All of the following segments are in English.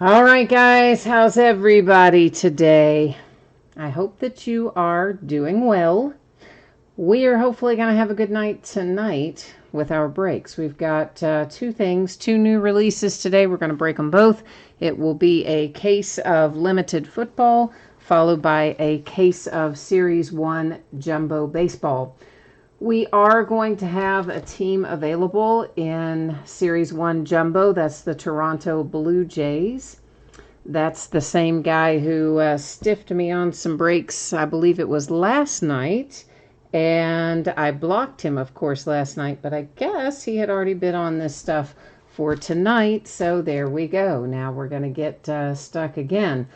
All right, guys, how's everybody today? I hope that you are doing well. We are hopefully going to have a good night tonight with our breaks. We've got two new releases today. We're going to break them both. It will be a case of limited football, followed by a case of Series 1 Jumbo Baseball. We are going to have a team available in Series 1 Jumbo. That's the Toronto Blue Jays. That's the same guy who stiffed me on some breaks, I believe it was last night. And I blocked him, of course, last night. But I guess he had already bid on this stuff for tonight. So there we go. Now we're going to get stuck again.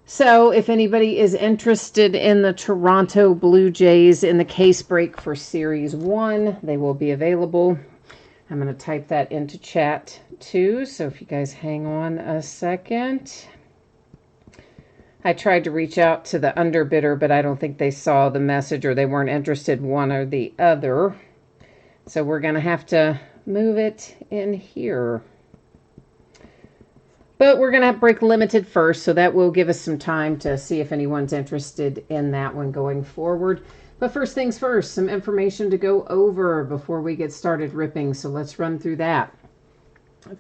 So if anybody is interested in the Toronto Blue Jays in the case break for Series 1, they will be available. I'm going to type that into chat too, so if you guys hang on a second. I tried to reach out to the underbidder, but I don't think they saw the message or they weren't interested one or the other. So we're going to have to move it in here. But we're going to break limited first, so that will give us some time to see if anyone's interested in that one going forward. But first things first, some information to go over before we get started ripping, so let's run through that.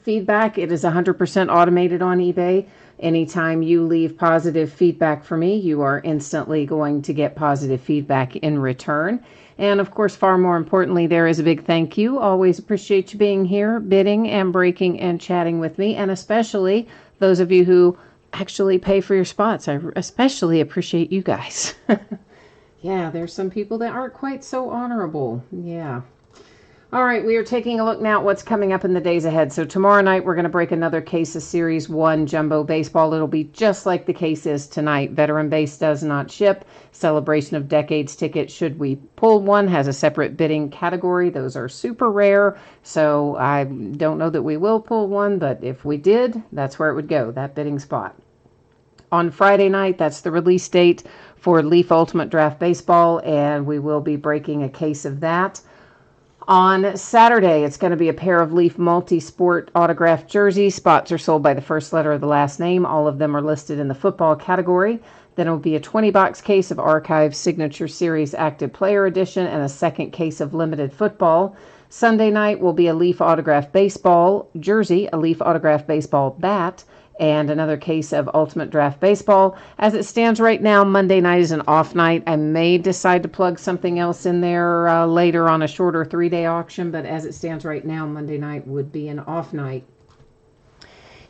Feedback, it is 100% automated on eBay. Anytime you leave positive feedback for me, you are instantly going to get positive feedback in return. And of course, far more importantly, there is a big thank you. Always appreciate you being here, bidding and breaking and chatting with me. And especially those of you who actually pay for your spots. I especially appreciate you guys. Yeah, there's some people that aren't quite so honorable. Yeah. All right, we are taking a look now at what's coming up in the days ahead. So tomorrow night, we're going to break another case of Series 1 Jumbo Baseball. It'll be just like the case is tonight. Veteran Base does not ship. Celebration of Decades ticket, should we pull one, has a separate bidding category. Those are super rare, so I don't know that we will pull one, but if we did, that's where it would go, that bidding spot. On Friday night, that's the release date for Leaf Ultimate Draft Baseball, and we will be breaking a case of that. On Saturday, it's going to be a pair of Leaf Multi-Sport autographed jerseys. Spots are sold by the first letter of the last name. All of them are listed in the football category. Then it will be a 20-box case of Archive Signature Series Active Player Edition and a second case of Limited Football. Sunday night will be a Leaf Autographed Baseball jersey, a Leaf Autographed Baseball bat, and another case of Ultimate Draft Baseball. As it stands right now, Monday night is an off night. I may decide to plug something else in there later on a shorter 3-day auction, but as it stands right now, Monday night would be an off night.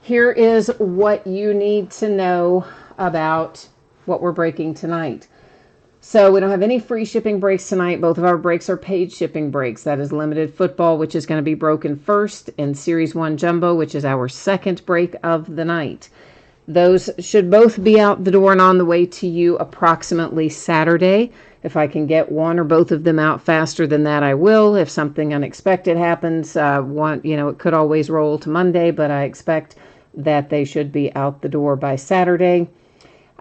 Here is what you need to know about what we're breaking tonight. So we don't have any free shipping breaks tonight. Both of our breaks are paid shipping breaks. That is Limited Football, which is going to be broken first, and Series 1 Jumbo, which is our second break of the night. Those should both be out the door and on the way to you approximately Saturday. If I can get one or both of them out faster than that, I will. If something unexpected happens, it could always roll to Monday, but I expect that they should be out the door by Saturday.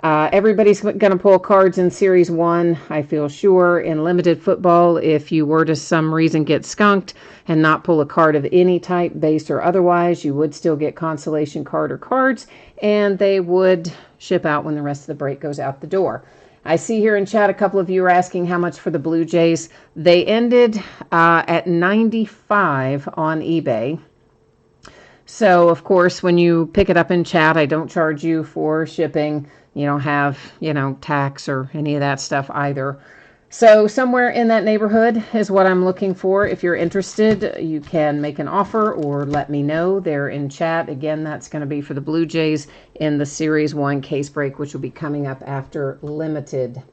Everybody's going to pull cards in Series 1, I feel sure. In Limited Football, if you were to some reason get skunked and not pull a card of any type, base or otherwise, you would still get consolation card or cards, and they would ship out when the rest of the break goes out the door. I see here in chat a couple of you are asking how much for the Blue Jays. They ended at $95 on eBay. So, of course, when you pick it up in chat, I don't charge you for shipping. You don't have, tax or any of that stuff either. So somewhere in that neighborhood is what I'm looking for. If you're interested, you can make an offer or let me know there in chat. Again, that's going to be for the Blue Jays in the Series 1 case break, which will be coming up after Limited.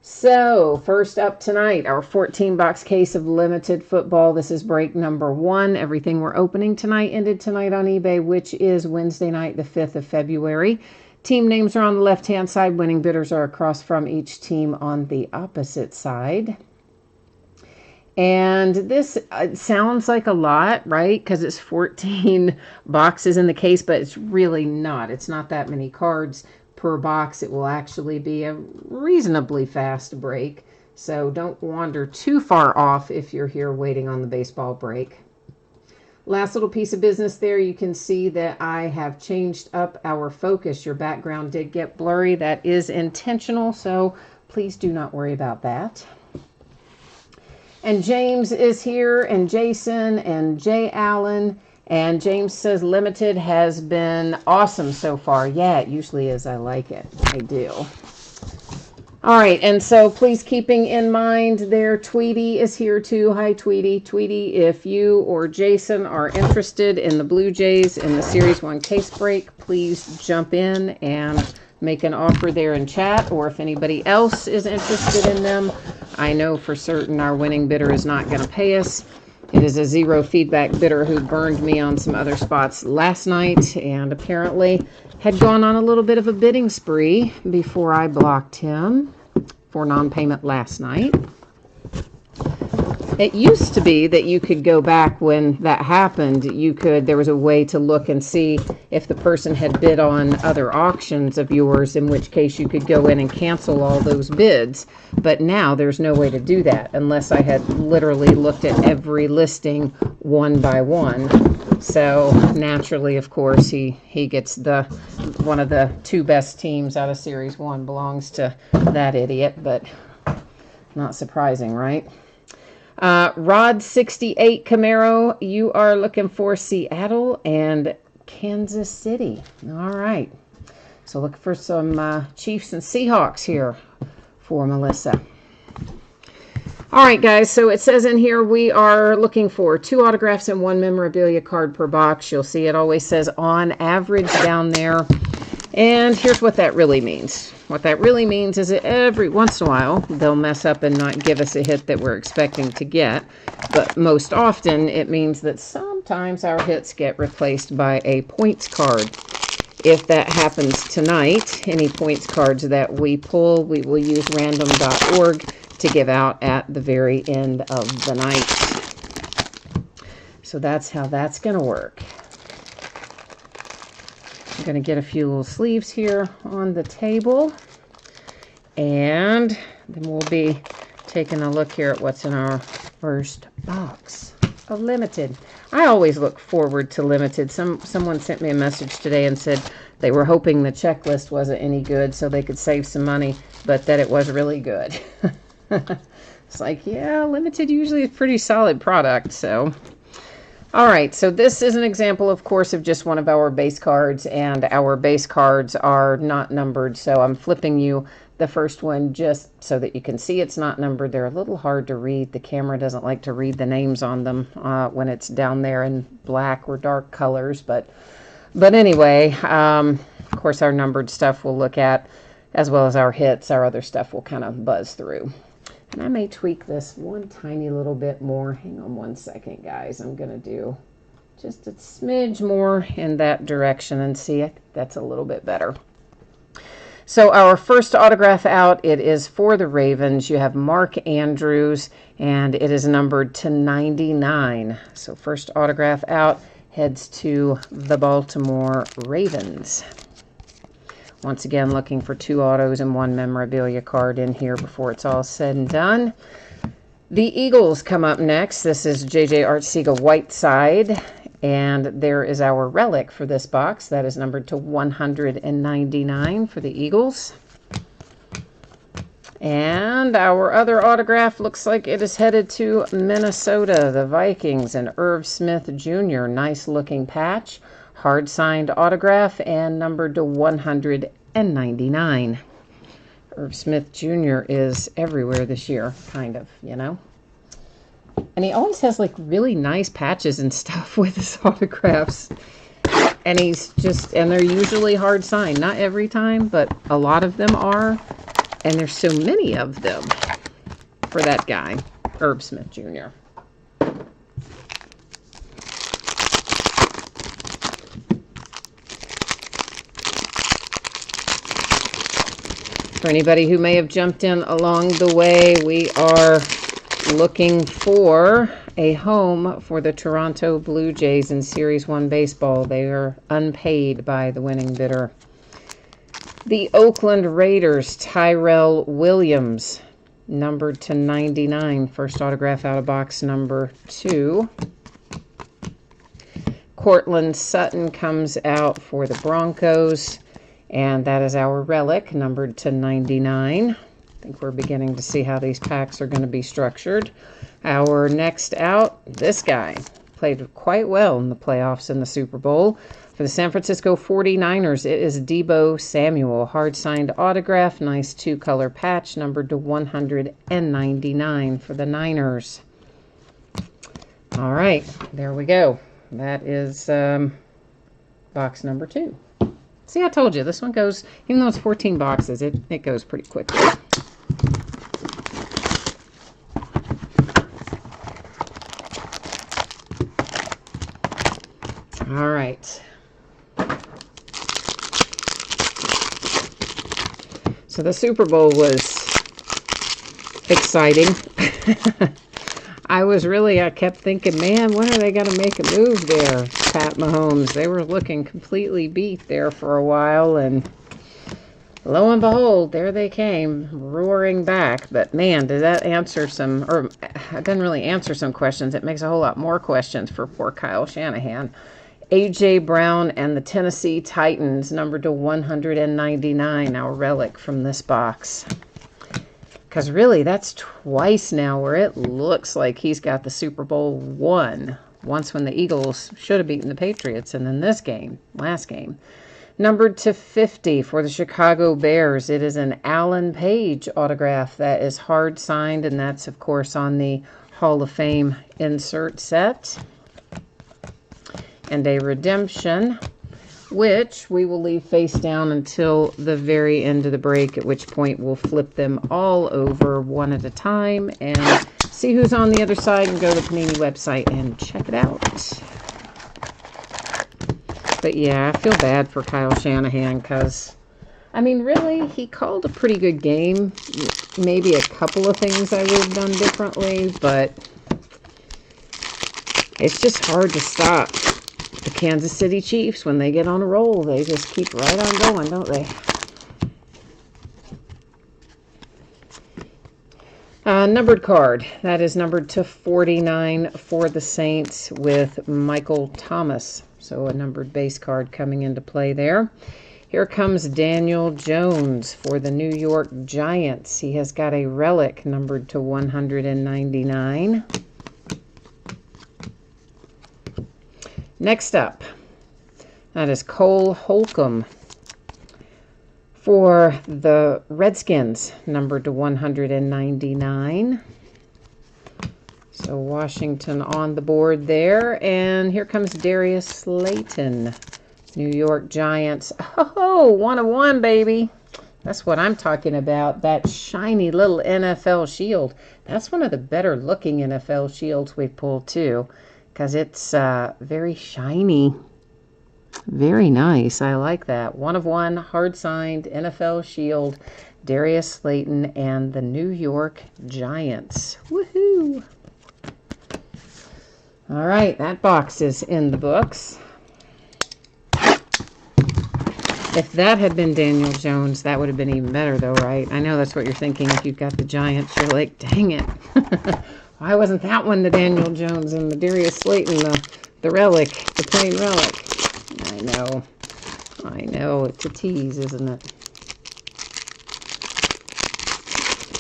So first up tonight, our 14-box case of Limited Football. This is break number 1. Everything we're opening tonight ended tonight on eBay, which is Wednesday night, the 5th of February. Team names are on the left-hand side. Winning bidders are across from each team on the opposite side. And this sounds like a lot, right? Because it's 14 boxes in the case, but it's really not. It's not that many cards per box. It will actually be a reasonably fast break. So don't wander too far off if you're here waiting on the baseball break. Last little piece of business there, you can see that I have changed up our focus. Your background did get blurry. That is intentional, so please do not worry about that. And James is here, and Jason, and Jay Allen. And James says limited has been awesome so far. Yeah, it usually is. I like it. I do. All right, and so please keeping in mind there, Tweety is here too. Hi, Tweety. Tweety, if you or Jason are interested in the Blue Jays in the Series 1 case break, please jump in and make an offer there in chat. Or if anybody else is interested in them, I know for certain our winning bidder is not going to pay us. It is a zero feedback bidder who burned me on some other spots last night and apparently had gone on a little bit of a bidding spree before I blocked him for non-payment last night. It used to be that you could go back when that happened. There was a way to look and see if the person had bid on other auctions of yours, in which case you could go in and cancel all those bids. But now there's no way to do that unless I had literally looked at every listing one by one. So naturally, of course, he gets one of the 2 best teams out of Series 1 belongs to that idiot, but not surprising, right? Rod 68 Camaro, you are looking for Seattle and Kansas City. All right. So look for some Chiefs and Seahawks here for Melissa. All right, guys. So it says in here we are looking for 2 autographs and 1 memorabilia card per box. You'll see it always says on average down there. And here's what that really means. What that really means is that every once in a while, they'll mess up and not give us a hit that we're expecting to get. But most often, it means that sometimes our hits get replaced by a points card. If that happens tonight, any points cards that we pull, we will use random.org to give out at the very end of the night. So that's how that's going to work. I'm going to get a few little sleeves here on the table, and then we'll be taking a look here at what's in our first box of limited. I always look forward to limited. Someone sent me a message today and said they were hoping the checklist wasn't any good so they could save some money, but that it was really good. It's like, yeah, limited usually is a pretty solid product, so... All right, so this is an example, of course, of just one of our base cards, and our base cards are not numbered, so I'm flipping you the first one just so that you can see it's not numbered. They're a little hard to read. The camera doesn't like to read the names on them when it's down there in black or dark colors, but anyway, of course, our numbered stuff we'll look at, as well as our hits. Our other stuff will kind of buzz through. And I may tweak this one tiny little bit more. Hang on one second, guys. I'm going to do just a smidge more in that direction and see. I think that's a little bit better. So our first autograph out, it is for the Ravens. You have Mark Andrews, and it is numbered to 99. So first autograph out heads to the Baltimore Ravens. Once again, looking for 2 autos and 1 memorabilia card in here before it's all said and done. The Eagles come up next. This is J.J. Arcega Whiteside, and there is our relic for this box. That is numbered to 199 for the Eagles. And our other autograph looks like it is headed to Minnesota, the Vikings, and Irv Smith Jr. Nice looking patch. Hard signed autograph and numbered to 199. Irv Smith Jr. is everywhere this year, kind of, you know. And he always has like really nice patches and stuff with his autographs. And they're usually hard signed. Not every time, but a lot of them are. And there's so many of them for that guy, Irv Smith Jr. For anybody who may have jumped in along the way, we are looking for a home for the Toronto Blue Jays in Series 1 baseball. They are unpaid by the winning bidder. The Oakland Raiders, Tyrell Williams, numbered to 99. First autograph out of box number 2. Cortland Sutton comes out for the Broncos, and that is our relic, numbered to 99. I think we're beginning to see how these packs are going to be structured. Our next out, this guy played quite well in the playoffs in the Super Bowl. For the San Francisco 49ers, it is Deebo Samuel, hard-signed autograph, nice 2-color patch, numbered to 199 for the Niners. All right, there we go. That is box number 2. See, I told you, this one goes, even though it's 14 boxes, it goes pretty quickly. All right. So the Super Bowl was exciting. I kept thinking, man, when are they going to make a move there? Pat Mahomes, they were looking completely beat there for a while, and lo and behold, there they came, roaring back. But man, did that answer some, or it didn't really answer some questions. It makes a whole lot more questions for poor Kyle Shanahan. A.J. Brown and the Tennessee Titans, numbered to 199, our relic from this box. Because really, that's twice now where it looks like he's got the Super Bowl won. Once when the Eagles should have beaten the Patriots, and then this game, last game. Numbered to 50 for the Chicago Bears. It is an Alan Page autograph that is hard signed, and that's, of course, on the Hall of Fame insert set. And a redemption, which we will leave face down until the very end of the break, at which point we'll flip them all over one at a time and see who's on the other side and go to the Panini website and check it out. But yeah, I feel bad for Kyle Shanahan because, I mean, really, he called a pretty good game. Maybe a couple of things I would have done differently, but it's just hard to stop the Kansas City Chiefs. When they get on a roll, they just keep right on going, don't they? Numbered card. That is numbered to 49 for the Saints with Michael Thomas. So a numbered base card coming into play there. Here comes Daniel Jones for the New York Giants. He has got a relic numbered to 199. Next up, that is Cole Holcomb for the Redskins, numbered to 199. So Washington on the board there. And here comes Darius Slayton, New York Giants. Oh, 1 of 1, baby. That's what I'm talking about, that shiny little NFL shield. That's one of the better looking NFL shields we've pulled too, because it's very shiny. Very nice. I like that. 1 of 1, hard signed NFL shield, Darius Slayton and the New York Giants. Woohoo! All right, that box is in the books. If that had been Daniel Jones, that would have been even better though, right? I know that's what you're thinking. If you've got the Giants, you're like, dang it. Why wasn't that one the Daniel Jones and the Darius Slayton, the relic, the plain relic? I know, it's a tease, isn't it?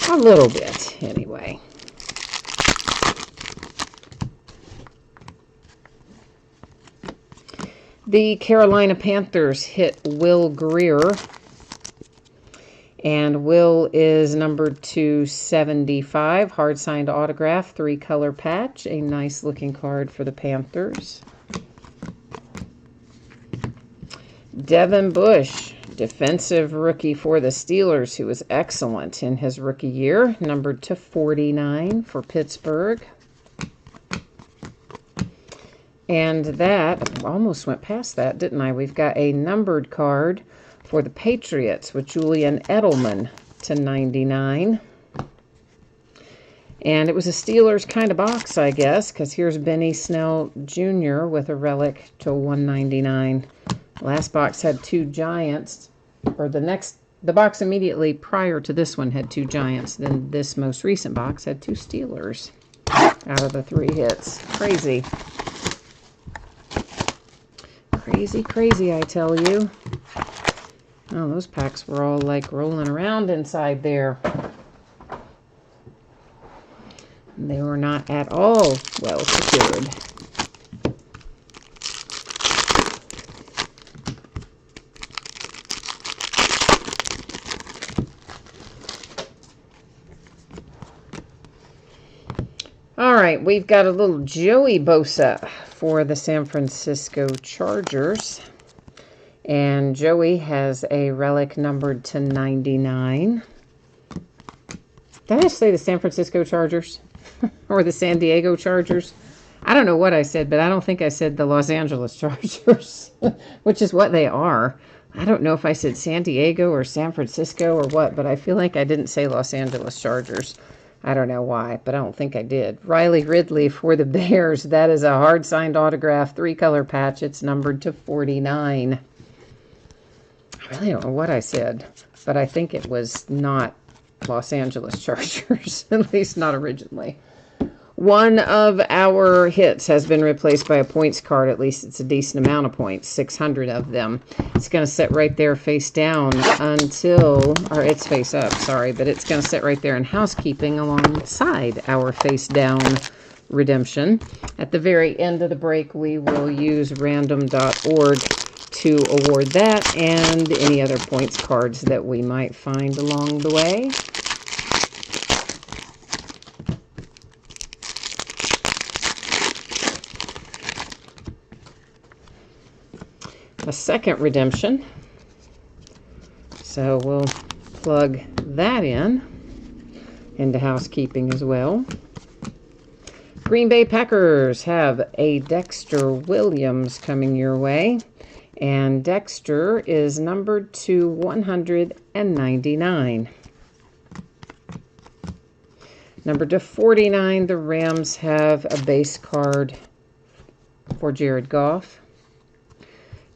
A little bit, anyway. The Carolina Panthers hit Will Greer. And Will is numbered to 75, hard-signed autograph, 3-color patch. A nice looking card for the Panthers. Devin Bush, defensive rookie for the Steelers, who was excellent in his rookie year, numbered to 49 for Pittsburgh. And that, almost went past that, didn't I? We've got a numbered card for the Patriots with Julian Edelman to 99. And it was a Steelers kind of box, I guess, because here's Benny Snell Jr. with a relic to 199. Last box had 2 Giants, or the box immediately prior to this one had 2 Giants. Then this most recent box had 2 Steelers out of the 3 hits. Crazy. Crazy, crazy, I tell you. Oh, those packs were all like rolling around inside there. They were not at all well secured. All right, we've got a little Joey Bosa for the San Francisco Chargers. And Joey has a relic numbered to 99. Did I say the San Francisco Chargers? Or the San Diego Chargers? I don't know what I said, but I don't think I said the Los Angeles Chargers, which is what they are. I don't know if I said San Diego or San Francisco or what, but I feel like I didn't say Los Angeles Chargers. I don't know why, but I don't think I did. Riley Ridley for the Bears. That is a hard-signed autograph, 3-color patch. It's numbered to 49. I really don't know what I said, but I think it was not Los Angeles Chargers, at least not originally. One of our hits has been replaced by a points card. At least it's a decent amount of points, 600 of them. It's going to sit right there face down until, or it's face up, sorry, but it's going to sit right there in housekeeping alongside our face down redemption. At the very end of the break, we will use random.org to award that and any other points cards that we might find along the way. A second redemption. So we'll plug that into housekeeping as well. Green Bay Packers have a Dexter Williams coming your way. And Dexter is numbered to 199. Numbered to 49, the Rams have a base card for Jared Goff.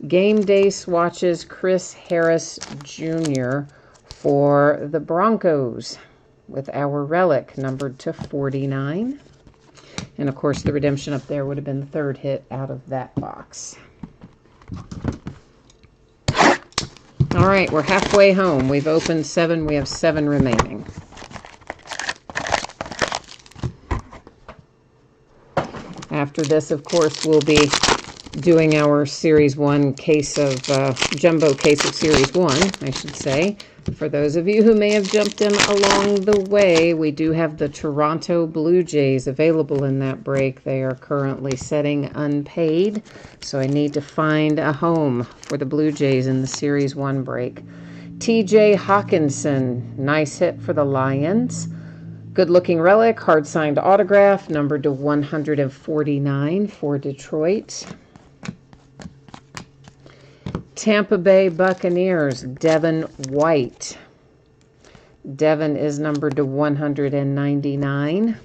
Game day swatches Chris Harris Jr. for the Broncos with our relic numbered to 49. And of course the redemption up there would have been the third hit out of that box. All right, we're halfway home. We've opened 7. We have 7 remaining. After this, of course, we'll be doing our Series 1 case of, jumbo case of Series 1, I should say. For those of you who may have jumped in along the way, we do have the Toronto Blue Jays available in that break. They are currently setting unpaid, so I need to find a home for the Blue Jays in the Series 1 break. TJ Hawkinson, nice hit for the Lions. Good-looking relic, hard-signed autograph, numbered to 149 for Detroit. Tampa Bay Buccaneers, Devin White. Devin is numbered to 199.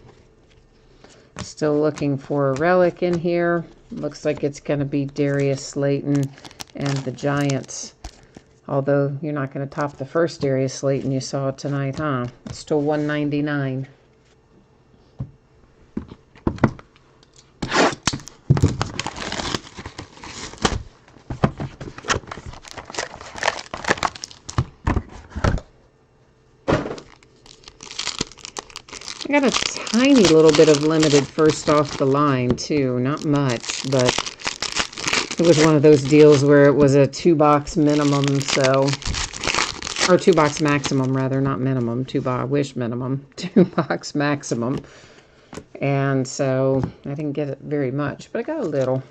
Still looking for a relic in here. Looks like it's going to be Darius Slayton and the Giants. Although you're not going to top the first Darius Slayton you saw tonight, huh? It's still 199. I got a tiny little bit of limited first off the line, too. Not much, but it was one of those deals where it was a 2-box minimum, so... Or 2-box maximum, rather, not minimum. 2-box, wish minimum. 2-box maximum. And so, I didn't get it very much, but I got a little.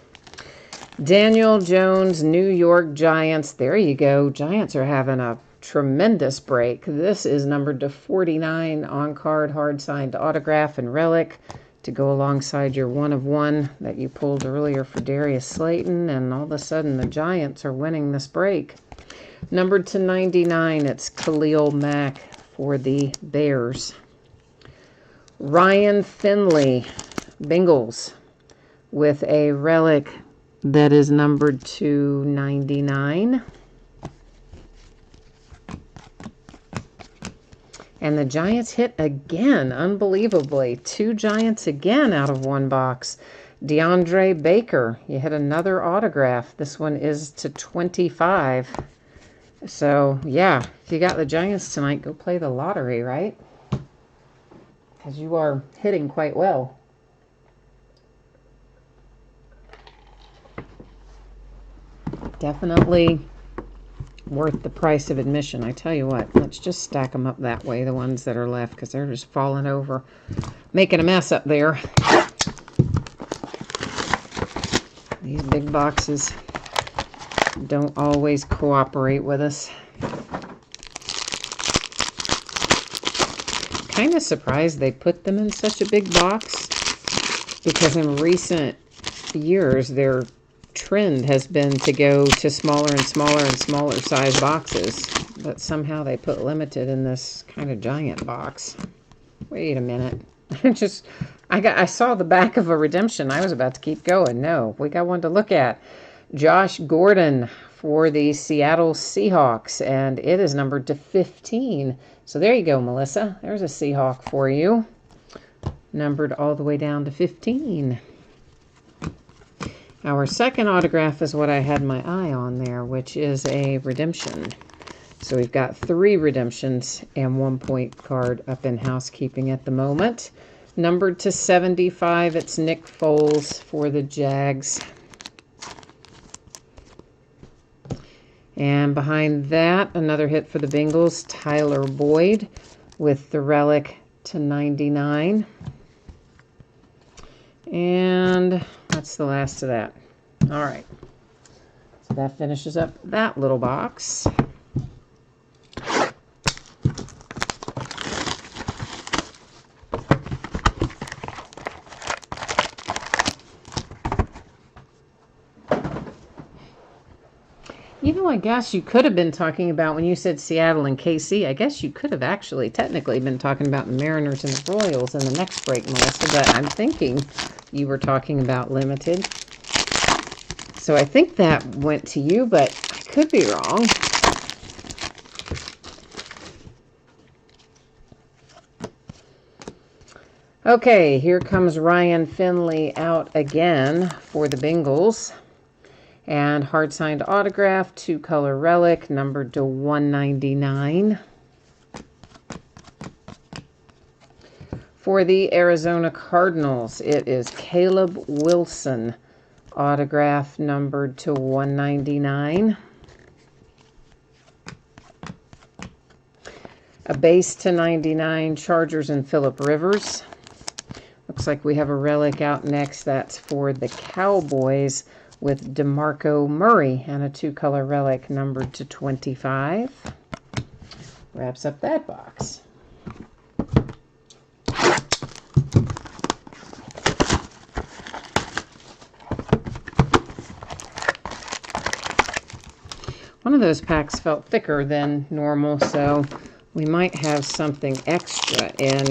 Daniel Jones, New York Giants. There you go. Giants are having a tremendous break. This is numbered to 49 on-card, hard-signed autograph and relic to go alongside your 1 of 1 that you pulled earlier for Darius Slayton, and all of a sudden the Giants are winning this break. Numbered to 99, it's Khalil Mack for the Bears. Ryan Finley, Bengals, with a relic that is numbered to 99. And the Giants hit again, unbelievably. 2 Giants again out of 1 box. DeAndre Baker, you hit another autograph. This one is to 25. So, yeah, if you got the Giants tonight, go play the lottery, right? Because you are hitting quite well. Definitely worth the price of admission. I tell you what, let's just stack them up that way, the ones that are left, because they're just falling over, making a mess up there. These big boxes don't always cooperate with us. Kind of surprised they put them in such a big box, because in recent years their trend has been to go to smaller and smaller and smaller size boxes, but somehow they put limited in this kind of giant box. Wait a minute. I saw the back of a redemption. I was about to keep going. No, we got one to look at. Josh Gordon for the Seattle Seahawks, and it is numbered to 15. So there you go, Melissa. There's a Seahawk for you. Numbered all the way down to 15. Our second autograph is what I had my eye on there, which is a redemption. So we've got 3 redemptions and 1 point card up in housekeeping at the moment. Numbered to 75, it's Nick Foles for the Jags. And behind that, another hit for the Bengals, Tyler Boyd with the relic to 99. And that's the last of that. All right. So that finishes up that little box. You know, I guess you could have been talking about, when you said Seattle and KC, I guess you could have actually technically been talking about the Mariners and the Royals in the next break, Melissa, but I'm thinking you were talking about limited. So I think that went to you, but I could be wrong. Okay, here comes Ryan Finley out again for the Bengals. And hard-signed autograph, 2-color relic, numbered to 199. For the Arizona Cardinals, it is Caleb Wilson, autograph numbered to 199. A base to 99, Chargers and Phillip Rivers. Looks like we have a relic out next. That's for the Cowboys, with DeMarco Murray, and a 2-color relic numbered to 25. Wraps up that box. One of those packs felt thicker than normal, so we might have something extra in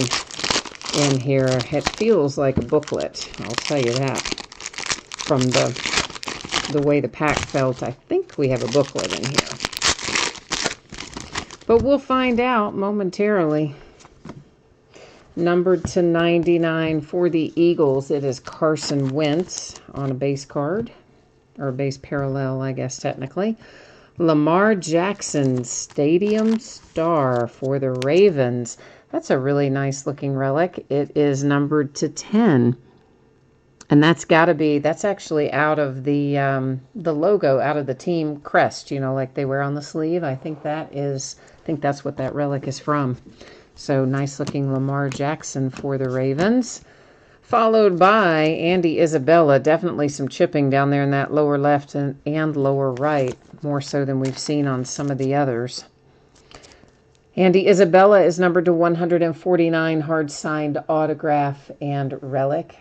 here. It feels like a booklet, I'll tell you that. From the way the pack felt, I think we have a booklet in here. But we'll find out momentarily. Numbered to 99 for the Eagles, it is Carson Wentz on a base card, or a base parallel, I guess, technically. Lamar Jackson, Stadium Star for the Ravens. That's a really nice looking relic. It is numbered to 10. And that's got to be, that's actually out of the logo, out of the team crest, you know, like they wear on the sleeve. I think that's what that relic is from. So nice looking Lamar Jackson for the Ravens. Followed by Andy Isabella. Definitely some chipping down there in that lower left and lower right, more so than we've seen on some of the others. Andy Isabella is numbered to 149, hard signed autograph and relic.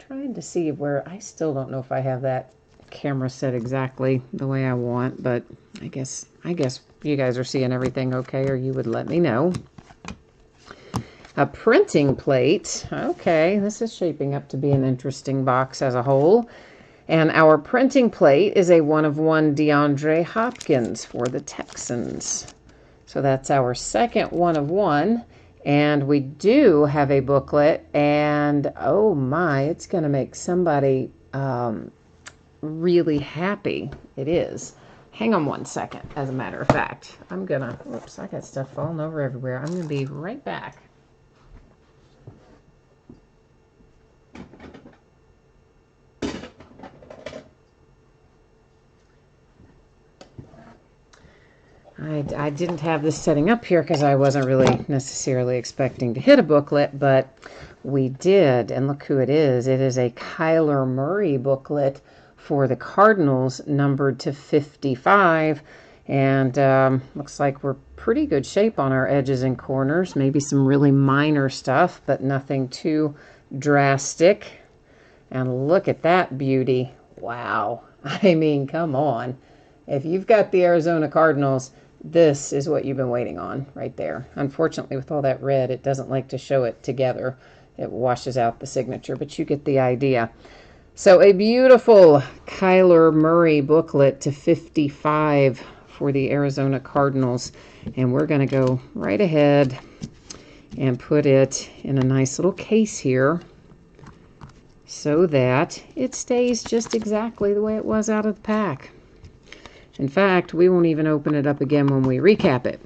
Trying to see where, I still don't know if I have that camera set exactly the way I want, but I guess you guys are seeing everything okay, or you would let me know. A printing plate. Okay, this is shaping up to be an interesting box as a whole. And our printing plate is a 1/1 DeAndre Hopkins for the Texans. So that's our second 1/1. And we do have a booklet, and oh my, it's going to make somebody really happy. It is. Hang on one second, as a matter of fact. I'm going to, whoops, I got stuff falling over everywhere. I'm going to be right back. I didn't have this setting up here because I wasn't really necessarily expecting to hit a booklet, but we did. And look who it is. It is a Kyler Murray booklet for the Cardinals, numbered to 55. And looks like we're pretty good shape on our edges and corners. Maybe some really minor stuff, but nothing too drastic. And look at that beauty. Wow. I mean, come on. If you've got the Arizona Cardinals, this is what you've been waiting on right there. Unfortunately, with all that red, it doesn't like to show it together. It washes out the signature, but you get the idea. So a beautiful Kyler Murray booklet to 55 for the Arizona Cardinals. And we're going to go right ahead and put it in a nice little case here so that it stays just exactly the way it was out of the pack. In fact, we won't even open it up again when we recap it.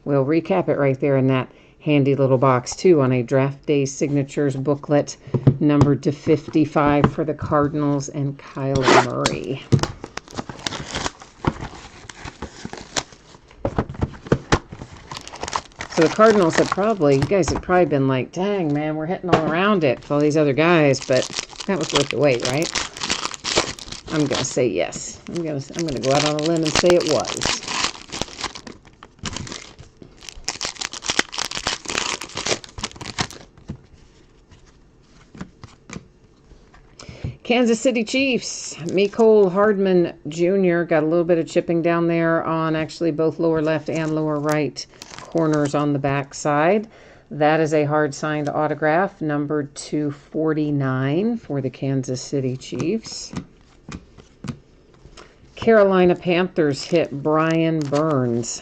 We'll recap it right there in that handy little box, too, on a Draft Day Signatures booklet numbered to 55 for the Cardinals and Kyler Murray. So the Cardinals have probably, you guys have probably been like, dang, man, we're hitting all around it with all these other guys, but that was worth the wait, right? I'm going to say yes. I'm going to go out on a limb and say it was. Kansas City Chiefs, Mecole Hardman Jr. got a little bit of chipping down there on actually both lower left and lower right corners on the back side. That is a hard signed autograph, numbered to 49 for the Kansas City Chiefs. Carolina Panthers hit Brian Burns.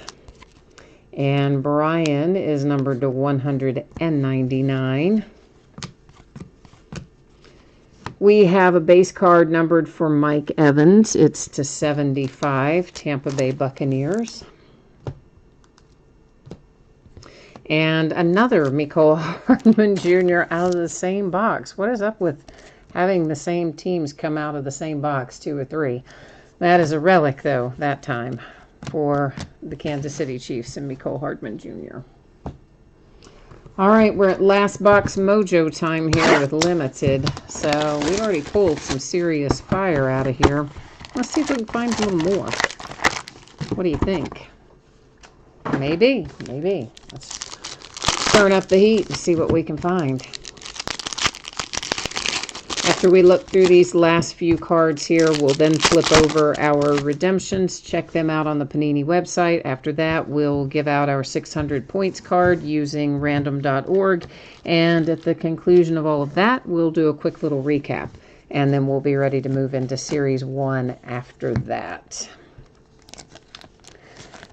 And Brian is numbered to 199. We have a base card numbered for Mike Evans. It's to 75, Tampa Bay Buccaneers. And another Mecole Hardman Jr. out of the same box. What is up with having the same teams come out of the same box, 2 or 3? That is a relic, though, that time for the Kansas City Chiefs and Mecole Hardman Jr. All right, we're at last box mojo time here with Limited. So we've already pulled some serious fire out of here. Let's see if we can find a little more. What do you think? Maybe. Let's turn up the heat and see what we can find. After we look through these last few cards here, we'll then flip over our redemptions, check them out on the Panini website. After that, we'll give out our 600 points card using random.org. And at the conclusion of all of that, we'll do a quick little recap. And then we'll be ready to move into Series 1 after that.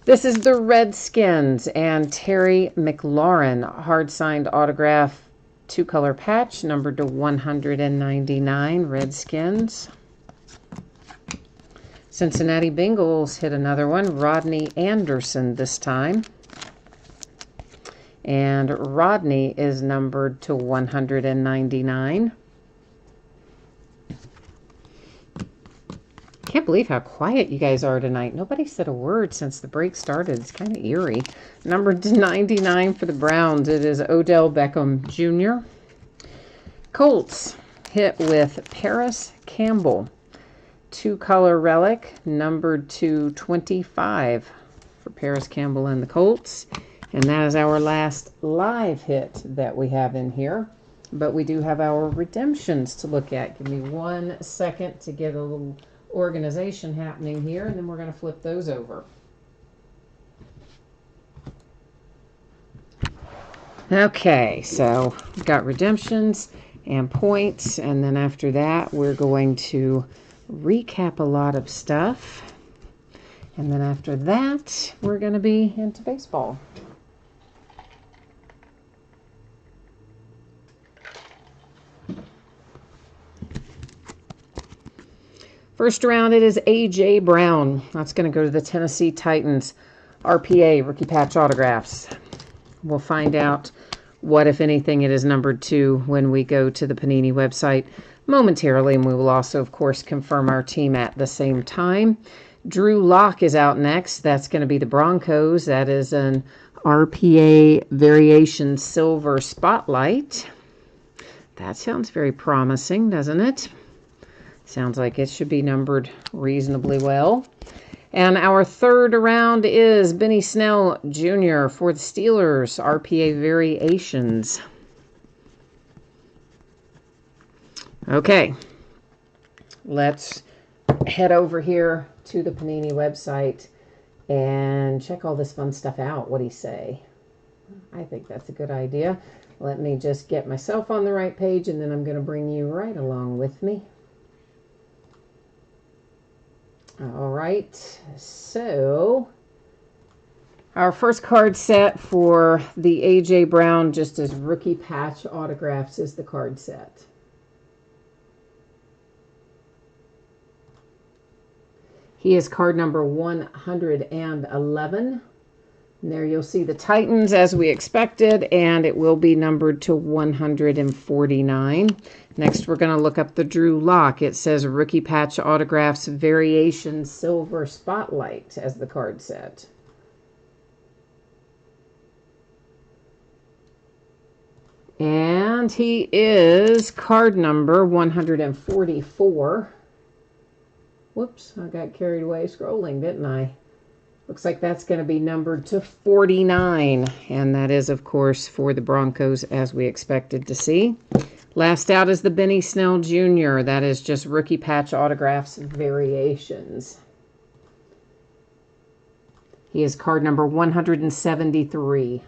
This is the Redskins and Terry McLaurin hard-signed autograph 2-color patch, numbered to 199, Redskins. Cincinnati Bengals hit another one, Rodney Anderson this time. And Rodney is numbered to 199. Can't believe how quiet you guys are tonight. Nobody said a word since the break started. It's kind of eerie. Numbered to 99 for the Browns. It is Odell Beckham Jr. Colts hit with Paris Campbell. 2-color relic, numbered to 25 for Paris Campbell and the Colts. And that is our last live hit that we have in here. But we do have our redemptions to look at. Give me 1 second to get a little organization happening here, and then we're going to flip those over. Okay, so we've got redemptions and points, and then after that we're going to recap a lot of stuff, and then after that we're going to be into baseball. First round, it is A.J. Brown. That's going to go to the Tennessee Titans. RPA, rookie patch autographs. We'll find out what, if anything, it is numbered to when we go to the Panini website momentarily, and we will also, of course, confirm our team at the same time. Drew Lock is out next. That's going to be the Broncos. That is an RPA variation silver spotlight. That sounds very promising, doesn't it? Sounds like it should be numbered reasonably well. And our third round is Benny Snell Jr. for the Steelers, RPA variations. Okay, let's head over here to the Panini website and check all this fun stuff out. What do you say? I think that's a good idea. Let me just get myself on the right page, and then I'm going to bring you right along with me. All right, so our first card set for the A.J. Brown, just as rookie patch autographs, is the card set. He is card number 111. And there you'll see the Titans as we expected, and it will be numbered to 149. Next, we're going to look up the Drew Lock. It says rookie patch autographs variation silver spotlight as the card set. And he is card number 144. Whoops, I got carried away scrolling, didn't I? Looks like that's going to be numbered to 49. And that is, of course, for the Broncos, as we expected to see. Last out is the Benny Snell Jr. That is just rookie patch autographs variations. He is card number 173.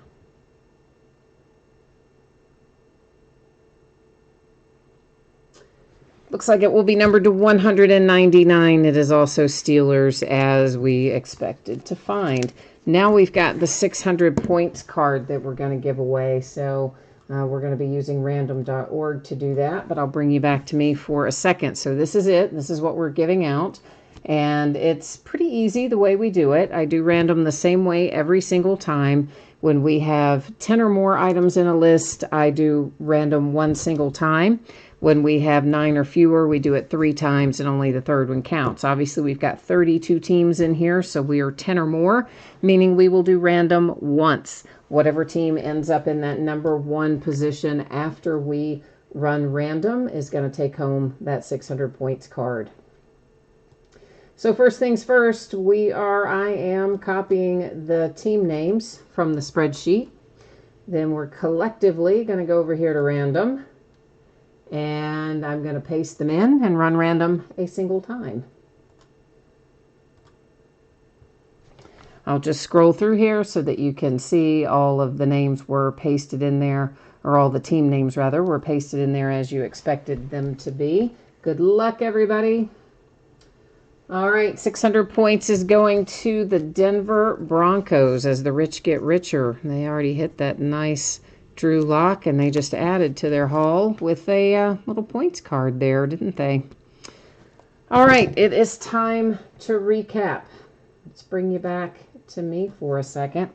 Looks like it will be numbered to 199. It is also Steelers, as we expected to find. Now we've got the 600 points card that we're going to give away. So we're going to be using random.org to do that, but I'll bring you back to me for a second. So this is it. This is what we're giving out. And it's pretty easy the way we do it. I do random the same way every single time. When we have 10 or more items in a list, I do random one single time. When we have 9 or fewer, we do it 3 times, and only the third one counts. Obviously, we've got 32 teams in here, so we are 10 or more, meaning we will do random once. Whatever team ends up in that number 1 position after we run random is going to take home that 600 points card. So first things first, I am copying the team names from the spreadsheet. Then we're collectively going to go over here to random. And I'm going to paste them in and run random a single time. I'll just scroll through here so that you can see all of the names were pasted in there, or all the team names rather, were pasted in there as you expected them to be. Good luck, everybody. All right, 600 points is going to the Denver Broncos as the rich get richer. They already hit that nice Drew Lock, and they just added to their haul with a little points card there, didn't they? All right, it is time to recap. Let's bring you back to me for a second.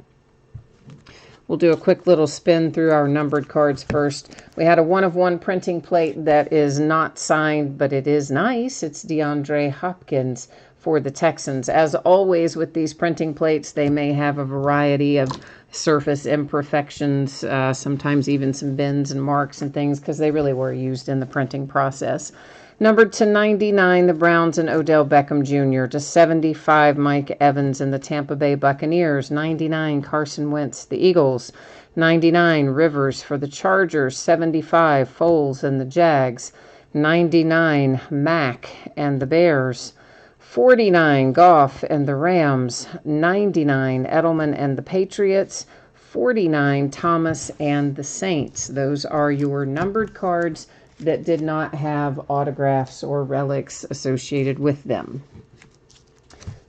We'll do a quick little spin through our numbered cards first. We had a 1-of-1 printing plate that is not signed, but it is nice. It's DeAndre Hopkins for the Texans. As always with these printing plates, they may have a variety of surface imperfections, sometimes even some bends and marks and things, because they really were used in the printing process. Numbered to 99, the Browns and Odell Beckham Jr. To 75, Mike Evans and the Tampa Bay Buccaneers. 99, Carson Wentz, the Eagles. 99, Rivers for the Chargers. 75, Foles and the Jags. 99, Mack and the Bears. 49, Goff and the Rams. 99, Edelman and the Patriots. 49, Thomas and the Saints. Those are your numbered cards that did not have autographs or relics associated with them.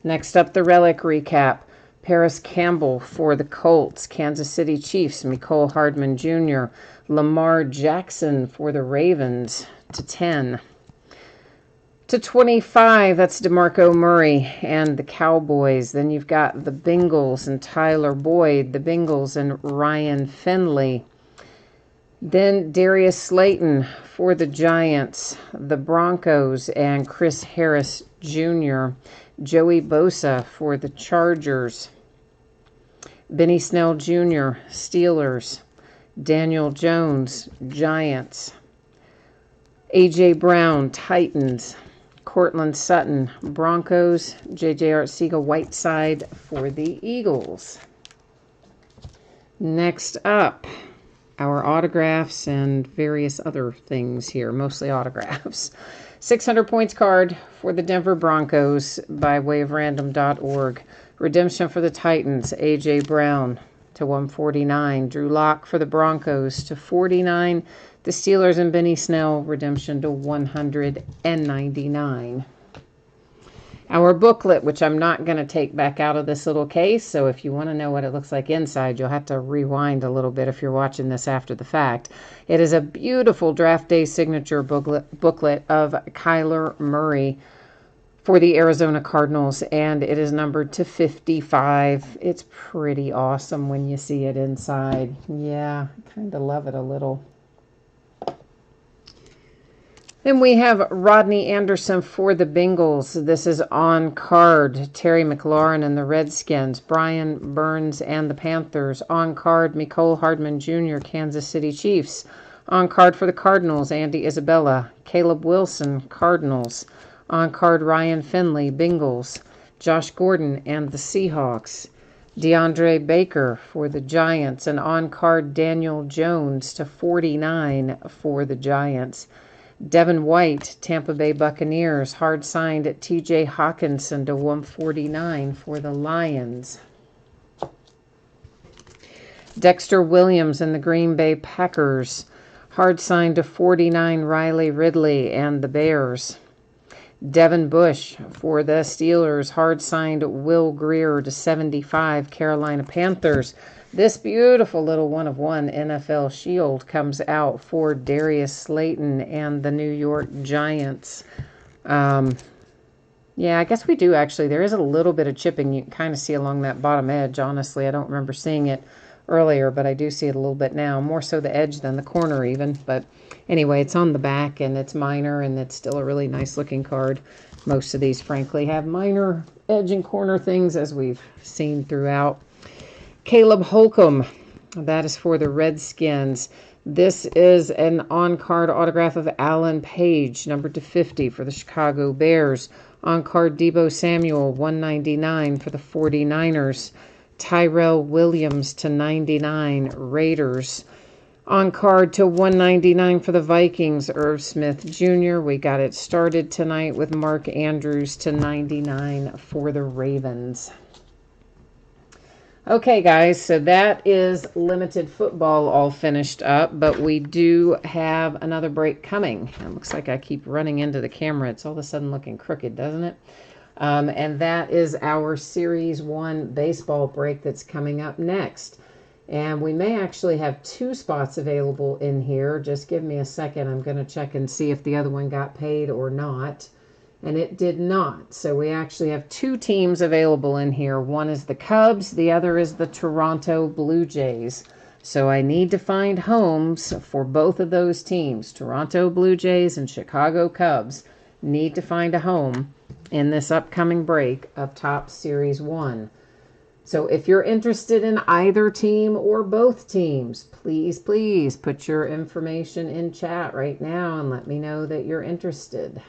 Next up, the relic recap. Paris Campbell for the Colts. Kansas City Chiefs, Mecole Hardman Jr. Lamar Jackson for the Ravens to 10. To 25, that's DeMarco Murray and the Cowboys. Then you've got the Bengals and Tyler Boyd, the Bengals and Ryan Finley. Then Darius Slayton for the Giants, the Broncos, and Chris Harris Jr. Joey Bosa for the Chargers. Benny Snell Jr., Steelers. Daniel Jones, Giants. A.J. Brown, Titans. Cortland Sutton, Broncos. J.J. Arcega-Whiteside for the Eagles. Next up, our autographs and various other things here, mostly autographs. 600 points card for the Denver Broncos by way of random.org. Redemption for the Titans, A.J. Brown to 149. Drew Lock for the Broncos to 49. The Steelers and Benny Snell, redemption to 199. Our booklet, which I'm not going to take back out of this little case, so if you want to know what it looks like inside, you'll have to rewind a little bit if you're watching this after the fact. It is a beautiful draft day signature booklet of Kyler Murray for the Arizona Cardinals, and it is numbered to 55. It's pretty awesome when you see it inside. Yeah, I kind of love it a little. Then we have Rodney Anderson for the Bengals. This is on card. Terry McLaurin and the Redskins. Brian Burns and the Panthers. On card, Mecole Hardman Jr., Kansas City Chiefs. On card for the Cardinals, Andy Isabella. Caleb Wilson, Cardinals. On card, Ryan Finley, Bengals. Josh Gordon and the Seahawks. DeAndre Baker for the Giants. And on card, Daniel Jones to 49 for the Giants. Devin White, Tampa Bay Buccaneers, hard signed at T.J. Hawkinson to 149 for the Lions. Dexter Williams and the Green Bay Packers, hard signed to 49 Riley Ridley and the Bears. Devin Bush for the Steelers, hard signed Will Grier to 75 Carolina Panthers. This beautiful little one-of-one NFL Shield comes out for Darius Slayton and the New York Giants. Yeah, I guess we do actually. There is a little bit of chipping you can kind of see along that bottom edge. Honestly, I don't remember seeing it earlier, but I do see it a little bit now. More so the edge than the corner even. But anyway, it's on the back and it's minor and it's still a really nice looking card. Most of these, frankly, have minor edge and corner things as we've seen throughout. Caleb Holcomb, that is for the Redskins. This is an on-card autograph of Alan Page, numbered to 50 for the Chicago Bears. On-card Deebo Samuel, 199 for the 49ers. Tyrell Williams to 99, Raiders. On-card to 199 for the Vikings, Irv Smith Jr. We got it started tonight with Mark Andrews to 99 for the Ravens. Okay, guys, so that is limited football all finished up, but we do have another break coming. It looks like I keep running into the camera. It's all of a sudden looking crooked, doesn't it? And that is our Series 1 baseball break that's coming up next. And we may actually have 2 spots available in here. Just give me a second. I'm going to check and see if the other one got paid or not. And it did not. So we actually have 2 teams available in here. One is the Cubs. The other is the Toronto Blue Jays. So I need to find homes for both of those teams. Toronto Blue Jays and Chicago Cubs need to find a home in this upcoming break of Topps Series 1. So if you're interested in either team or both teams, please, please put your information in chat right now and let me know that you're interested.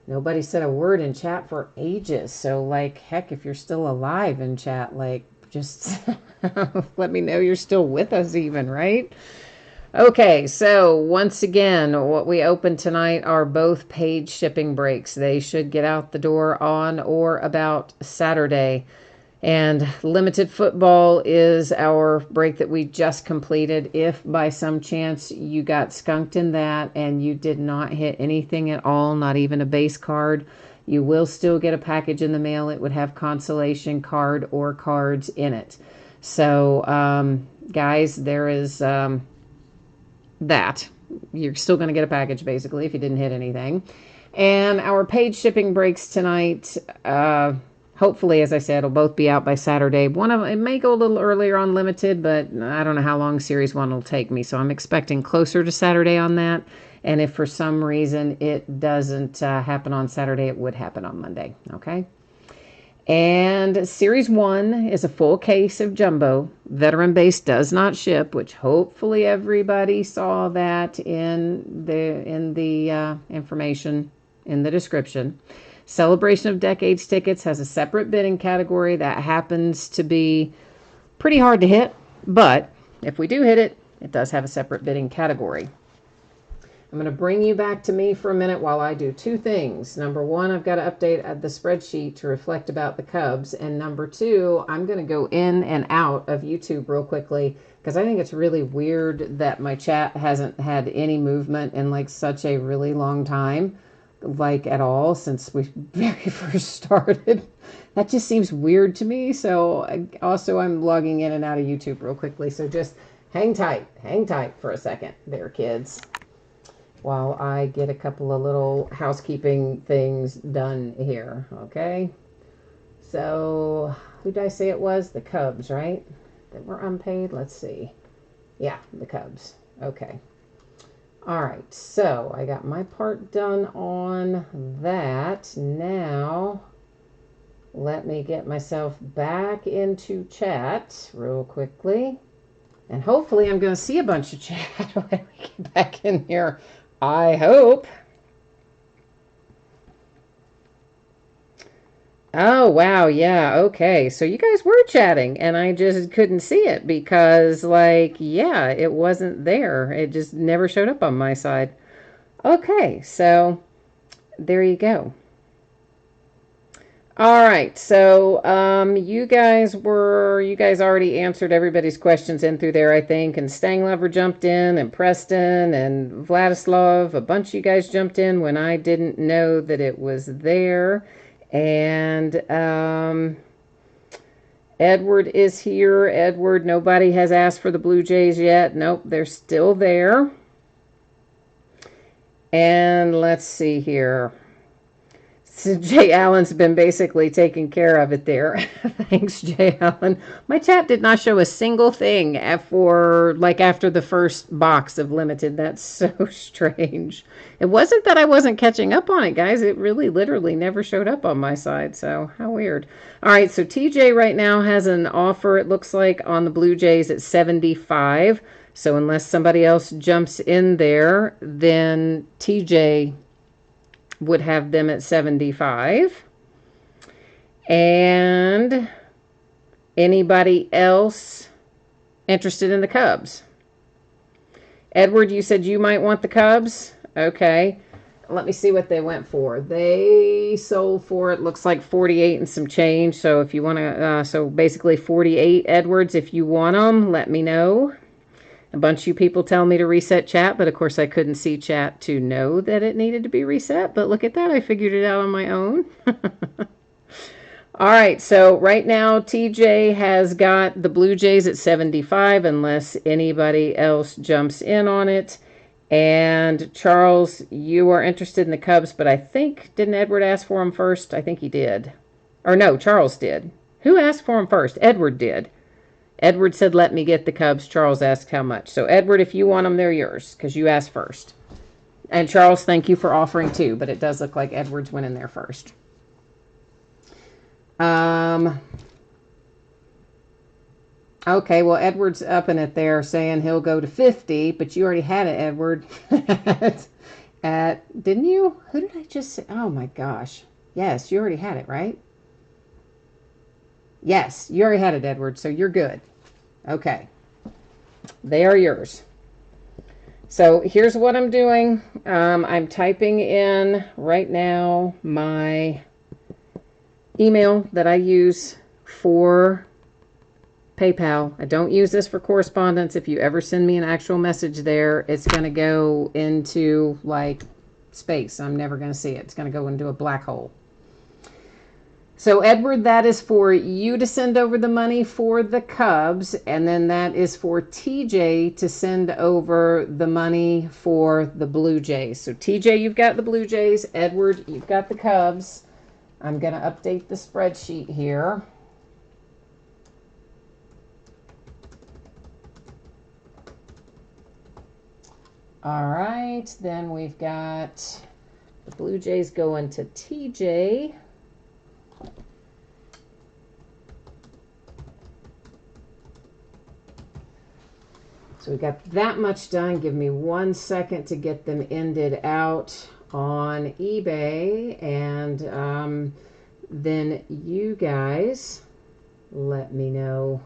Nobody said a word in chat for ages. So, like, heck, if you're still alive in chat, like, just let me know you're still with us even, right? Okay, so once again, what we opened tonight are both paid shipping breaks. They should get out the door on or about Saturday. And limited football is our break that we just completed. If by some chance you got skunked in that and you did not hit anything at all, not even a base card, you will still get a package in the mail. It would have consolation card or cards in it. So, guys, there is that. you're still going to get a package basically if you didn't hit anything. And our paid shipping breaks tonight. Hopefully, as I said, it'll both be out by Saturday. One of it may go a little earlier on limited, but I don't know how long series 1 will take me. So I'm expecting closer to Saturday on that. And if for some reason it doesn't happen on Saturday, it would happen on Monday. Okay. And series 1 is a full case of jumbo. Veteran base does not ship, which hopefully everybody saw that in the information in the description. Celebration of Decades tickets has a separate bidding category that happens to be pretty hard to hit, but if we do hit it, it does have a separate bidding category. I'm going to bring you back to me for a minute while I do 2 things. Number 1, I've got to update the spreadsheet to reflect about the Cubs. And number 2, I'm going to go in and out of YouTube real quickly because I think it's really weird that my chat hasn't had any movement in like such a really long time. Like at all since we very first started. That just seems weird to me. So I'm logging in and out of YouTube real quickly. So just hang tight for a second there, kids, while I get a couple of little housekeeping things done here. Okay. So who did I say it was? The Cubs, right? That were unpaid. Let's see. Yeah, the Cubs. Okay. All right, so I got my part done on that. Now, let me get myself back into chat real quickly. And hopefully I'm going to see a bunch of chat when we get back in here. I hope. Oh, wow. Yeah. Okay. So you guys were chatting and I just couldn't see it because, like, yeah, it wasn't there. It just never showed up on my side. Okay. So there you go. All right. So you guys already answered everybody's questions in through there, I think. And Stanglover jumped in and Preston and Vladislav. A bunch of you guys jumped in when I didn't know that it was there. And Edward is here. Edward, nobody has asked for the Blue Jays yet. Nope, they're still there. And let's see here. So Jay Allen's been basically taking care of it there. Thanks, Jay Allen. My chat did not show a single thing after the first box of limited. That's so strange. It wasn't that I wasn't catching up on it, guys. It really literally never showed up on my side. So how weird. All right, so TJ right now has an offer, it looks like, on the Blue Jays at 75. So unless somebody else jumps in there, then TJ would have them at 75. And anybody else interested in the Cubs? Edward, you said you might want the Cubs? Okay. Let me see what they went for. They sold for, it looks like 48 and some change. So if you want to, so basically 48, Edwards, if you want them, let me know. A bunch of you people tell me to reset chat, but of course I couldn't see chat to know that it needed to be reset. But look at that. I figured it out on my own. All right. So right now, TJ has got the Blue Jays at 75, unless anybody else jumps in on it. And Charles, you are interested in the Cubs, but I think, didn't Edward ask for them first? I think he did. Or no, Charles did. Who asked for them first? Edward did. Edward said, let me get the Cubs. Charles asked how much. So, Edward, if you want them, they're yours because you asked first. And, Charles, thank you for offering too, but it does look like Edward's went in there first. Okay, well, Edward's upping it there, saying he'll go to 50, but you already had it, Edward. Didn't you? Who did I just say? Oh, my gosh. Yes, you already had it, right? Yes, you already had it, Edward, so you're good. Okay. They are yours. So here's what I'm doing. I'm typing in right now my email that I use for PayPal. I don't use this for correspondence. If you ever send me an actual message there, it's going to go into like space. I'm never going to see it. It's going to go into a black hole. So, Edward, that is for you to send over the money for the Cubs, and then that is for TJ to send over the money for the Blue Jays. So, TJ, you've got the Blue Jays. Edward, you've got the Cubs. I'm going to update the spreadsheet here. All right, then we've got the Blue Jays going to TJ. So we got that much done. Give me 1 second to get them ended out on eBay. And then you guys let me know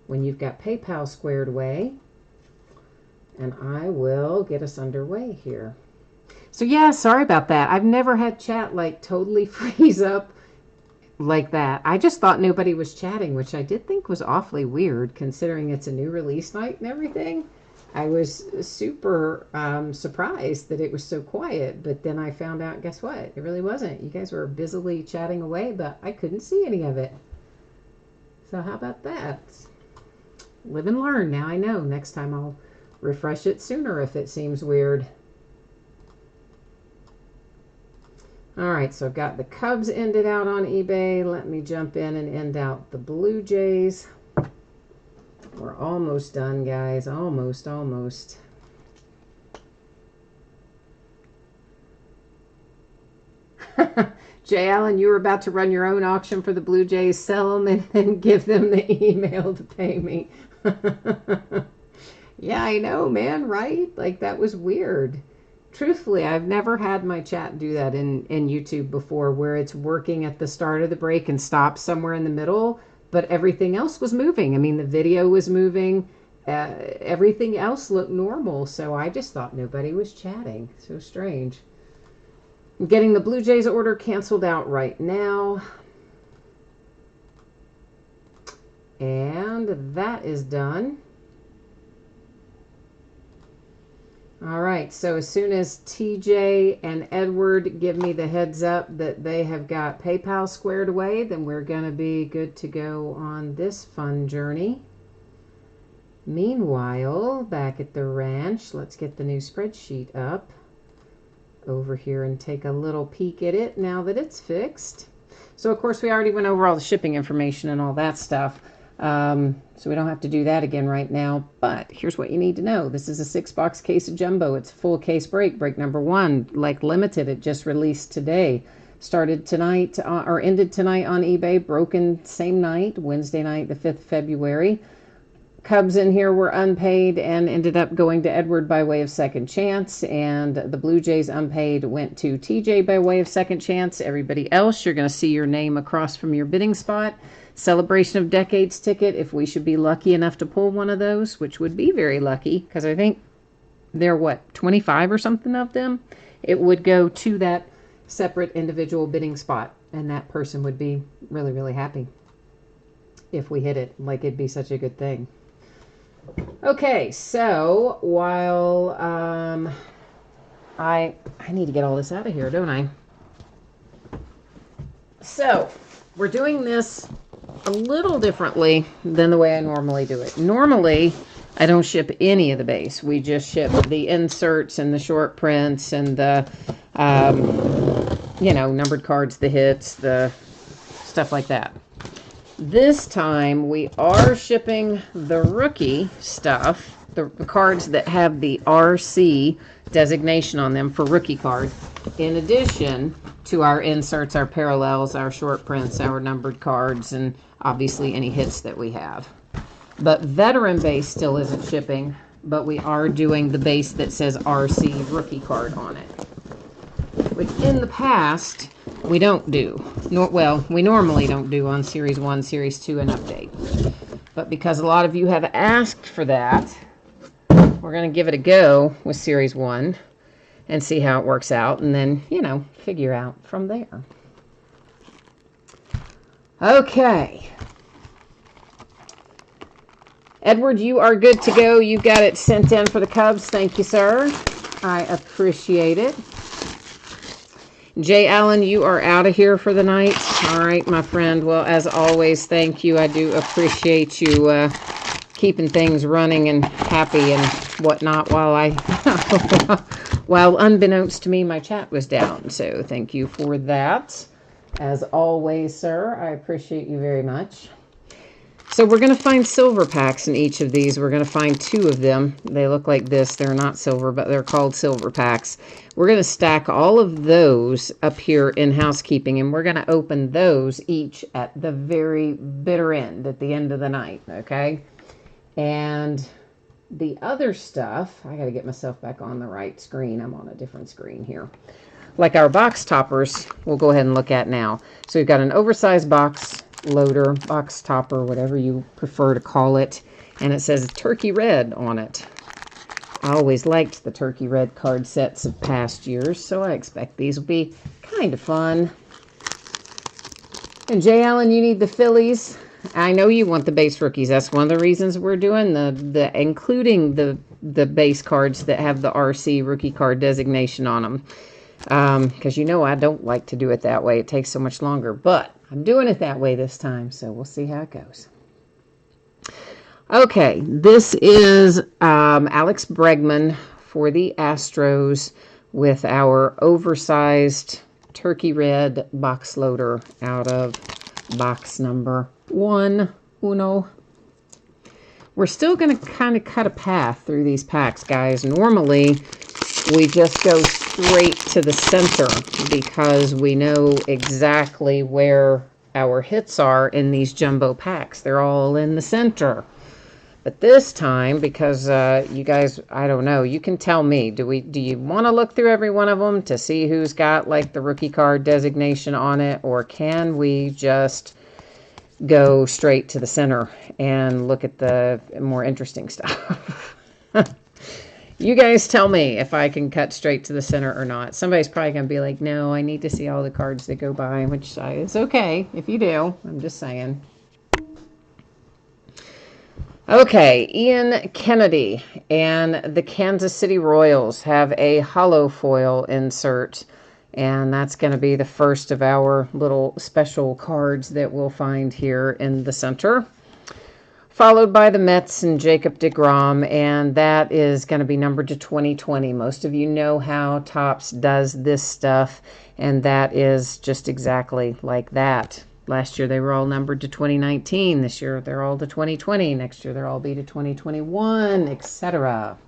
when you've got PayPal squared away. And I will get us underway here. So yeah, sorry about that. I've never had chat like totally freeze up like that. I just thought nobody was chatting, which I did think was awfully weird considering it's a new release night and everything. I was super surprised that it was so quiet, but then I found out, guess what? It really wasn't. You guys were busily chatting away, but I couldn't see any of it. So how about that? Live and learn. Now I know. Next time I'll refresh it sooner if it seems weird. All right, so I've got the Cubs ended out on eBay. Let me jump in and end out the Blue Jays. We're almost done, guys. Almost. Jay Allen, you were about to run your own auction for the Blue Jays. Sell them and then give them the email to pay me. Yeah, I know, man, right? Like, that was weird. Truthfully, I've never had my chat do that in YouTube before, where it's working at the start of the break and stops somewhere in the middle, but everything else was moving. I mean, the video was moving. Everything else looked normal, so I just thought nobody was chatting. So strange. I'm getting the Blue Jays order canceled out right now. And that is done. All right, so as soon as TJ and Edward give me the heads up that they have got PayPal squared away, then we're going to be good to go on this fun journey. Meanwhile, back at the ranch, let's get the new spreadsheet up over here and take a little peek at it now that it's fixed. So, of course, we already went over all the shipping information and all that stuff. So we don't have to do that again right now, but here's what you need to know. This is a 6-box case of jumbo. It's a full case break number 1, like limited. It just released today. Started tonight or ended tonight on eBay, broken same night, Wednesday night, the 5th of February. Cubs in here were unpaid and ended up going to Edward by way of second chance, and the Blue Jays unpaid went to TJ by way of second chance. Everybody else, you're going to see your name across from your bidding spot. Celebration of Decades ticket, if we should be lucky enough to pull one of those, which would be very lucky, because I think there are, 25 or something of them? It would go to that separate individual bidding spot, and that person would be really, really happy if we hit it. Like, it'd be such a good thing. Okay, so while I need to get all this out of here, don't I? So we're doing this a little differently than the way I normally do it. Normally, I don't ship any of the base. We just ship the inserts and the short prints and the, numbered cards, the hits, the stuff like that. This time, we are shipping the rookie stuff, the cards that have the RC designation on them for rookie card, in addition to our inserts, our parallels, our short prints, our numbered cards, and obviously any hits that we have. But veteran base still isn't shipping, but we are doing the base that says RC rookie card on it, which in the past we don't do. We normally don't do on Series 1, Series 2, and Update. But because a lot of you have asked for that, we're going to give it a go with Series 1 and see how it works out, and then, figure out from there. Okay. Edward, you are good to go. You got it sent in for the Cubs. Thank you, sir. I appreciate it. Jay Allen, you are out of here for the night. All right, my friend. Well, as always, thank you. I do appreciate you keeping things running and happy and whatnot while while unbeknownst to me, my chat was down. So thank you for that. As always, sir, I appreciate you very much. So we're going to find silver packs in each of these. We're going to find 2 of them. They look like this. They're not silver, but they're called silver packs. We're going to stack all of those up here in housekeeping, and we're going to open those each at the very bitter end, at the end of the night, okay? And the other stuff, I got to get myself back on the right screen. I'm on a different screen here. Like our box toppers, we'll go ahead and look at now. So we've got an oversized box loader, box topper, whatever you prefer to call it. And it says turkey red on it. I always liked the turkey red card sets of past years, so I expect these will be kind of fun. And Jay Allen, you need the Phillies. I know you want the base rookies. That's one of the reasons we're doing including the base cards that have the RC rookie card designation on them. Because you know I don't like to do it that way. It takes so much longer. But I'm doing it that way this time, so we'll see how it goes. Okay, this is Alex Bregman for the Astros with our oversized turkey red box loader out of box number 1. We're still going to kind of cut a path through these packs, guys. Normally, we just go straight to the center because we know exactly where our hits are in these jumbo packs. They're all in the center. But this time, because you guys, I don't know, you can tell me, do you want to look through every one of them to see who's got like the rookie card designation on it, or can we just go straight to the center and look at the more interesting stuff? You guys tell me if I can cut straight to the center or not. Somebody's probably going to be like, no, I need to see all the cards that go by, which is okay if you do. I'm just saying. Okay, Ian Kennedy and the Kansas City Royals have a hollow foil insert, and that's going to be the first of our little special cards that we'll find here in the center. Followed by the Mets and Jacob deGrom, and that is going to be numbered to 2020. Most of you know how Topps does this stuff, and that is just exactly like that. Last year they were all numbered to 2019. This year they're all to 2020. Next year they'll all be to 2021, etc.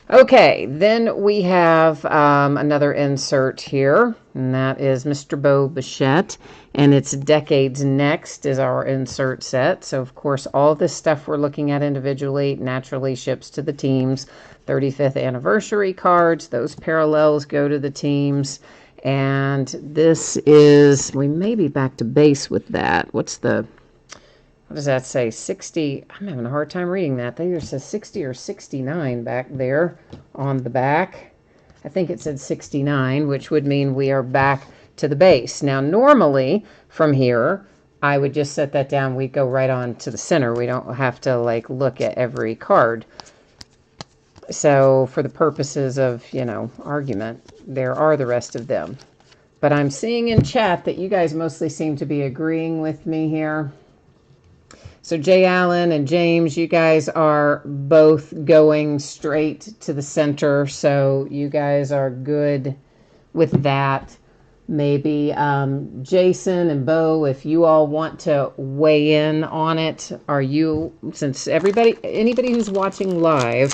Okay, then we have another insert here, and that is Mr. Bo Bichette, and it's Decades Next is our insert set. So, of course, all this stuff we're looking at individually naturally ships to the teams. 35th anniversary cards, those parallels go to the teams. And this is, we may be back to base with that. What does that say? 60, I'm having a hard time reading that. That either says 60 or 69 back there on the back. I think it said 69, which would mean we are back to the base. Now, normally from here, I would just set that down. We go right on to the center. We don't have to like look at every card. So for the purposes of, argument, there are the rest of them. But I'm seeing in chat that you guys mostly seem to be agreeing with me here. So Jay Allen and James, you guys are both going straight to the center. So you guys are good with that. Maybe Jason and Bo, if you all want to weigh in on it, since anybody who's watching live,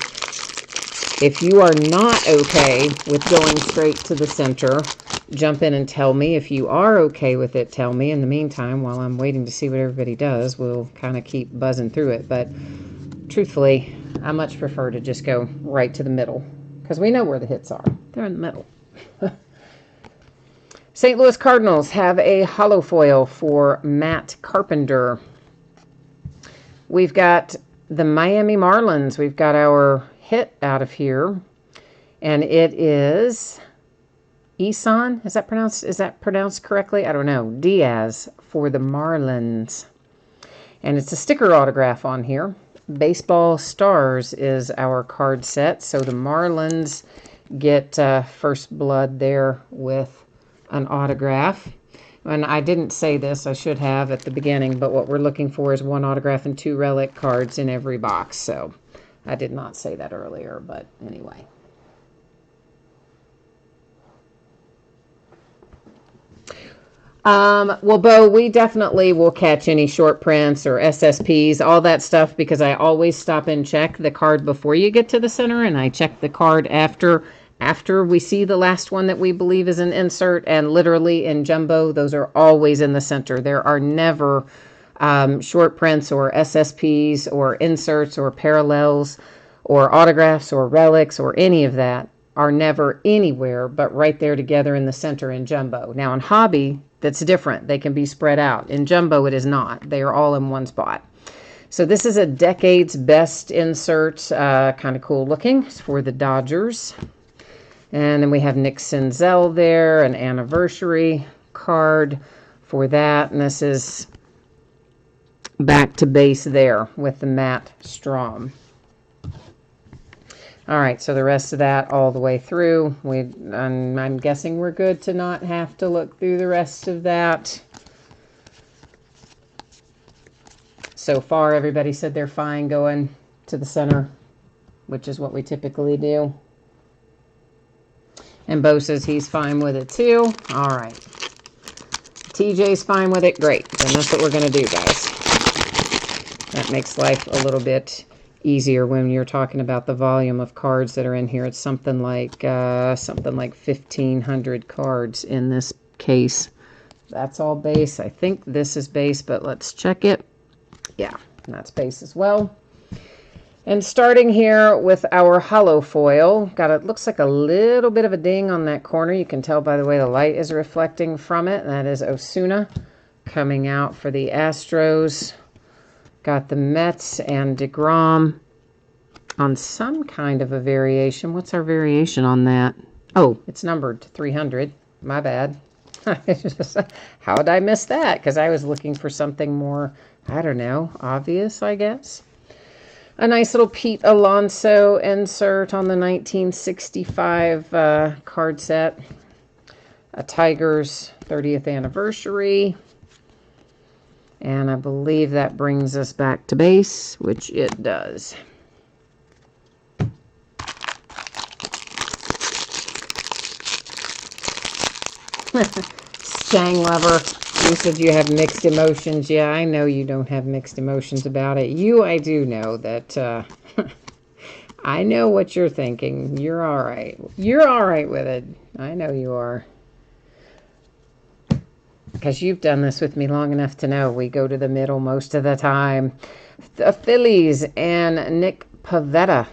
if you are not okay with going straight to the center, jump in and tell me. If you are okay with it, tell me. In the meantime, while I'm waiting to see what everybody does, we'll kind of keep buzzing through it. But truthfully, I much prefer to just go right to the middle because we know where the hits are. They're in the middle. St. Louis Cardinals have a hollow foil for Matt Carpenter. We've got the Miami Marlins. We've got our hit out of here, and it is Isan. Is that pronounced correctly? I don't know. Diaz for the Marlins, and it's a sticker autograph on here. Baseball Stars is our card set, so the Marlins get first blood there with an autograph. And I didn't say this, I should have at the beginning, but what we're looking for is 1 autograph and 2 relic cards in every box. So I did not say that earlier, but anyway. Well, Bo, we definitely will catch any short prints or SSPs, all that stuff, because I always stop and check the card before you get to the center, and I check the card after we see the last one that we believe is an insert. And literally in jumbo, those are always in the center. There are never short prints or SSPs or inserts or parallels or autographs or relics or any of that are never anywhere but right there together in the center in jumbo. Now in hobby, that's different. They can be spread out. In jumbo, it is not. They are all in one spot. So this is a decade's best insert, kind of cool looking. It's for the Dodgers. And then we have Nick Senzel there, an anniversary card for that. And this is back to base there with the Matt Strom. All right, so the rest of that all the way through. I'm guessing we're good to not have to look through the rest of that. So far, everybody said they're fine going to the center, which is what we typically do. And Bo says he's fine with it too. All right. TJ's fine with it. Great. Then that's what we're going to do, guys. That makes life a little bit easier when you're talking about the volume of cards that are in here. It's something like 1,500 cards in this case. That's all base. I think this is base, but let's check it. Yeah, that's base as well. And starting here with our hollow foil, it looks like a little bit of a ding on that corner. You can tell by the way the light is reflecting from it. That is Osuna coming out for the Astros. Got the Mets and DeGrom on some kind of a variation. What's our variation on that? Oh, it's numbered to 300. My bad. How did I miss that? Because I was looking for something more, I don't know, obvious, I guess. A nice little Pete Alonso insert on the 1965 card set. A Tigers 30th anniversary. And I believe that brings us back to base, which it does. Shang Lover, you said you have mixed emotions. Yeah, I know you don't have mixed emotions about it. I do know that, I know what you're thinking. You're all right. You're all right with it. I know you are. Because you've done this with me long enough to know we go to the middle most of the time. The Phillies and Nick Pivetta,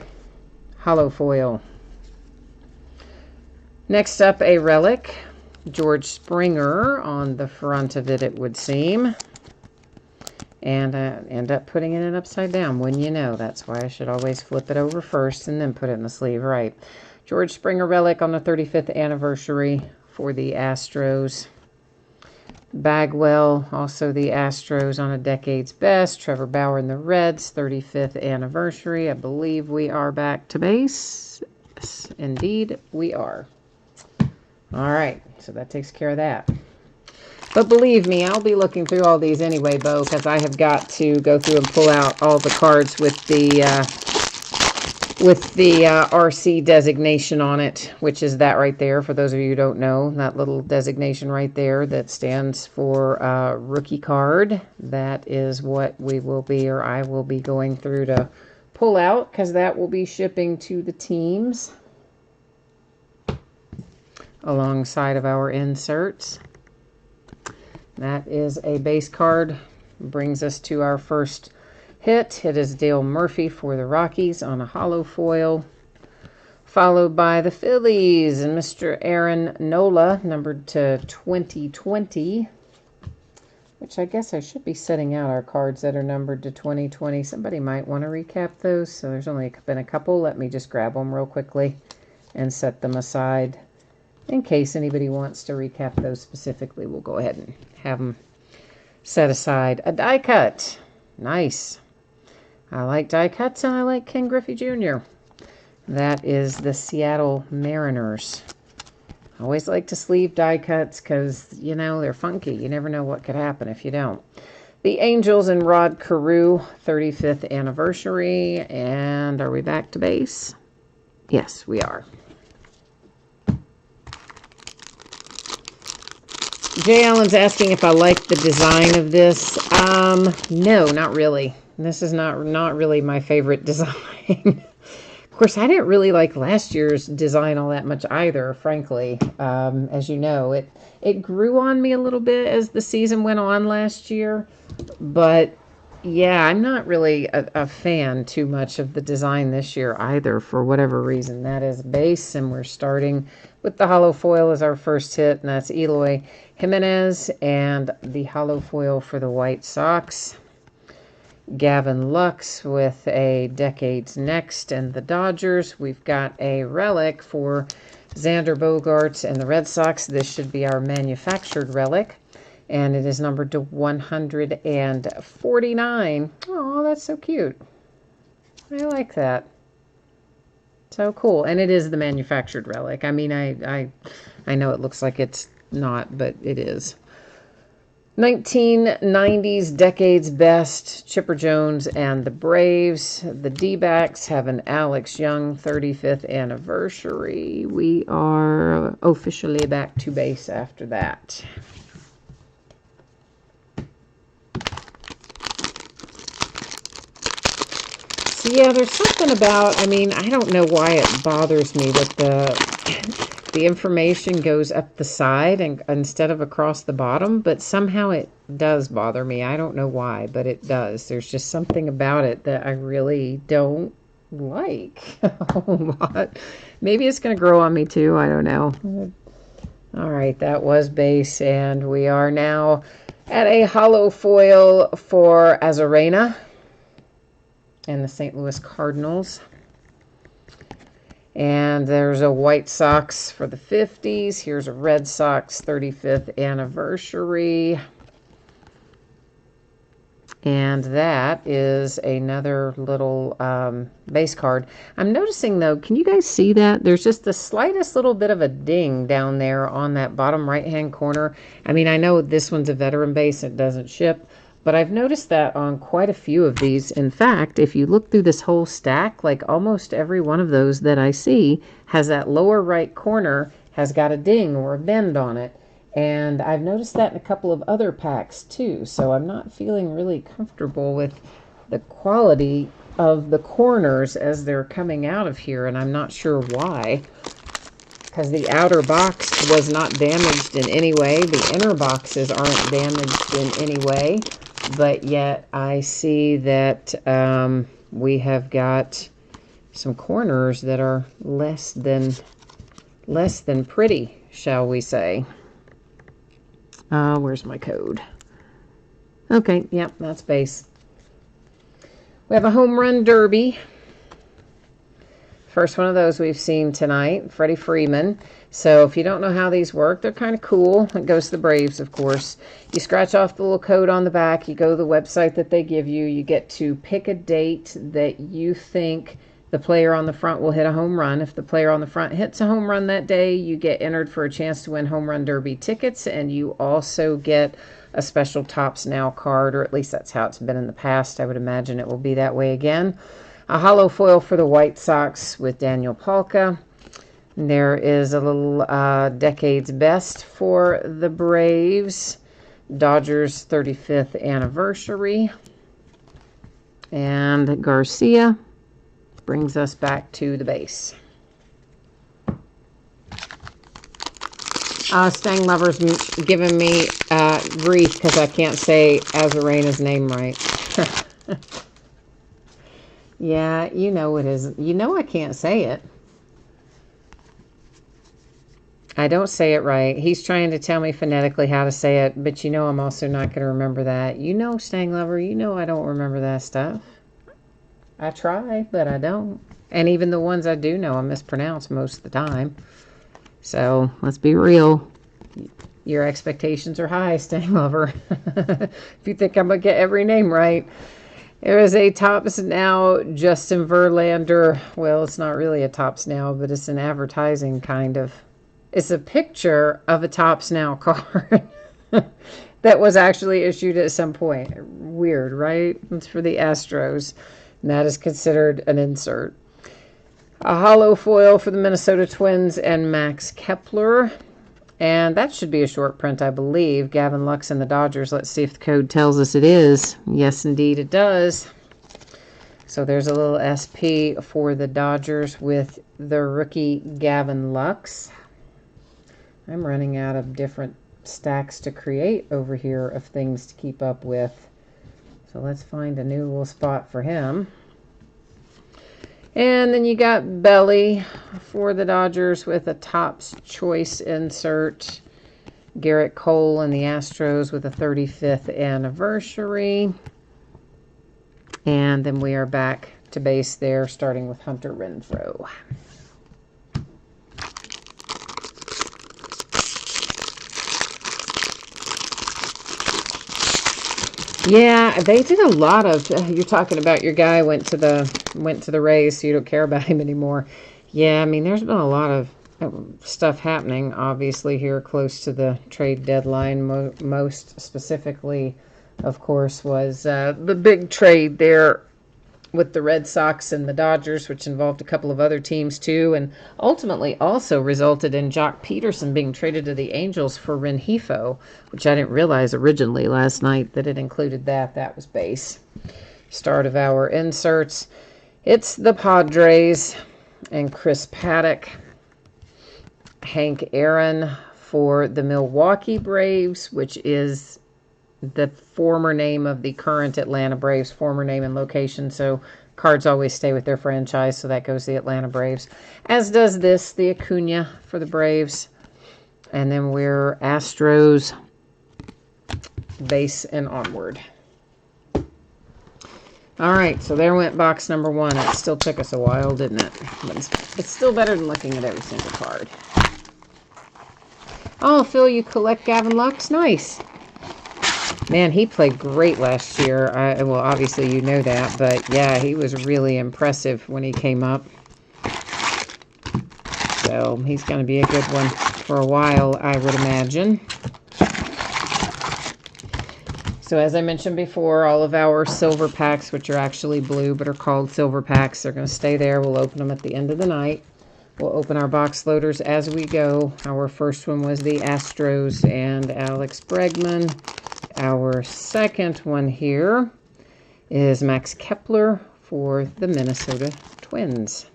hollow foil. Next up, a relic. George Springer on the front of it, it would seem. And end up putting it upside down, wouldn't you know? That's why I should always flip it over first and then put it in the sleeve. Right. George Springer relic on the 35th anniversary for the Astros. Bagwell, also the Astros on a decade's best. Trevor Bauer and the Reds, 35th anniversary. I believe we are back to base. Yes, indeed, we are. All right, so that takes care of that. But believe me, I'll be looking through all these anyway, Bo, because I have got to go through and pull out all the cards with the RC designation on it, which is that right there. For those of you who don't know, that little designation right there that stands for rookie card. That is what we will be, or I will be going through to pull out, because that will be shipping to the teams alongside of our inserts. That is a base card. Brings us to our first hit. It is Dale Murphy for the Rockies on a hollow foil, followed by the Phillies and Mr. Aaron Nola, numbered to 2020, which I guess I should be setting out our cards that are numbered to 2020. Somebody might want to recap those, so there's only been a couple. Let me just grab them real quickly and set them aside. In case anybody wants to recap those specifically, we'll go ahead and have them set aside. A die cut. Nice. I like die cuts, and I like Ken Griffey Jr. That is the Seattle Mariners Always like to sleeve die cuts because, you know, they're funky. You never know what could happen if you don't. The Angels and Rod Carew, 35th anniversary. And are we back to base? Yes, we are. Jay Allen's asking if I like the design of this. No, not really. This is not really my favorite design. Of course, I didn't really like last year's design all that much either, frankly. As you know, it grew on me a little bit as the season went on last year. But, yeah, I'm not really a fan too much of the design this year either, for whatever reason. That is base, and we're starting with the hollow foil as our first hit, and that's Eloy Jimenez, and the hollow foil for the White Sox. Gavin Lux with a Decades Next and the Dodgers. We've got a relic for Xander Bogaerts and the Red Sox. This should be our manufactured relic, and it is numbered to 149. Oh, that's so cute. I like that. So cool. And it is the manufactured relic. I mean, I know it looks like it's not, but it is. 1990s Decades Best, Chipper Jones and the Braves. The D-backs have an Alex Young 35th anniversary. We are officially back to base after that. So yeah, there's something about, I mean, I don't know why it bothers me that the information goes up the side and instead of across the bottom, but somehow it does bother me. I don't know why, but it does. There's just something about it that I really don't like a whole lot. Maybe it's going to grow on me too. I don't know. All right, that was base, and we are now at a hollow foil for Azarena and the St. Louis Cardinals. And there's a White Sox for the 50s. Here's a Red Sox 35th anniversary. And that is another little base card. I'm noticing, though, can you guys see that? There's just the slightest little bit of a ding down there on that bottom right-hand corner. I mean, I know this one's a veteran base. It doesn't ship. But I've noticed that on quite a few of these. In fact, if you look through this whole stack, like almost every one of those that I see has that lower right corner has got a ding or a bend on it. And I've noticed that in a couple of other packs too. So I'm not feeling really comfortable with the quality of the corners as they're coming out of here. And I'm not sure why. Because the outer box was not damaged in any way. The inner boxes aren't damaged in any way. But yet I see that we have got some corners that are less than pretty, shall we say. Where's my code? Okay, yep, that's base. We have a home run derby. First one of those we've seen tonight, Freddie Freeman. So if you don't know how these work, they're kind of cool. It goes to the Braves, of course. You scratch off the little code on the back. You go to the website that they give you. You get to pick a date that you think the player on the front will hit a home run. If the player on the front hits a home run that day, you get entered for a chance to win home run derby tickets. And you also get a special Topps Now card, or at least that's how it's been in the past. I would imagine it will be that way again. A hollow foil for the White Sox with Daniel Palka. There is a little Decades Best for the Braves. Dodgers 35th anniversary. And Garcia brings us back to the base. Stang Lover's giving me grief because I can't say Azarena's name right. Yeah, you know it is. You know I can't say it. I don't say it right. He's trying to tell me phonetically how to say it, but you know I'm also not going to remember that. You know, Stang Lover, you know I don't remember that stuff. I try, but I don't. And even the ones I do know, I mispronounce most of the time. So, let's be real. Your expectations are high, Stang Lover. If you think I'm going to get every name right. There is a Topps Now Justin Verlander. Well, it's not really a Topps Now, but it's an advertising kind of is a picture of a Topps Now card that was actually issued at some point. Weird, right? It's for the Astros, and that is considered an insert. A hollow foil for the Minnesota Twins and Max Kepler. And that should be a short print, I believe. Gavin Lux and the Dodgers. Let's see if the code tells us it is. Yes, indeed, it does. So there's a little SP for the Dodgers with the rookie Gavin Lux. I'm running out of different stacks to create over here of things to keep up with. So let's find a new little spot for him. And then you got Belly for the Dodgers with a Topps Choice insert. Garrett Cole and the Astros with a 35th anniversary. And then we are back to base there, starting with Hunter Renfroe. Yeah, they did a lot of. You're talking about your guy went to the Rays, so you don't care about him anymore. Yeah, I mean, there's been a lot of stuff happening, obviously, here close to the trade deadline. Most specifically, of course, was the big trade there with the Red Sox and the Dodgers, which involved a couple of other teams too, and ultimately also resulted in Jock Peterson being traded to the Angels for Rengifo, which I didn't realize originally last night that it included that. That was base. Start of our inserts. It's the Padres and Chris Paddock. Hank Aaron for the Milwaukee Braves, which is the former name of the current Atlanta Braves, former name and location, so cards always stay with their franchise, so that goes the Atlanta Braves. As does this, the Acuna for the Braves. And then we're Astros, base and onward. All right, so there went box number one. It still took us a while, didn't it? But it's still better than looking at every single card. Oh, Phil, you collect Gavin Lux? Nice. Man, he played great last year. Well, obviously you know that, but yeah, he was really impressive when he came up. So he's going to be a good one for a while, I would imagine. So as I mentioned before, all of our silver packs, which are actually blue but are called silver packs, they're going to stay there. We'll open them at the end of the night. We'll open our box loaders as we go. Our first one was the Astros and Alex Bregman. Our second one here is Max Kepler for the Minnesota Twins.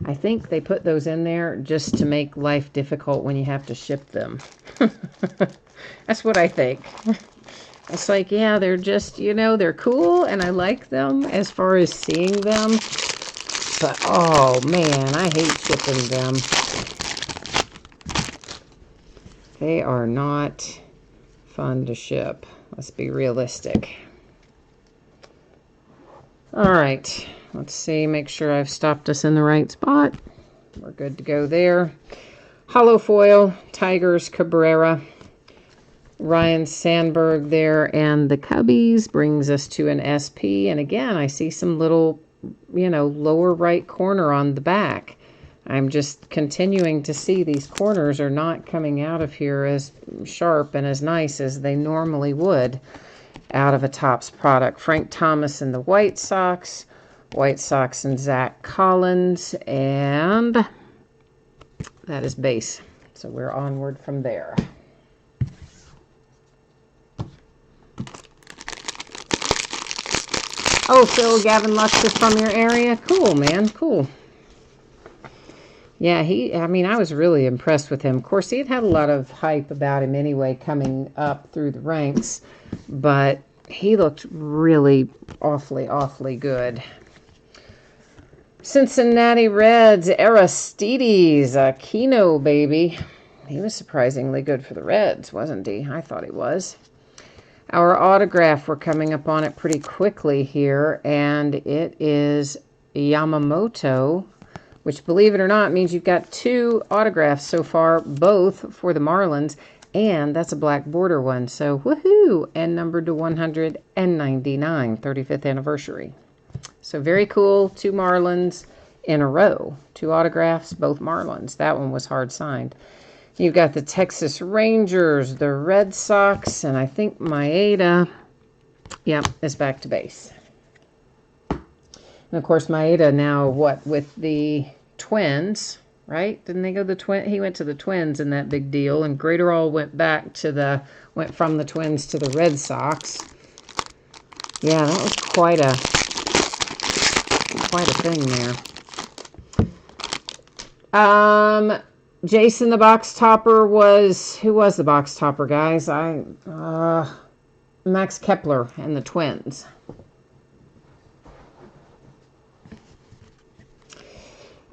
I think they put those in there just to make life difficult when you have to ship them. That's what I think. It's like, yeah, they're just, you know, they're cool and I like them as far as seeing them. But, oh, man, I hate shipping them. They are not fun to ship. Let's be realistic. All right. Let's see. Make sure I've stopped us in the right spot. We're good to go there. Hollow foil, Tigers, Cabrera, Ryan Sandberg there, and the Cubbies brings us to an SP. And again, I see some little, you know, lower right corner on the back. I'm just continuing to see these corners are not coming out of here as sharp and as nice as they normally would out of a Topps product. Frank Thomas and the White Sox and Zach Collins, and that is base. So we're onward from there. Oh, Phil, Gavin Lux is from your area? Cool, man, cool. Yeah, I was really impressed with him. Of course, he had a lot of hype about him anyway coming up through the ranks, but he looked really awfully good. Cincinnati Reds, Aristides Aquino, baby. He was surprisingly good for the Reds, wasn't he? I thought he was. Our autograph, we're coming up on it pretty quickly here, and it is Yamamoto, which, believe it or not, means you've got two autographs so far, both for the Marlins, and that's a black border one. So, woohoo! And numbered to 199, 35th anniversary. So, very cool. Two Marlins in a row. 2 autographs, both Marlins. That one was hard signed. You've got the Texas Rangers, the Red Sox, and I think Maeda, yep, is back to base. And of course, Maeda now, what, with the Twins, right? Didn't they go the Twins? He went to the Twins in that big deal, and Graterol went from the Twins to the Red Sox. Yeah, that was quite a thing there. Jason the box topper was, who was the box topper, guys? Max Kepler and the Twins.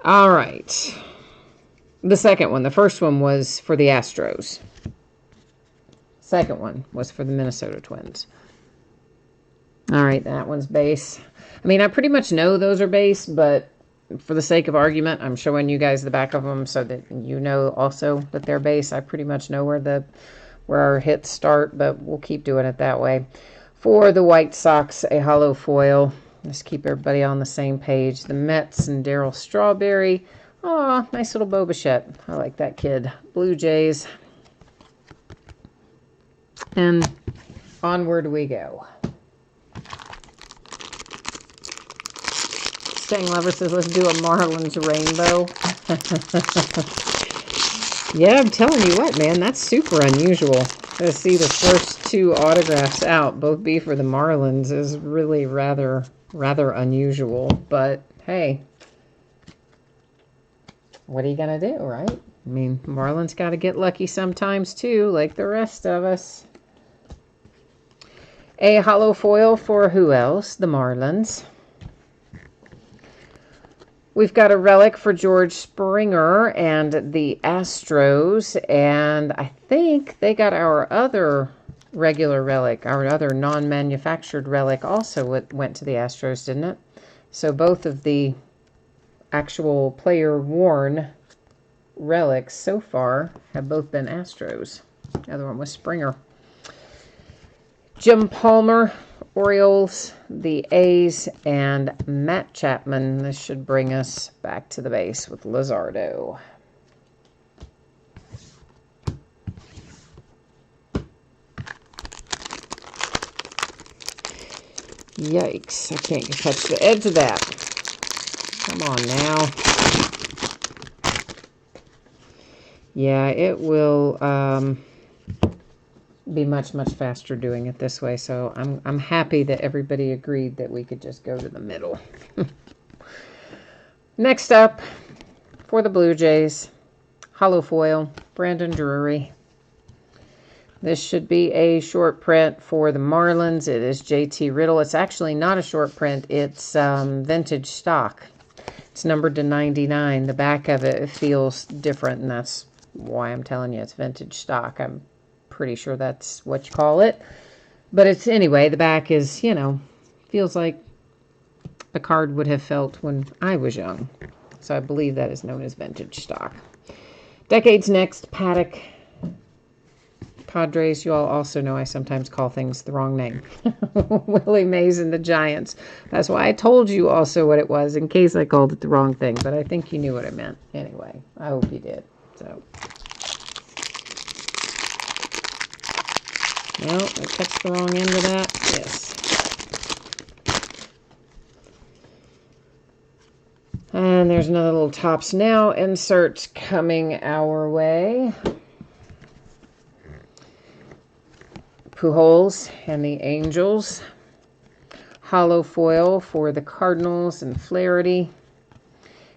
All right. The second one. The first one was for the Astros. Second one was for the Minnesota Twins. All right, that one's base. I mean, I pretty much know those are base, but for the sake of argument, I'm showing you guys the back of them so that you know also that they're base. I pretty much know where our hits start, but we'll keep doing it that way. For the White Sox, a hollow foil. Just keep everybody on the same page. The Mets and Darryl Strawberry. Oh, nice little Bo Bichette. I like that kid. Blue Jays. And onward we go. Staying Lover says, let's do a Marlins rainbow. Yeah, I'm telling you what, man, that's super unusual. To see the first 2 autographs out, both be for the Marlins, is really rather unusual. But, hey, what are you going to do, right? I mean, Marlins got to get lucky sometimes, too, like the rest of us. A hollow foil for who else? The Marlins. We've got a relic for George Springer and the Astros, and I think they got our other regular relic, our other non-manufactured relic also went to the Astros, didn't it? So both of the actual player-worn relics so far have both been Astros. The other one was Springer. Jim Palmer, Orioles, the A's, and Matt Chapman. This should bring us back to the base with Luzardo. Yikes, I can't touch the edge of that. Come on now. Yeah, it will be much faster doing it this way, so I'm happy that everybody agreed that we could just go to the middle. Next up, for the Blue Jays, hollow foil, Brandon Drury. This should be a short print for the Marlins. It is JT Riddle. It's actually not a short print. It's vintage stock. It's numbered to 99. The back of it feels different, and that's why I'm telling you it's vintage stock. I'm pretty sure that's what you call it. But it's, anyway, the back is, you know, feels like a card would have felt when I was young. So I believe that is known as vintage stock. Decades Next, Paddock. Padres, you all also know I sometimes call things the wrong name. Willie Mays and the Giants. That's why I told you also what it was, in case I called it the wrong thing. But I think you knew what I meant. Anyway, I hope you did. So, no, I touched the wrong end of that. Yes. And there's another little Topps Now insert coming our way. Pujols and the Angels. Hollow foil for the Cardinals and Flaherty.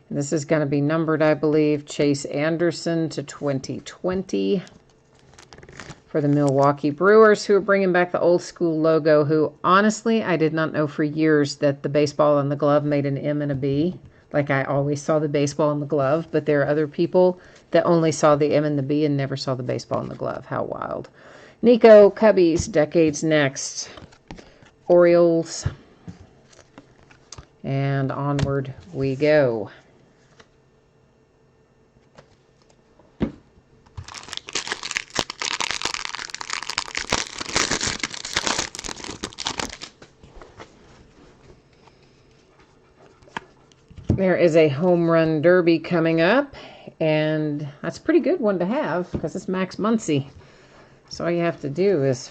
And this is going to be numbered, I believe, Chase Anderson to 2020. For the Milwaukee Brewers, who are bringing back the old school logo, who, honestly, I did not know for years that the baseball on the glove made an M and a B. Like, I always saw the baseball on the glove, but there are other people that only saw the M and the B and never saw the baseball on the glove. How wild. Nico Cubbies, Decades Next. Orioles. And onward we go. There is a home run derby coming up, and that's a pretty good one to have because it's Max Muncy. So all you have to do is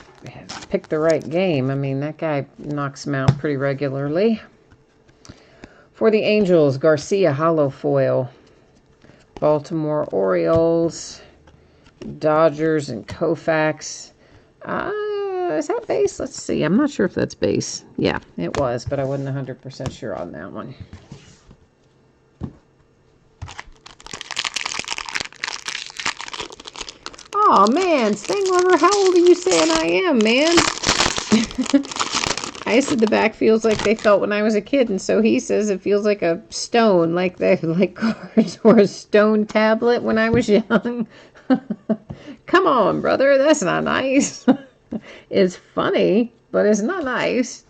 pick the right game. I mean, that guy knocks them out pretty regularly. For the Angels, Garcia hollow foil. Baltimore Orioles, Dodgers, and Koufax. Is that base? Let's see. I'm not sure if that's base. Yeah, it was, but I wasn't 100% sure on that one. Oh man, Stang Lover, how old are you saying I am, man? I said the back feels like they felt when I was a kid, and so he says it feels like a stone, like cards or a stone tablet when I was young. Come on, brother, that's not nice. It's funny, but it's not nice.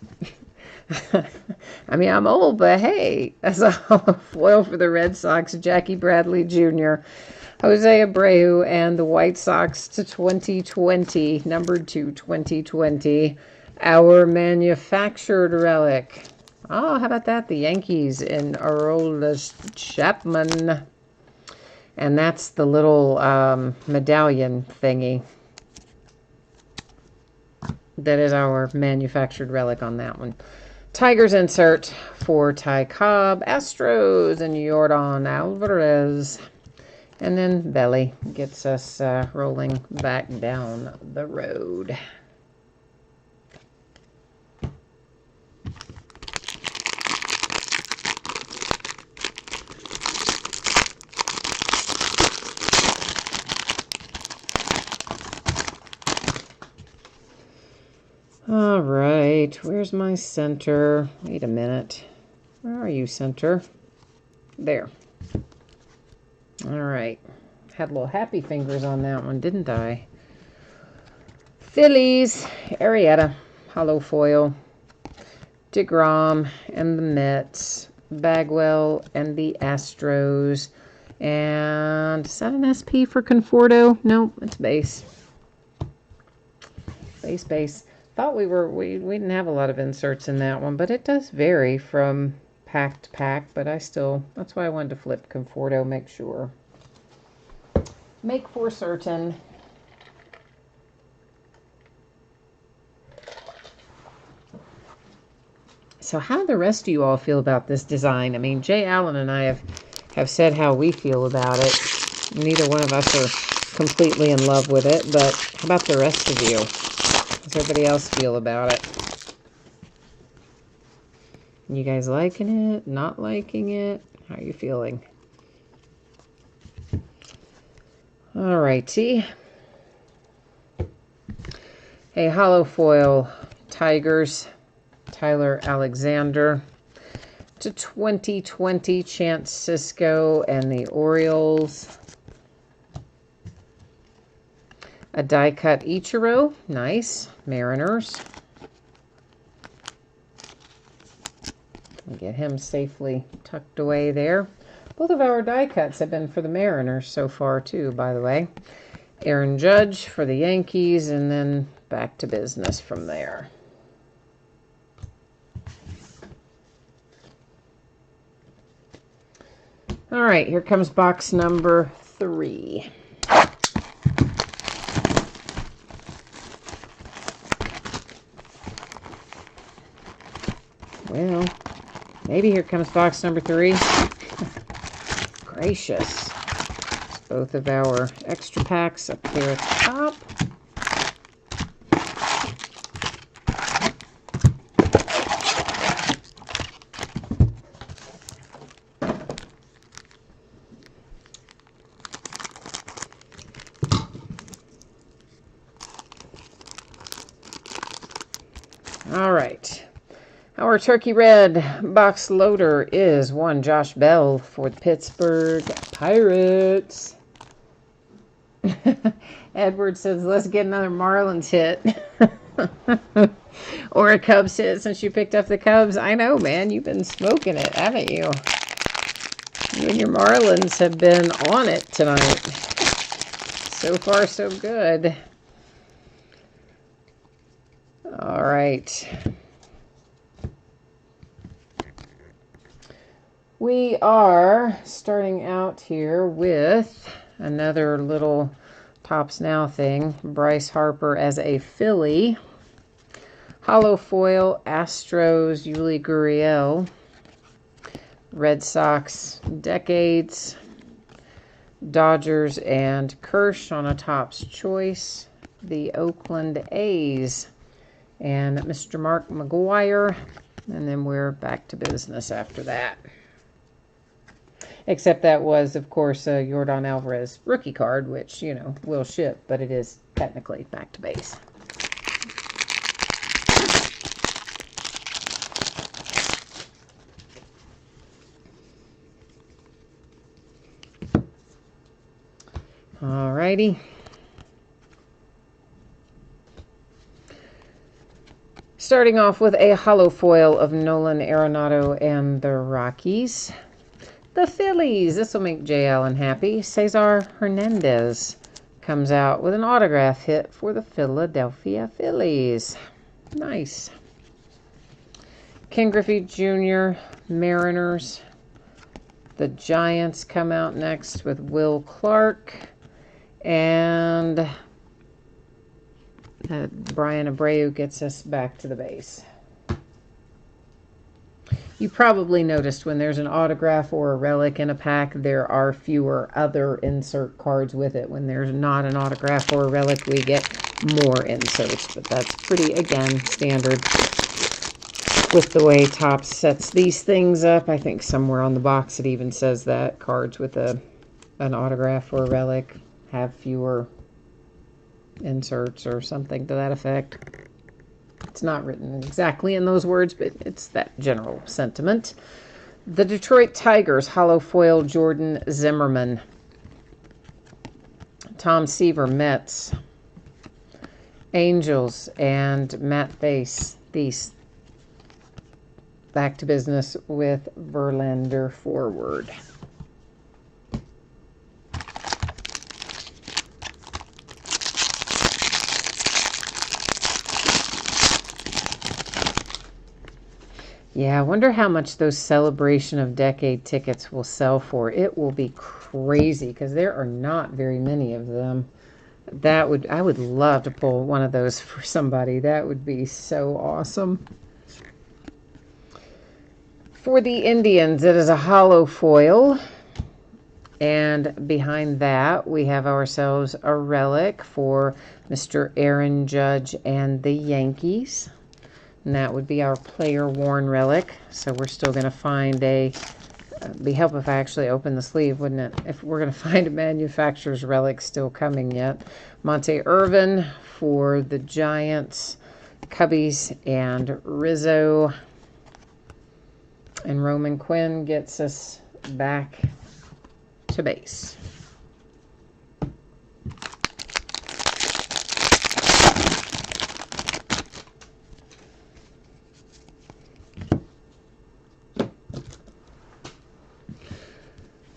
I mean, I'm old, but hey, that's a hollow foil for the Red Sox, Jackie Bradley Jr., Jose Abreu, and the White Sox to 2020, numbered to 2020. Our manufactured relic. Oh, how about that? The Yankees in Aroldis Chapman. And that's the little medallion thingy. That is our manufactured relic on that one. Tigers insert for Ty Cobb, Astros, and Yordan Alvarez. And then Belly gets us rolling back down the road. All right, where's my center? Wait a minute. Where are you, center? There. All right. Had little happy fingers on that one, didn't I? Phillies, Arrieta, hollow foil, DeGrom, and the Mets, Bagwell, and the Astros. And is that an SP for Conforto? No, it's base. Base. Thought we didn't have a lot of inserts in that one, but it does vary from pack to pack, but that's why I wanted to flip Conforto, make sure. Make for certain. So how do the rest of you all feel about this design? I mean, Jay Allen and I have said how we feel about it. Neither one of us are completely in love with it, but how about the rest of you? How does everybody else feel about it? You guys liking it? Not liking it? How are you feeling? All righty. A hollow foil Tigers, Tyler Alexander. To 2020, Chance Cisco and the Orioles. A die cut Ichiro, nice. Mariners. Get him safely tucked away there. Both of our die cuts have been for the Mariners so far too, by the way. Aaron Judge for the Yankees, and then back to business from there. All right, here comes box number 3. Well, maybe here comes box number 3. Gracious. It's both of our extra packs up here at the top. All right. Our Turkey Red box loader is one Josh Bell for the Pittsburgh Pirates. Edward says, let's get another Marlins hit. Or a Cubs hit since you picked up the Cubs. I know, man. You've been smoking it, haven't you? You and your Marlins have been on it tonight. So far, so good. All right. We are starting out here with another little Tops Now thing. Bryce Harper as a Philly. Hollow foil, Astros, Yuli Gurriel. Red Sox, Decades. Dodgers and Kirsch on a Topps Choice. The Oakland A's and Mr. Mark McGuire. And then we're back to business after that. Except that was, of course, a Yordan Alvarez rookie card, which, you know, will ship, but it is technically back to base. Alrighty. Starting off with a hollow foil of Nolan Arenado and the Rockies. The Phillies. This will make Jay Allen happy. Cesar Hernandez comes out with an autograph hit for the Philadelphia Phillies. Nice. Ken Griffey Jr., Mariners. The Giants come out next with Will Clark. And Brian Abreu gets us back to the base. You probably noticed when there's an autograph or a relic in a pack, there are fewer other insert cards with it. When there's not an autograph or a relic, we get more inserts. But that's pretty, again, standard with the way Topps sets these things up. I think somewhere on the box it even says that cards with an autograph or a relic have fewer inserts or something to that effect. It's not written exactly in those words, but it's that general sentiment. The Detroit Tigers, hollow foil Jordan Zimmerman. Tom Seaver, Mets. Angels and Matt Thies. Back to business with Verlander forward. Yeah, I wonder how much those Celebration of Decade tickets will sell for. It will be crazy because there are not very many of them. I would love to pull one of those for somebody. That would be so awesome. For the Indians, it is a hollow foil. And behind that, we have ourselves a relic for Mr. Aaron Judge and the Yankees. And that would be our player-worn relic. So we're still going to find be helpful if I actually open the sleeve, wouldn't it? If we're going to find a manufacturer's relic still coming yet. Monte Irvin for the Giants, Cubbies, and Rizzo. And Roman Quinn gets us back to base.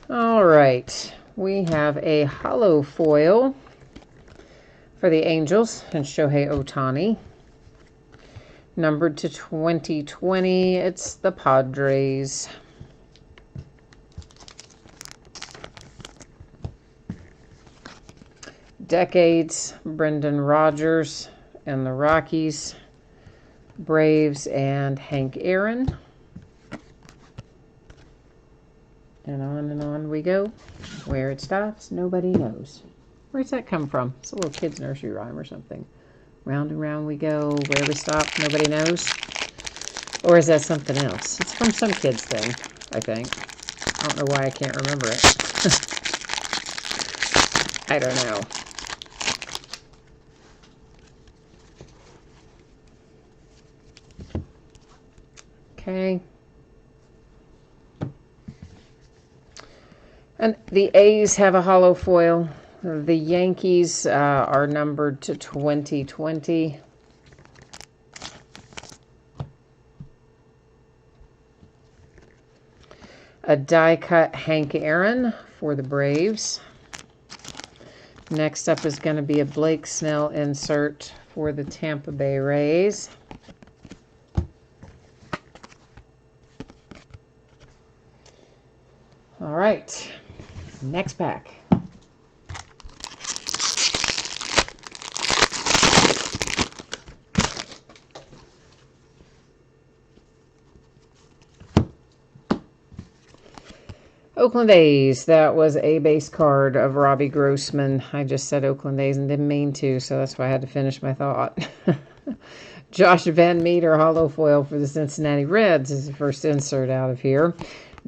All right, we have a hollow foil for the Angels and Shohei Ohtani. Numbered to 2020, it's the Padres. Decades, Brendan Rodgers and the Rockies. Braves and Hank Aaron. And on we go. Where it stops, nobody knows. Where's that come from? It's a little kid's nursery rhyme or something. Round and round we go. Where we stop, nobody knows. Or is that something else? It's from some kid's thing, I think. I don't know why I can't remember it. I don't know. Okay. And the A's have a hollow foil. The Yankees are numbered to 2020. A die-cut Hank Aaron for the Braves. Next up is going to be a Blake Snell insert for the Tampa Bay Rays. All right, next pack. Oakland A's. That was a base card of Robbie Grossman. I just said Oakland A's and didn't mean to, so that's why I had to finish my thought. Josh Van Meter, hollow foil for the Cincinnati Reds, is the first insert out of here.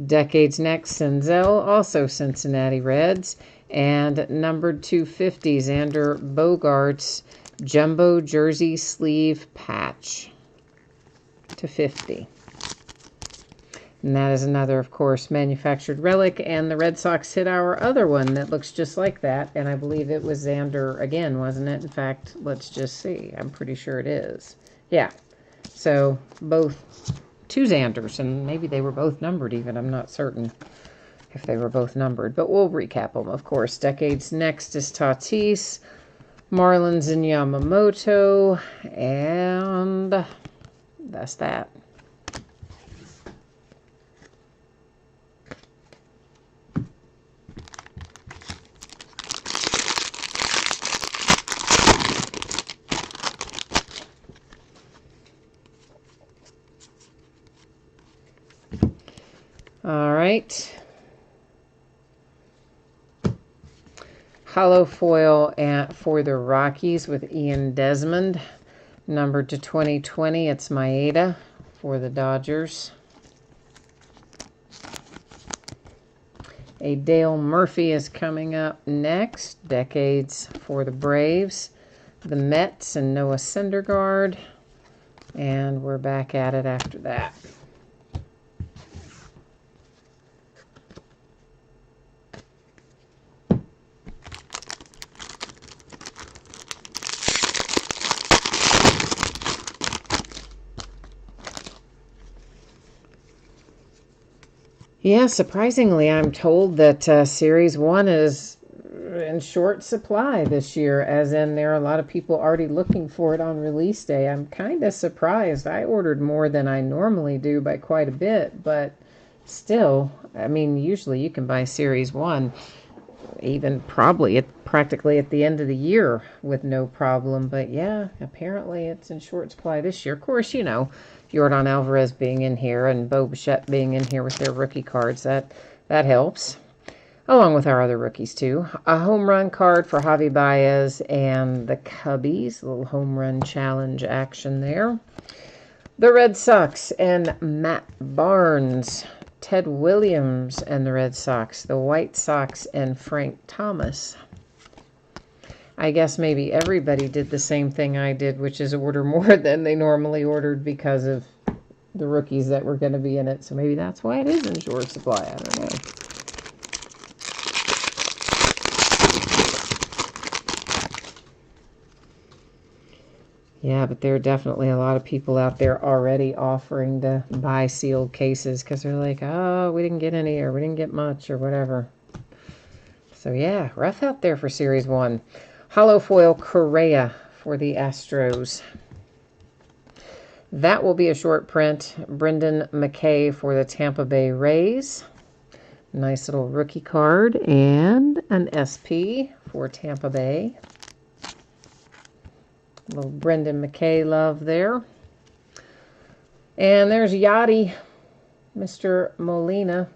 Decades Next, Senzel, also Cincinnati Reds. And numbered 250, Xander Bogaerts, jumbo jersey sleeve patch to 50. And that is another, of course, manufactured relic. And the Red Sox hit our other one that looks just like that. And I believe it was Xander again, wasn't it? In fact, let's just see. I'm pretty sure it is. Yeah. So both two Xanders. And maybe they were both numbered even. I'm not certain if they were both numbered. But we'll recap them, of course. Decades Next is Tatis, Marlins and Yamamoto. And that's that. All right. Hollow foil for the Rockies with Ian Desmond. Numbered to 2020, it's Maeda for the Dodgers. A Dale Murphy is coming up next. Decades for the Braves. The Mets and Noah Syndergaard. And we're back at it after that. Yeah, surprisingly, I'm told that Series 1 is in short supply this year, as in there are a lot of people already looking for it on release day. I'm kind of surprised. I ordered more than I normally do by quite a bit, but still, I mean, usually you can buy Series 1 even probably practically at the end of the year with no problem. But yeah, apparently it's in short supply this year. Of course, you know, Yordan Alvarez being in here and Bo Bichette being in here with their rookie cards, that helps. Along with our other rookies, too. A home run card for Javi Baez and the Cubbies. A little home run challenge action there. The Red Sox and Matt Barnes. Ted Williams and the Red Sox. The White Sox and Frank Thomas. I guess maybe everybody did the same thing I did, which is order more than they normally ordered because of the rookies that were going to be in it. So maybe that's why it is in short supply. I don't know. Yeah, but there are definitely a lot of people out there already offering to buy sealed cases because they're like, oh, we didn't get any or we didn't get much or whatever. So yeah, rough out there for Series 1. Hollow foil Correa for the Astros. That will be a short print. Brendan McKay for the Tampa Bay Rays. Nice little rookie card. And an SP for Tampa Bay. A little Brendan McKay love there. And there's Yachty, Mr. Molina.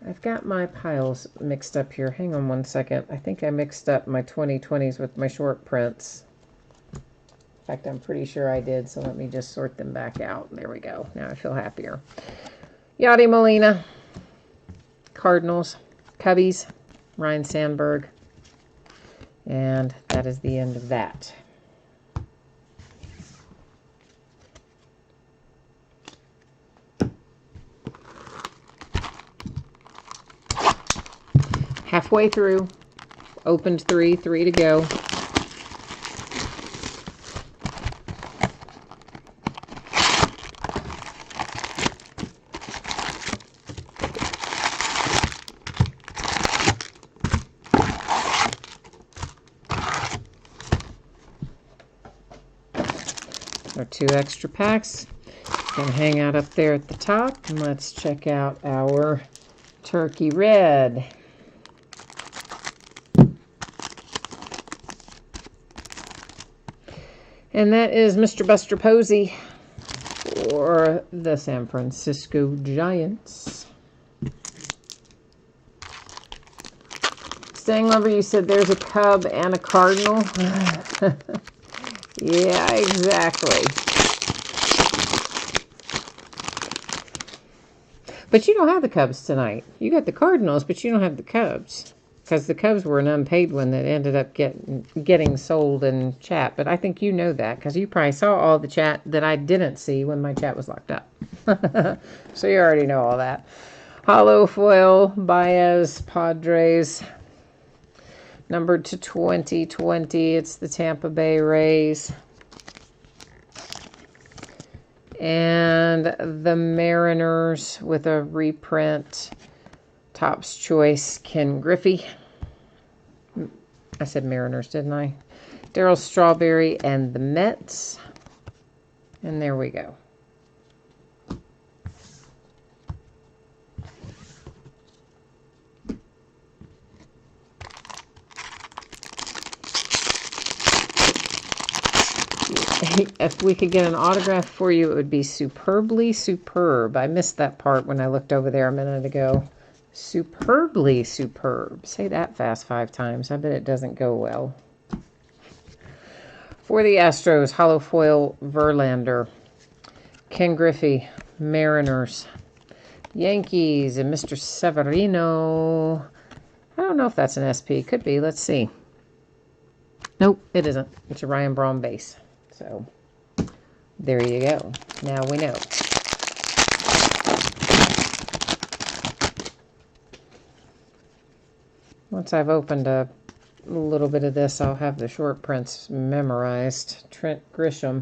I've got my piles mixed up here. Hang on one second. I think I mixed up my 2020s with my short prints. In fact, I'm pretty sure I did, so let me just sort them back out. There we go. Now I feel happier. Yachty Molina, Cardinals, Cubbies, Ryan Sandberg. And that is the end of that. Halfway through, opened 3 to go. Our 2 extra packs. Gonna hang out up there at the top, and let's check out our Turkey red. And that is Mr. Buster Posey for the San Francisco Giants. Staying Lover, you said there's a Cub and a Cardinal. Yeah, exactly. But you don't have the Cubs tonight. You got the Cardinals, but you don't have the Cubs. Because the Cubs were an unpaid one that ended up getting sold in chat. But I think you know that because you probably saw all the chat that I didn't see when my chat was locked up. So you already know all that. Hollow foil, Baez, Padres. Numbered to 2020. It's the Tampa Bay Rays. And the Mariners with a reprint. Topps Choice, Ken Griffey. I said Mariners, didn't I? Darryl Strawberry and the Mets. And there we go. If we could get an autograph for you, it would be superbly superb. I missed that part when I looked over there a minute ago. Superbly superb. Say that fast 5 times. I bet it doesn't go well. For the Astros, hollow foil Verlander. Ken Griffey, Mariners. Yankees and Mr. Severino. I don't know if that's an SP. Could be. Let's see. Nope, it isn't. It's a Ryan Braun base. So, there you go. Now we know. Once I've opened a little bit of this, I'll have the short prints memorized. Trent Grisham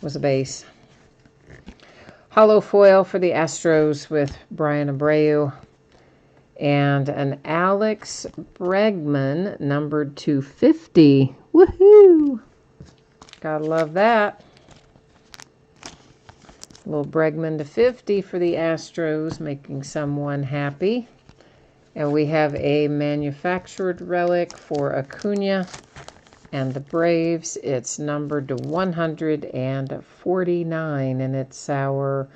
was a base. Hollow foil for the Astros with Brian Abreu. And an Alex Bregman, numbered 250. Woohoo! Gotta love that. A little Bregman to 50 for the Astros, making someone happy. And we have a manufactured relic for Acuna and the Braves. It's numbered to 149, and it's our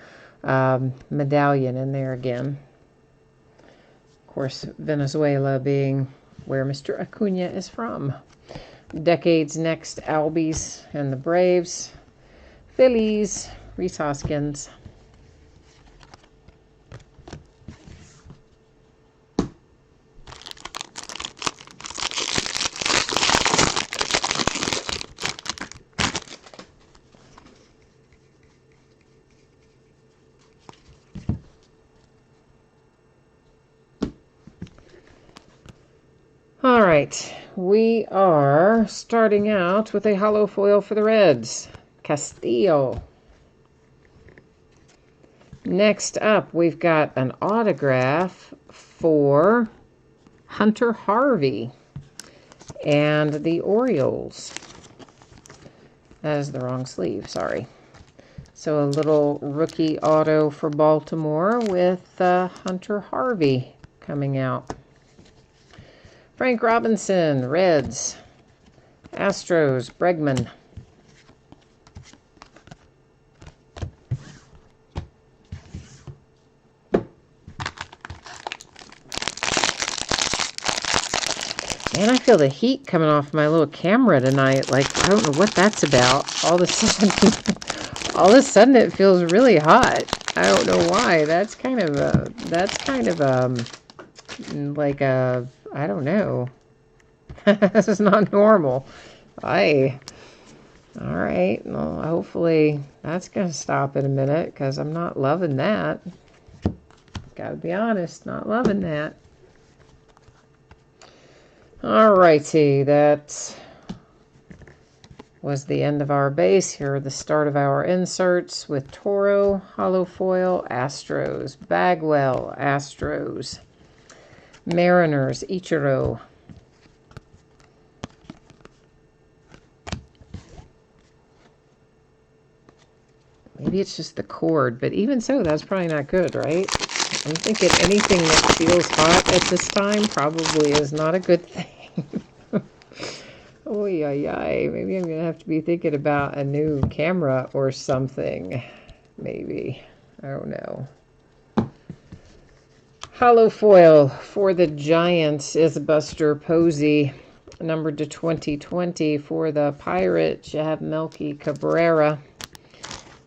medallion in there again. Of course, Venezuela being where Mr. Acuna is from. Decades Next, Albies and the Braves. Phillies, Rhys Hoskins. All right, we are starting out with a hollow foil for the Reds, Castillo. Next up, we've got an autograph for Hunter Harvey and the Orioles. That is the wrong sleeve, sorry. So a little rookie auto for Baltimore with Hunter Harvey coming out. Frank Robinson, Reds. Astros, Bregman. Man, I feel the heat coming off my little camera tonight. Like, I don't know what that's about. All of a sudden it feels really hot. I don't know why. That's kind of like a, I don't know. This is not normal. All right. Well, hopefully that's going to stop in a minute because I'm not loving that. Gotta be honest, not loving that. All righty, that was the end of our base. Here are the start of our inserts with Toro, hollow foil, Astros, Bagwell, Astros, Mariners, Ichiro, maybe it's just the cord, but even so, that's probably not good, right? I'm thinking anything that feels hot at this time probably is not a good thing. Oh, yeah. Maybe I'm going to have to be thinking about a new camera or something. Maybe. I don't know. Hollow foil for the Giants is Buster Posey, numbered to 2020. For the Pirates, you have Melky Cabrera.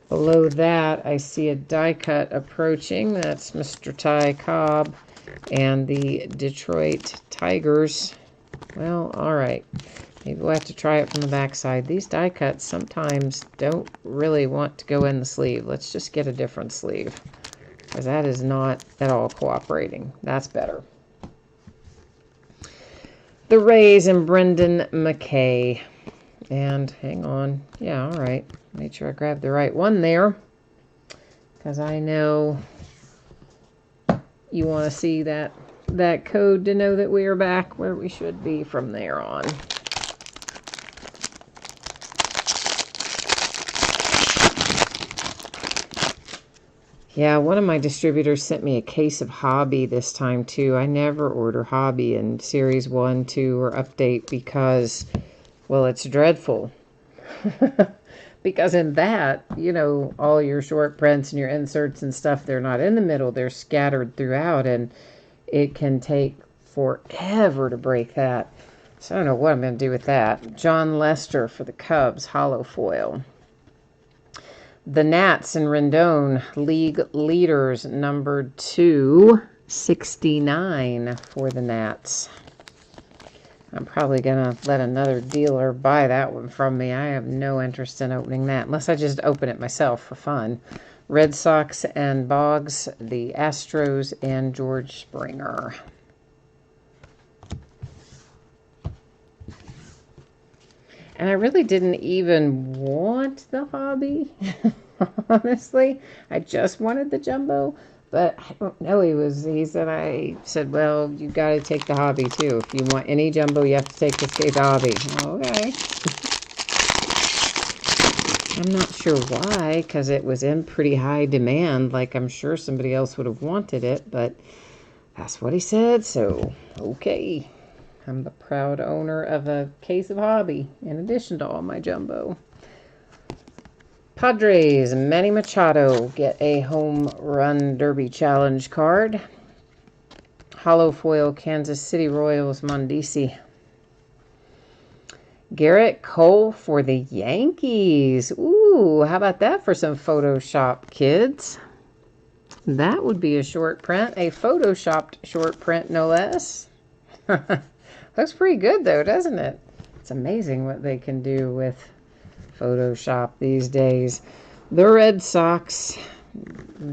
Below that, I see a die cut approaching. That's Mr. Ty Cobb and the Detroit Tigers. Well, all right. Maybe we'll have to try it from the backside. These die cuts sometimes don't really want to go in the sleeve. Let's just get a different sleeve, because that is not at all cooperating. That's better. The Rays and Brendan McKay. And hang on. Yeah, all right. Make sure I grab the right one there, because I know you want to see that code to know that we are back where we should be from there on. Yeah, one of my distributors sent me a case of Hobby this time, too. I never order Hobby in Series 1, 2, or Update because, well, it's dreadful. Because in that, you know, all your short prints and your inserts and stuff, they're not in the middle. They're scattered throughout, and it can take forever to break that. So I don't know what I'm going to do with that. John Lester for the Cubs, hollow foil. The Nats and Rendon, league leaders, numbered 269 for the Nats. I'm probably going to let another dealer buy that one from me. I have no interest in opening that, unless I just open it myself for fun. Red Sox and Boggs, the Astros, and George Springer. And I really didn't even want the Hobby, honestly. I just wanted the jumbo, but I don't know. I said, well, you got to take the Hobby too. If you want any jumbo, you have to take the Hobby. Okay. I'm not sure why, because it was in pretty high demand. Like, I'm sure somebody else would have wanted it, but that's what he said, so okay. I'm the proud owner of a case of Hobby, in addition to all my jumbo. Padres, Manny Machado, get a home run derby challenge card. Hollow foil, Kansas City Royals, Mondesi. Garrett Cole for the Yankees. Ooh, how about that for some Photoshop, kids? That would be a short print, a Photoshopped short print, no less. Looks pretty good, though, doesn't it? It's amazing what they can do with Photoshop these days. The Red Sox,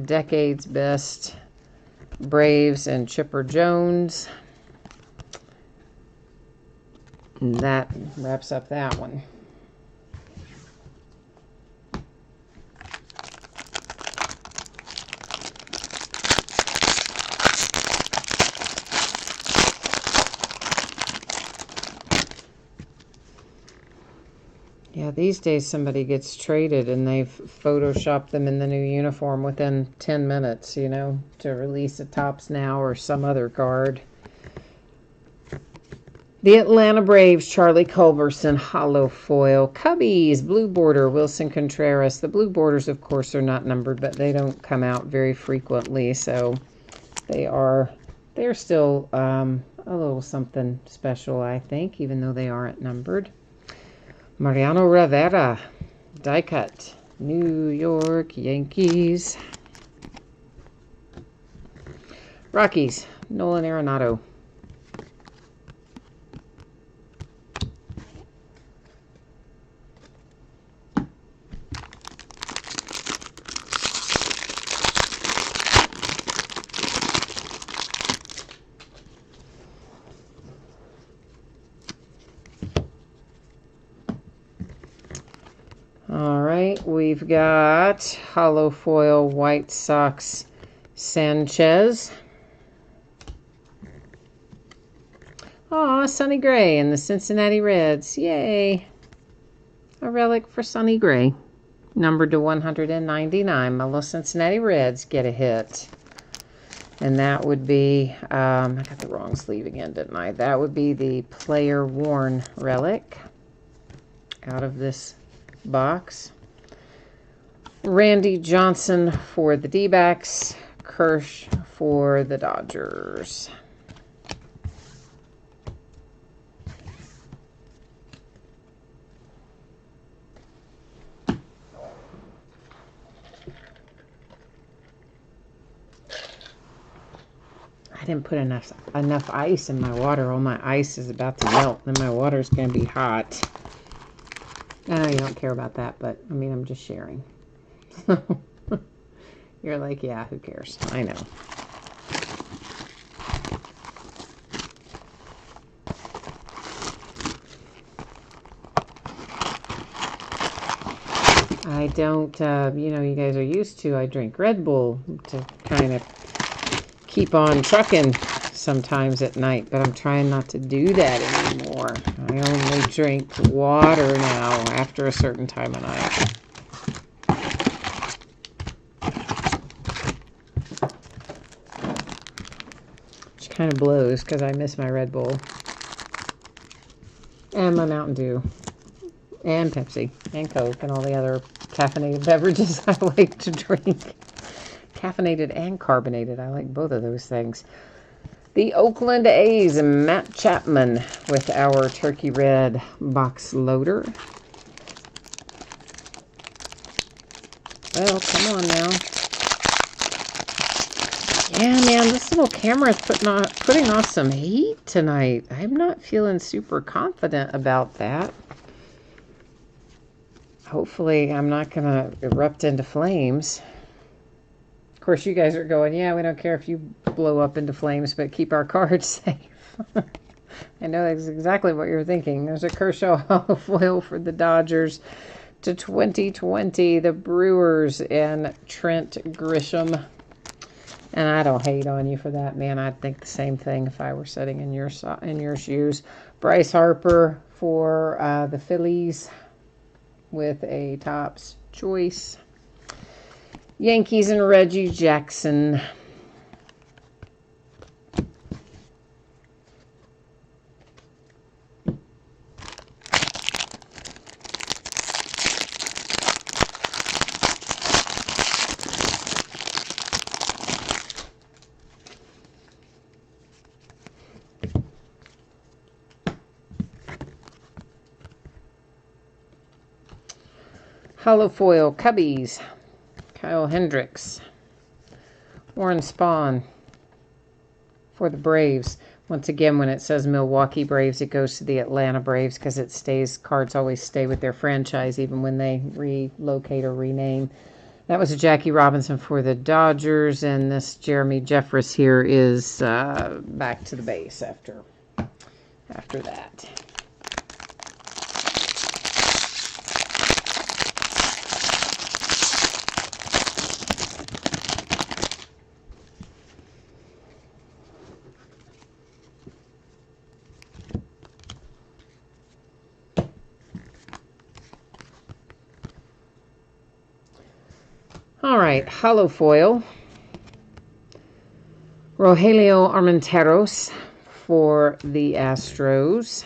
decade's best, Braves and Chipper Jones. And that wraps up that one. Yeah, these days somebody gets traded and they've photoshopped them in the new uniform within 10 minutes, you know, to release a Topps Now or some other card. The Atlanta Braves, Charlie Culberson, hollow foil. Cubbies, blue border, Wilson Contreras. The blue borders, of course, are not numbered, but they don't come out very frequently, so they're still a little something special, I think, even though they aren't numbered. Mariano Rivera, die cut, New York Yankees. Rockies, Nolan Arenado. All right, we've got hollow foil White Sox Sanchez. Aw, Sonny Gray and the Cincinnati Reds. Yay. A relic for Sonny Gray. Numbered to 199. My little Cincinnati Reds get a hit. And that would be, I got the wrong sleeve again, didn't I? That would be the player worn relic out of this box. Randy Johnson for the D-backs, Kirsch for the Dodgers. I didn't put enough ice in my water. All my ice is about to melt, and my water's going to be hot. I know you don't care about that, but I mean, I'm just sharing. You're like, yeah, who cares? I know. I don't, you know, you guys are used to, I drink Red Bull to kind of keep on trucking sometimes at night, but I'm trying not to do that anymore. I only drink water now after a certain time of night. Which kind of blows because I miss my Red Bull. And my Mountain Dew. And Pepsi. And Coke and all the other caffeinated beverages I like to drink. Caffeinated and carbonated. I like both of those things. The Oakland A's and Matt Chapman with our Turkey Red box loader. Well, come on now. Yeah, man, this little camera is putting off some heat tonight. I'm not feeling super confident about that. Hopefully, I'm not going to erupt into flames. Of course, you guys are going, yeah, we don't care if you blow up into flames, but keep our cards safe. I know that's exactly what you're thinking. There's a Kershaw hollow foil for the Dodgers to 2020, the Brewers, and Trent Grisham. And I don't hate on you for that, man. I'd think the same thing if I were sitting in your shoes. Bryce Harper for the Phillies with a Topps choice. Yankees and Reggie Jackson. Hollow foil Cubbies. Kyle Hendricks. Warren Spahn for the Braves. Once again, when it says Milwaukee Braves, it goes to the Atlanta Braves because it stays, cards always stay with their franchise even when they relocate or rename. That was a Jackie Robinson for the Dodgers, and this Jeremy Jeffress here is back to the base after that. All right, hollow foil. Rogelio Armenteros for the Astros.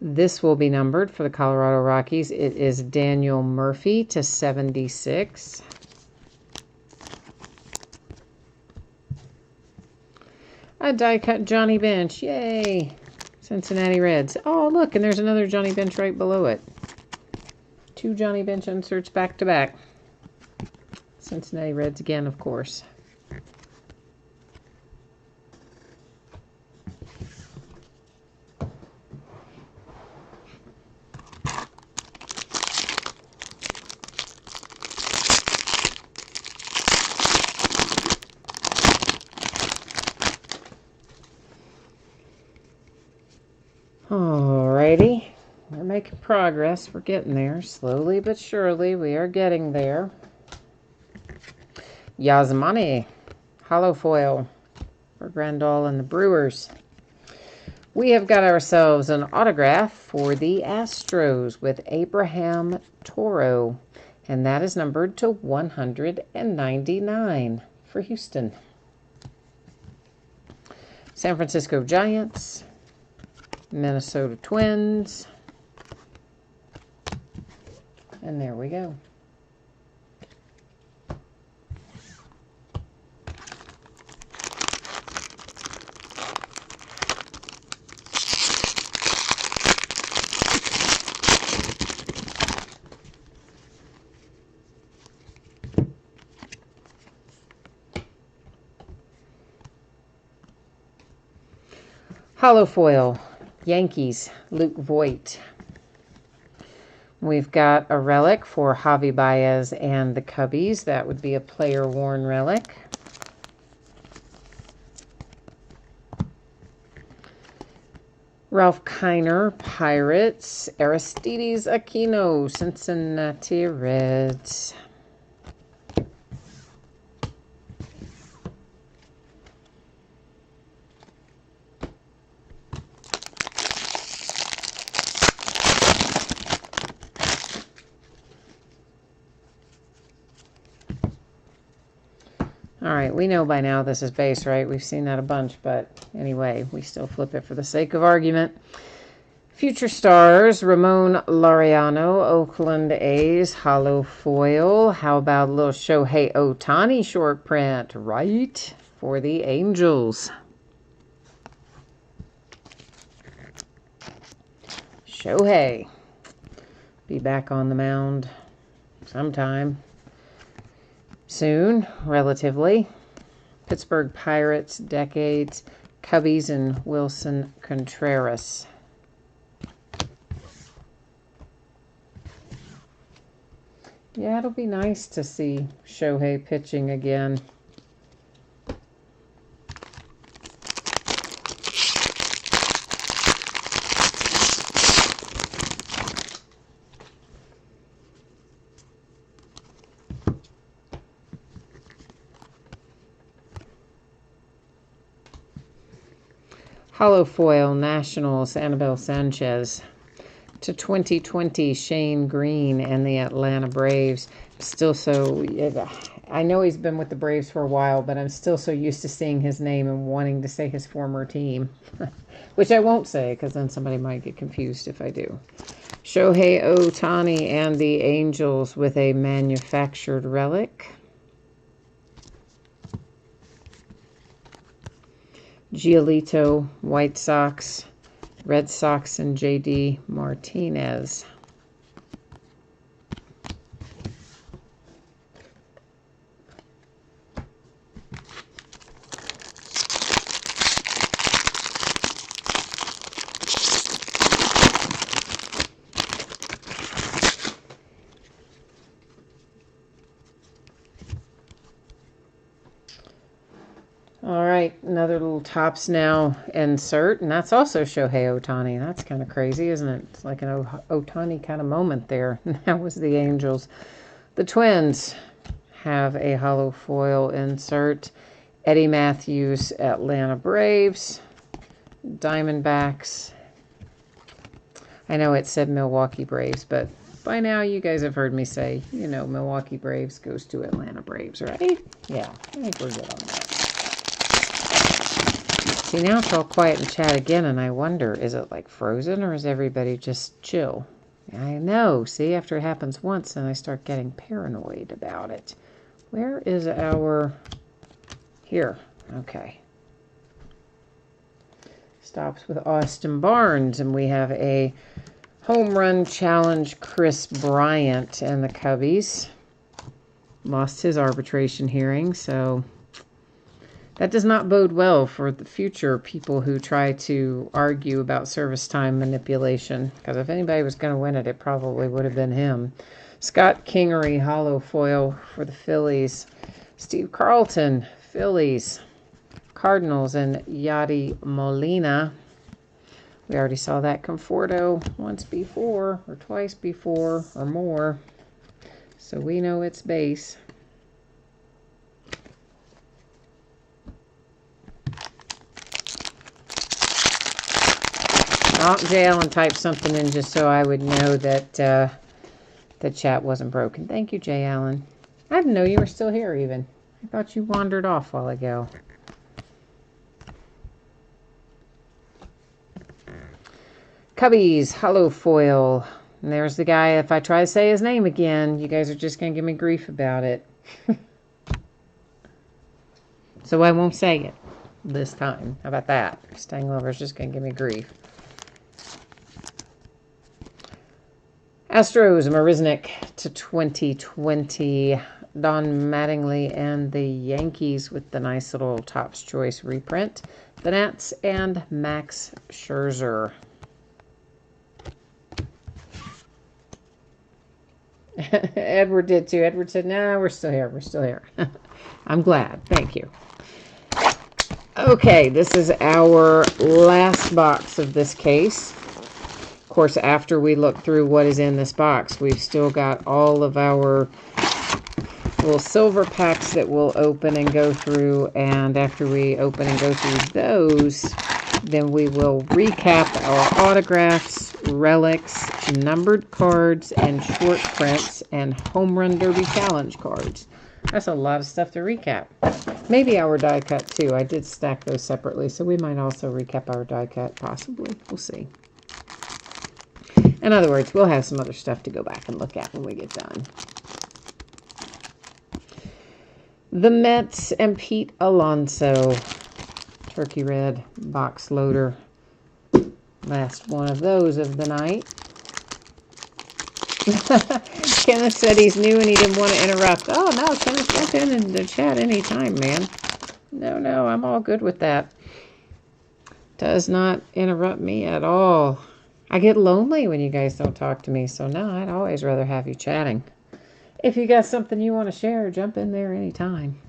This will be numbered for the Colorado Rockies. It is Daniel Murphy to 76. A die-cut Johnny Bench. Yay! Cincinnati Reds. Oh, look, and there's another Johnny Bench right below it. 2 Johnny Bench inserts back to back. Cincinnati Reds again, of course. Alrighty, we're making progress. We're getting there, slowly but surely. We are getting there. Yasmani, hollow foil for Grandal and the Brewers. We have got ourselves an autograph for the Astros with Abraham Toro, and that is numbered to 199 for Houston. San Francisco Giants, Minnesota Twins, and there we go. Hollow foil, Yankees, Luke Voigt. We've got a relic for Javi Baez and the Cubbies. That would be a player-worn relic. Ralph Kiner, Pirates. Aristides Aquino, Cincinnati Reds. All right, we know by now this is base, right? We've seen that a bunch, but anyway, we still flip it for the sake of argument. Future Stars, Ramon Laureano, Oakland A's, hollow foil. How about a little Shohei Ohtani short print, right? For the Angels. Shohei. Be back on the mound sometime. Soon, relatively. Pittsburgh Pirates, decades. Cubbies and Wilson Contreras. Yeah, it'll be nice to see Shohei pitching again. Hollow foil, Nationals, Anibal Sanchez. To 2020, Shane Green and the Atlanta Braves. Still so, I know he's been with the Braves for a while, but I'm still so used to seeing his name and wanting to say his former team. Which I won't say, because then somebody might get confused if I do. Shohei Ohtani and the Angels with a manufactured relic. Giolito, White Sox, Red Sox, and J.D. Martinez. All right, another little Topps Now insert, and that's also Shohei Ohtani. That's kind of crazy, isn't it? It's like an Ohtani kind of moment there. That was the Angels. The Twins have a hollow foil insert. Eddie Matthews, Atlanta Braves. Diamondbacks. I know it said Milwaukee Braves, but by now you guys have heard me say, you know, Milwaukee Braves goes to Atlanta Braves, right? Yeah, I think we're good on that. See, now it's all quiet in chat again, and I wonder, is it like frozen, or is everybody just chill? I know. See, after it happens once, then I start getting paranoid about it. Where is our... Here. Okay. Stops with Austin Barnes, and we have a home run challenge, Chris Bryant and the Cubbies. Lost his arbitration hearing, so... That does not bode well for the future people who try to argue about service time manipulation. Because if anybody was going to win it, it probably would have been him. Scott Kingery, hollow foil for the Phillies. Steve Carlton, Phillies. Cardinals, and Yadi Molina. We already saw that Conforto once before, or twice before, or more. So we know it's base. Oh, Jay Allen typed something in just so I would know that the chat wasn't broken. Thank you, Jay Allen. I didn't know you were still here even. I thought you wandered off a while ago. Cubbies, hollow foil. And there's the guy, if I try to say his name again, you guys are just going to give me grief about it. So I won't say it this time. How about that? Staying Lover's just going to give me grief. Astros, Marisnik to 2020. Don Mattingly and the Yankees with the nice little Topps Choice reprint. The Nats and Max Scherzer. Edward did too. Edward said, "No, we're still here. We're still here." I'm glad. Thank you. Okay, this is our last box of this case. Of course, after we look through what is in this box, we've still got all of our little silver packs that we'll open and go through. And after we open and go through those, then we will recap our autographs, relics, numbered cards, and short prints, and Home Run Derby Challenge cards. That's a lot of stuff to recap. Maybe our die cut too. I did stack those separately, so we might also recap our die cut, possibly. We'll see. In other words, we'll have some other stuff to go back and look at when we get done. The Mets and Pete Alonso. Turkey red box loader. Last one of those of the night. Kenneth said he's new and he didn't want to interrupt. Oh, no, Kenneth, jump in the chat anytime, man. No, I'm all good with that. Does not interrupt me at all. I get lonely when you guys don't talk to me, so no, I'd always rather have you chatting. If you got something you want to share, jump in there anytime.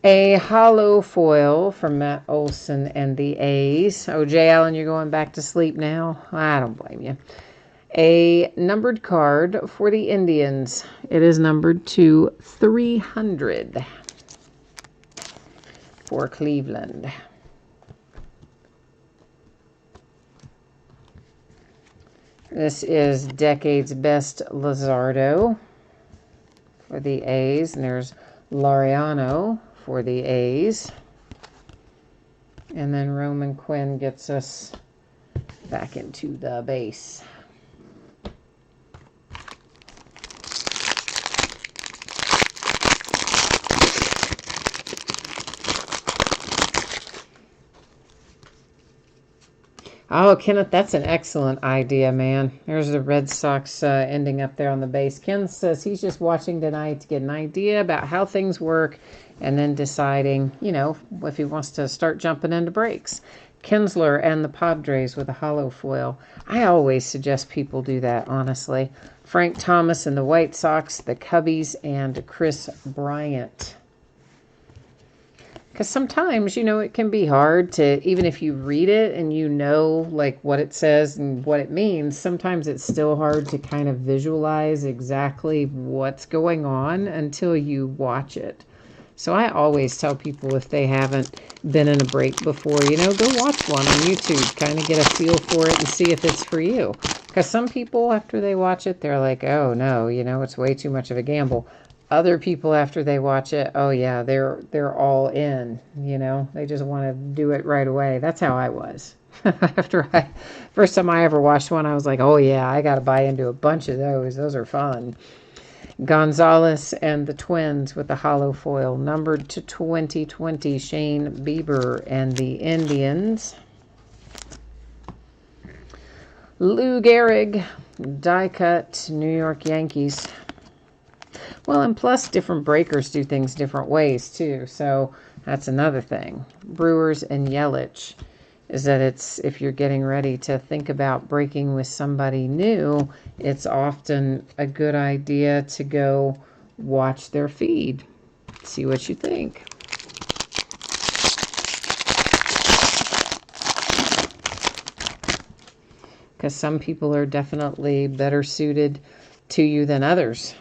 A hollow foil from Matt Olson and the A's. Oh, Jay Allen, you're going back to sleep now? I don't blame you. A numbered card for the Indians. It is numbered to 300 for Cleveland. This is Decade's Best Luzardo for the A's. And there's Laureano for the A's. And then Roman Quinn gets us back into the base. Oh, Kenneth, that's an excellent idea, man. There's the Red Sox ending up there on the base. Ken says he's just watching tonight to get an idea about how things work and then deciding, if he wants to start jumping into breaks. Kinsler and the Padres with a hollow foil. I always suggest people do that, honestly. Frank Thomas and the White Sox, the Cubbies, and Chris Bryant. Because sometimes, it can be hard to, even if you read it and what it says and what it means, sometimes it's still hard to kind of visualize exactly what's going on until you watch it. So I always tell people, if they haven't been in a break before, go watch one on YouTube, kind of get a feel for it and see if it's for you. Because some people, after they watch it, they're like, oh no, it's way too much of a gamble. Other people, after they watch it, oh yeah, they're all in, they just want to do it right away. That's how I was. First time I ever watched one, I was like, oh yeah, I got to buy into a bunch of those. Those are fun. Gonzalez and the Twins with the hollow foil, numbered to 2020, Shane Bieber and the Indians. Lou Gehrig, die cut, New York Yankees. Well, and plus different breakers do things different ways too. So that's another thing. Brewers and Yelich is that if you're getting ready to think about breaking with somebody new, it's often a good idea to go watch their feed. See what you think. Because some people are definitely better suited to you than others.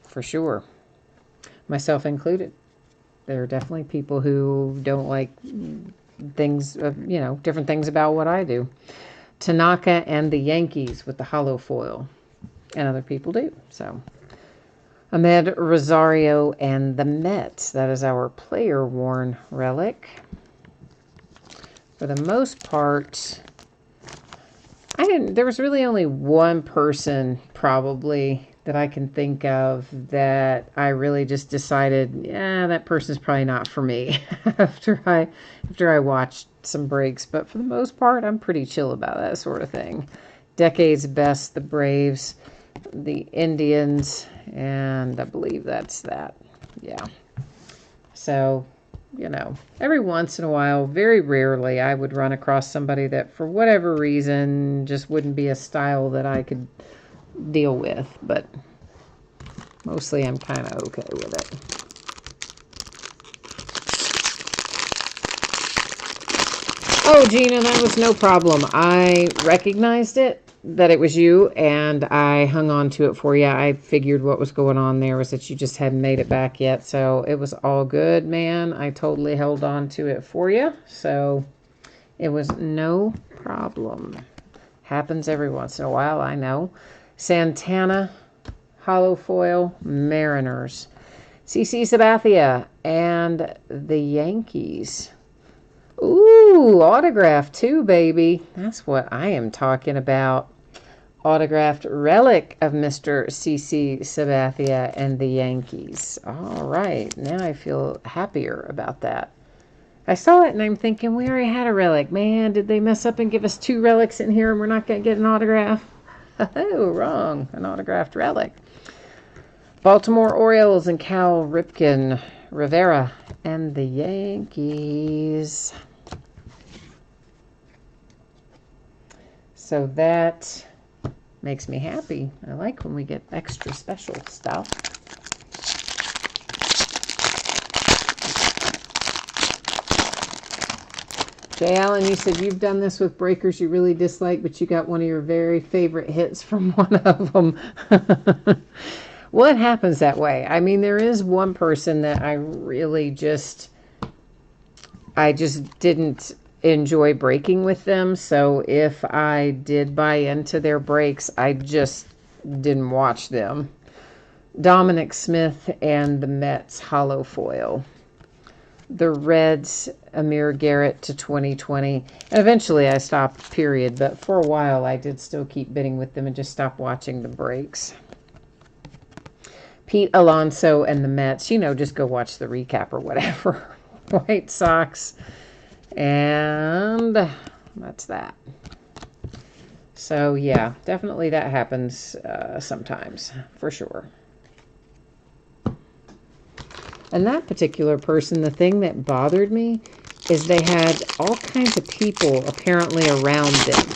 For sure. Myself included. There are definitely people who don't like things, different things about what I do. Tanaka and the Yankees with the hollow foil. And other people do. So, Ahmed Rosario and the Mets. That is our player worn relic. for the most part, there was really only one person probably that I can think of that I really just decided, yeah, that person's probably not for me after I watched some breaks. But for the most part, I'm pretty chill about that sort of thing. Decades best, the Braves, the Indians, and I believe that's that. Yeah. So, every once in a while, very rarely, I would run across somebody that for whatever reason just wouldn't be a style that I could deal with, but mostly I'm kind of okay with it. Oh, Gina, that was no problem. I recognized that it was you, and I hung on to it for you. I figured what was going on there was that you just hadn't made it back yet, so it was all good, man. I totally held on to it for you, so it was no problem. Happens every once in a while, I know. Santana, hollow foil, Mariners. CC Sabathia, and the Yankees. Ooh, autograph too, baby. That's what I am talking about. Autographed relic of Mr. CC Sabathia and the Yankees. All right, now I feel happier about that. I saw it and I'm thinking, we already had a relic. Man, did they mess up and give us 2 relics in here and we're not going to get an autograph? Oh, wrong. An autographed relic. Baltimore Orioles and Cal Ripken Rivera and the Yankees. So that makes me happy. I like when we get extra special stuff. Jay Allen, you said you've done this with breakers you really dislike, but you got one of your very favorite hits from one of them. Well, it happens that way. I mean, there is one person that I just didn't enjoy breaking with them. So if I did buy into their breaks, I just didn't watch them. Dominic Smith and the Mets hollow foil. The Reds, Amir Garrett to 2020. And eventually I stopped, period. But for a while, I did still keep bidding with them and just stopped watching the breaks. Pete Alonso and the Mets. Just go watch the recap or whatever. White Sox. And that's that. So, yeah, definitely that happens sometimes, for sure. And that particular person, the thing that bothered me is they had all kinds of people apparently around them.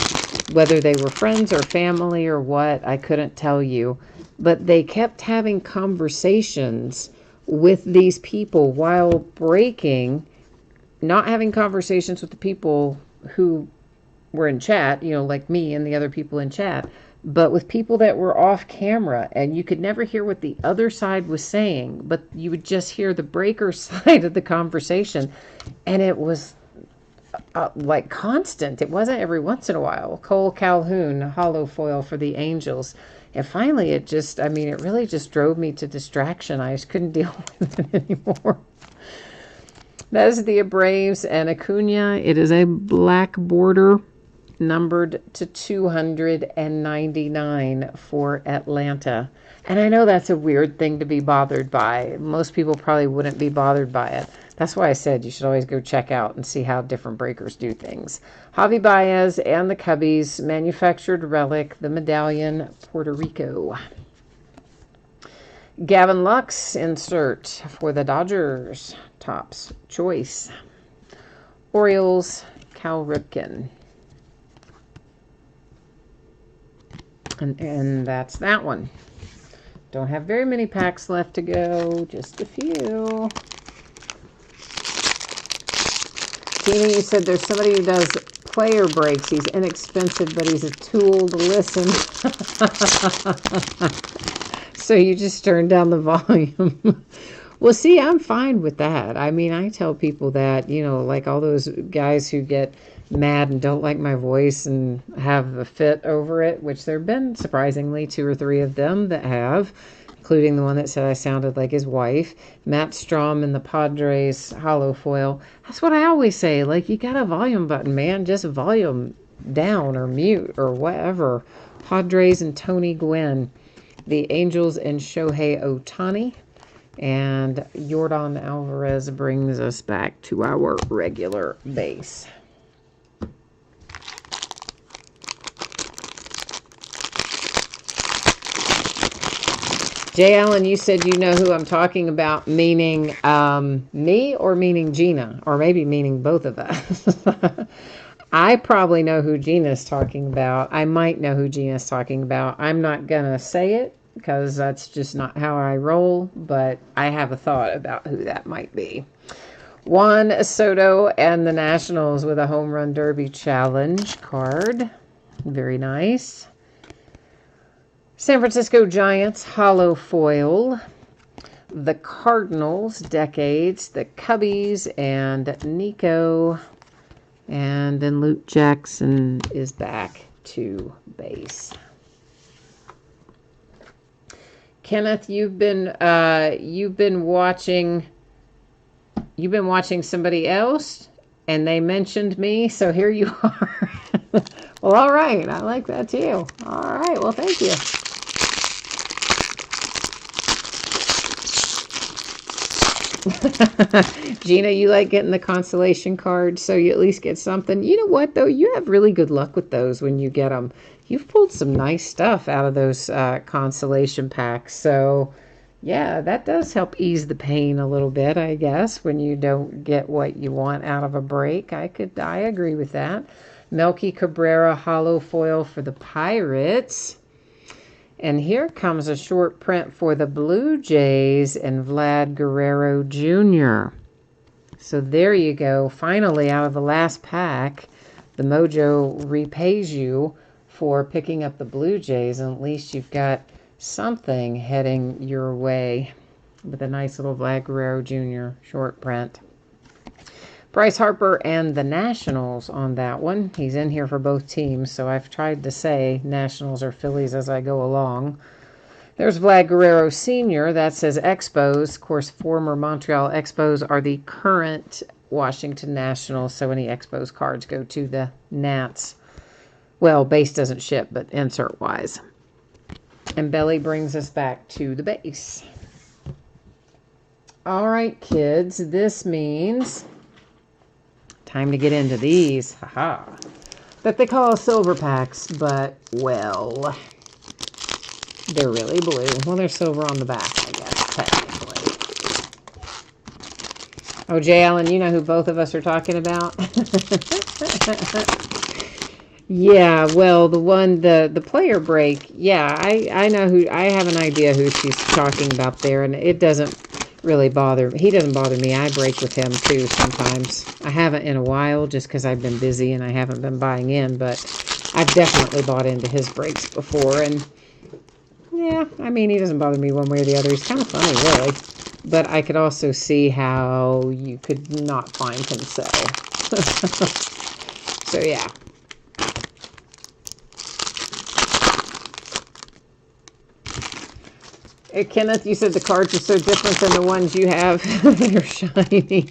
Whether they were friends or family or what, I couldn't tell you. But they kept having conversations with these people while breaking, not having conversations with the people who were in chat, like me and the other people in chat, but with people that were off camera, and you could never hear what the other side was saying, but you would just hear the breaker side of the conversation, and it was like constant. It wasn't every once in a while. Cole Calhoun, hollow foil for the Angels. And finally, it really just drove me to distraction. I just couldn't deal with it anymore. That is the Braves and Acuna. It is a black border, numbered to 299 for Atlanta. And I know that's a weird thing to be bothered by. Most people probably wouldn't be bothered by it. That's why I said you should always go check out and see how different breakers do things. Javi Baez and the Cubbies, manufactured relic, the medallion, Puerto Rico. Gavin Lux, insert for the Dodgers, Topps choice. Orioles, Cal Ripken. And that's that one. Don't have very many packs left to go, just a few. Tina, you said there's somebody who does player breaks. He's inexpensive, but he's a tool to listen. So you just turn down the volume. Well, see, I'm fine with that. I mean, I tell people that, like all those guys who get mad and don't like my voice and have a fit over it, which there have been surprisingly 2 or 3 of them that have, including the one that said I sounded like his wife. Matt Strom in the Padres hollow foil. That's what I always say. Like, you got a volume button, man. Just volume down or mute or whatever. Padres and Tony Gwynn. The Angels and Shohei Ohtani. And Yordan Alvarez brings us back to our regular base. Jay Allen, you said you know who I'm talking about, meaning me or meaning Gina, or maybe meaning both of us. I probably know who Gina's talking about. I might know who Gina's talking about. I'm not going to say it because that's just not how I roll, but I have a thought about who that might be. Juan Soto and the Nationals with a Home Run Derby Challenge card. Very nice. San Francisco Giants hollow foil. The Cardinals decades. The Cubbies and Nico. And then Luke Jackson is back to base. Kenneth, you've been watching somebody else, and they mentioned me, so here you are. Well, all right. I like that too. All right. Well, thank you. Gina, you like getting the consolation cards, so you at least get something. You know what, though? You have really good luck with those when you get them. You've pulled some nice stuff out of those consolation packs. So, yeah, that does help ease the pain a little bit, I guess, when you don't get what you want out of a break. I agree with that. Melky Cabrera hollow foil for the Pirates. And here comes a short print for the Blue Jays and Vlad Guerrero Jr. So there you go. Finally, out of the last pack, the Mojo repays you for picking up the Blue Jays. And at least you've got something heading your way with a nice little Vlad Guerrero Jr. short print. Bryce Harper and the Nationals on that one. He's in here for both teams, so I've tried to say Nationals or Phillies as I go along. There's Vlad Guerrero Sr. That says Expos. Of course, former Montreal Expos are the current Washington Nationals, so any Expos cards go to the Nats. Well, base doesn't ship, but insert-wise. And Belly brings us back to the base. All right, kids, this means time to get into these, that they call silver packs, but, well, they're really blue. Well, they're silver on the back, I guess, technically. Oh, Jay Allen, you know who both of us are talking about? Yeah, well, the player break, yeah, I know who, I have an idea who she's talking about there, and it doesn't really bother me. He doesn't bother me. I break with him too sometimes. I haven't in a while just because I've been busy and I haven't been buying in, but I've definitely bought into his breaks before. And yeah, I mean, he doesn't bother me one way or the other. He's kind of funny, really. But I could also see how you could not find him so. So yeah. Kenneth, you said the cards are so different than the ones you have. They're shiny.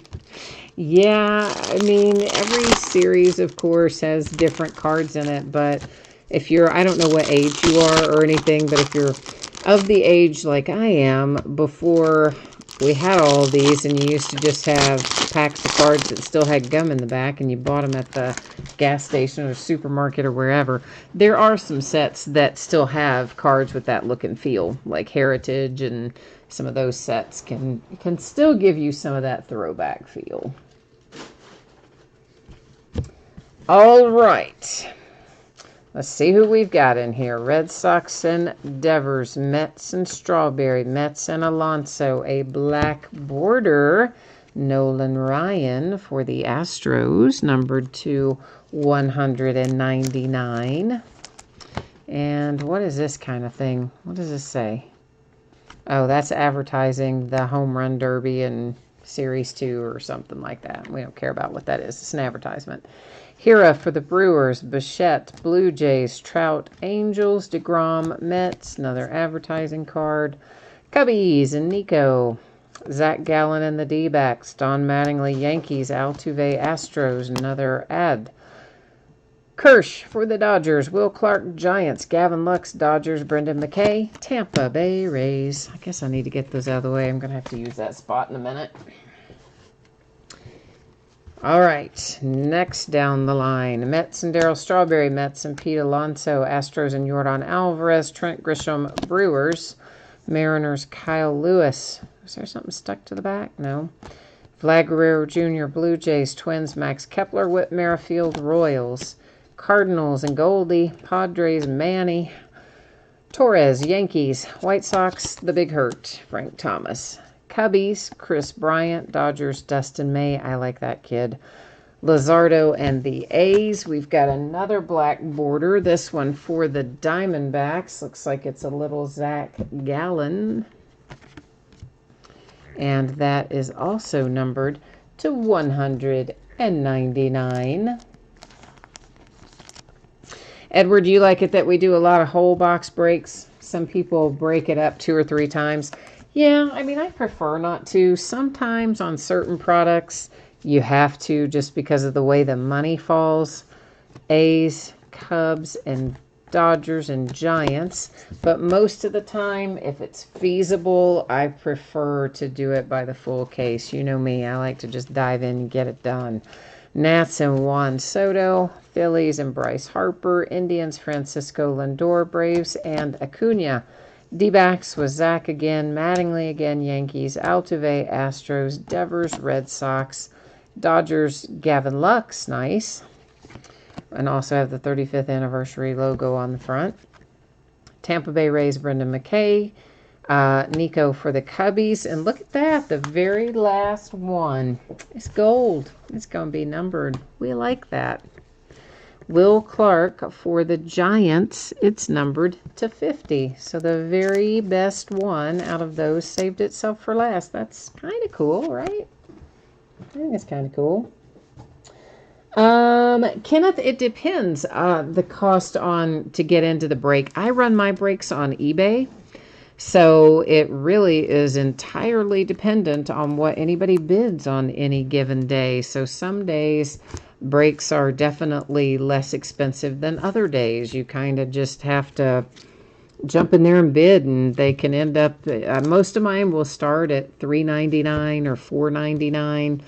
Yeah, I mean, every series, of course, has different cards in it. But if you're, I don't know what age you are or anything, but if you're of the age like I am, before we had all of these and you used to just have packs of cards that still had gum in the back and you bought them at the gas station or supermarket or wherever, there are some sets that still have cards with that look and feel, like Heritage, and some of those sets can still give you some of that throwback feel. All right. Let's see who we've got in here. Red Sox and Devers, Mets and Strawberry, Mets and Alonso, a black border, Nolan Ryan for the Astros, numbered to 199. And what is this kind of thing? What does this say? Oh, that's advertising the Home Run Derby in Series 2 or something like that. We don't care about what that is. It's an advertisement. Hira for the Brewers, Bichette, Blue Jays, Trout, Angels, DeGrom, Mets, another advertising card. Cubbies and Nico. Zach Gallen and the D-backs. Don Mattingly, Yankees. Altuve, Astros. Another ad. Kirsch for the Dodgers. Will Clark, Giants. Gavin Lux, Dodgers. Brendan McKay, Tampa Bay Rays. I guess I need to get those out of the way. I'm going to have to use that spot in a minute. All right, next down the line. Mets and Darryl Strawberry. Mets and Pete Alonso. Astros and Yordan Alvarez. Trent Grisham, Brewers. Mariners, Kyle Lewis. Is there something stuck to the back? No. Vlad Guerrero Jr., Blue Jays. Twins, Max Kepler. Whit Merrifield, Royals. Cardinals and Goldie. Padres, Manny. Torres, Yankees. White Sox, the Big Hurt, Frank Thomas. Cubbies, Chris Bryant. Dodgers, Dustin May. I like that kid. Luzardo and the A's. We've got another black border. This one for the Diamondbacks. Looks like it's a little Zach Gallen. And that is also numbered to 199. Edward, do you like it that we do a lot of whole box breaks? Some people break it up 2 or 3 times. Yeah, I mean, I prefer not to. Sometimes on certain products, you have to just because of the way the money falls. A's, Cubs, and Dodgers, and Giants. But most of the time, if it's feasible, I prefer to do it by the full case. You know me, I like to just dive in and get it done. Nats and Juan Soto. Phillies and Bryce Harper. Indians, Francisco Lindor. Braves and Acuna. D-backs was Zach again. Mattingly again, Yankees. Altuve, Astros. Devers, Red Sox. Dodgers, Gavin Lux, nice. And also have the 35th anniversary logo on the front. Tampa Bay Rays, Brendan McKay. Nico for the Cubbies. And look at that, the very last one. It's gold. It's going to be numbered. We like that. Will Clark for the Giants. It's numbered to 50. So the very best one out of those saved itself for last. That's kind of cool, right? I think it's kind of cool. Kenneth, it depends the cost on to get into the break. I run my breaks on eBay. So it really is entirely dependent on what anybody bids on any given day. So some days breaks are definitely less expensive than other days. You kind of just have to jump in there and bid, and they can end up, most of mine will start at $3.99 or $4.99,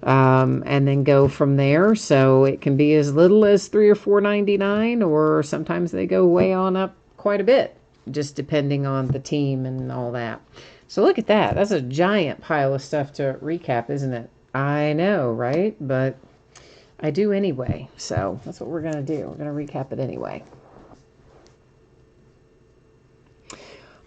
and then go from there. So it can be as little as $3 or $4.99, or sometimes they go way on up quite a bit, just depending on the team and all that. So look at that. That's a giant pile of stuff to recap, isn't it? I know, right? But I do anyway. So that's what we're going to do. We're going to recap it anyway.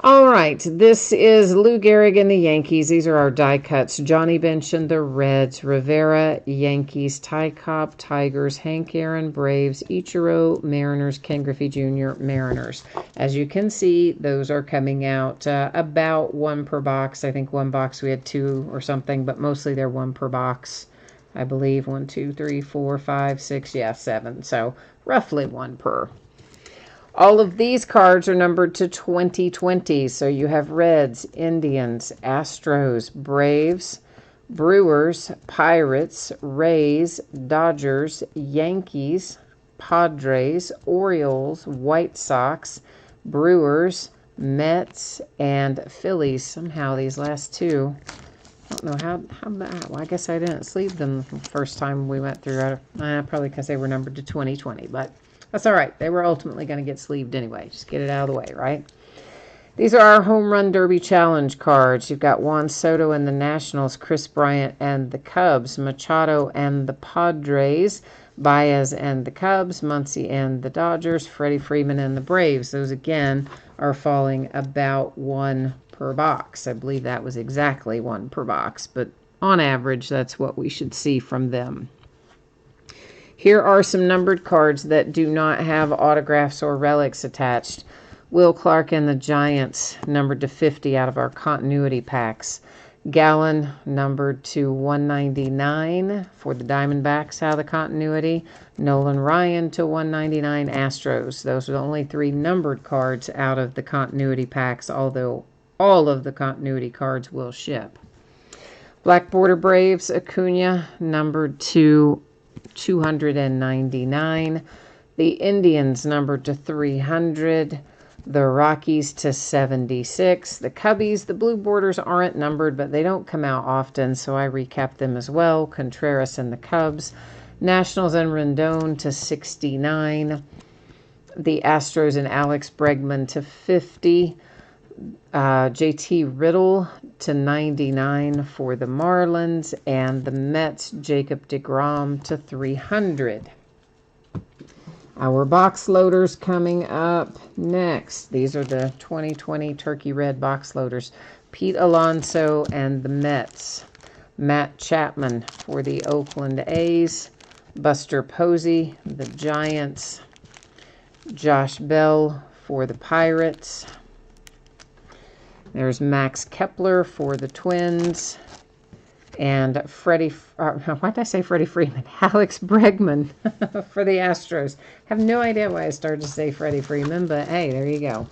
All right, this is Lou Gehrig and the Yankees. These are our die cuts. Johnny Bench and the Reds. Rivera, Yankees. Ty Cobb, Tigers. Hank Aaron, Braves. Ichiro, Mariners. Ken Griffey Jr., Mariners. As you can see, those are coming out about 1 per box. I think 1 box we had 2 or something, but mostly they're 1 per box. I believe 1, 2, 3, 4, 5, 6, 7. So roughly 1 per. All of these cards are numbered to 2020. So you have Reds, Indians, Astros, Braves, Brewers, Pirates, Rays, Dodgers, Yankees, Padres, Orioles, White Sox, Brewers, Mets, and Phillies. Somehow these last 2, I don't know how that, well, I guess I didn't sleeve them the first time we went through. Probably because they were numbered to 2020, but that's all right. They were ultimately going to get sleeved anyway. Just get it out of the way, right? These are our Home Run Derby Challenge cards. You've got Juan Soto and the Nationals, Chris Bryant and the Cubs, Machado and the Padres, Baez and the Cubs, Muncy and the Dodgers, Freddie Freeman and the Braves. Those, again, are falling about 1 per box. I believe that was exactly 1 per box, but on average, that's what we should see from them. Here are some numbered cards that do not have autographs or relics attached. Will Clark and the Giants, numbered to 50 out of our continuity packs. Gallen, numbered to 199 for the Diamondbacks out of the continuity. Nolan Ryan to 199, Astros. Those are the only 3 numbered cards out of the continuity packs, although all of the continuity cards will ship. Black Border Braves, Acuna, numbered to 299. The Indians, numbered to 300. The Rockies to 76. The Cubbies, the blue borders aren't numbered, but they don't come out often, so I recap them as well. Contreras and the Cubs. Nationals and Rendon to 69. The Astros and Alex Bregman to 50. JT Riddle to 99 for the Marlins, and the Mets, Jacob deGrom to 300. Our box loaders coming up next. These are the 2020 Turkey Red box loaders. Pete Alonso and the Mets. Matt Chapman for the Oakland A's. Buster Posey, the Giants. Josh Bell for the Pirates. There's Max Kepler for the Twins. And why did I say Freddie Freeman? Alex Bregman for the Astros. Have no idea why I started to say Freddie Freeman, but hey, there you go.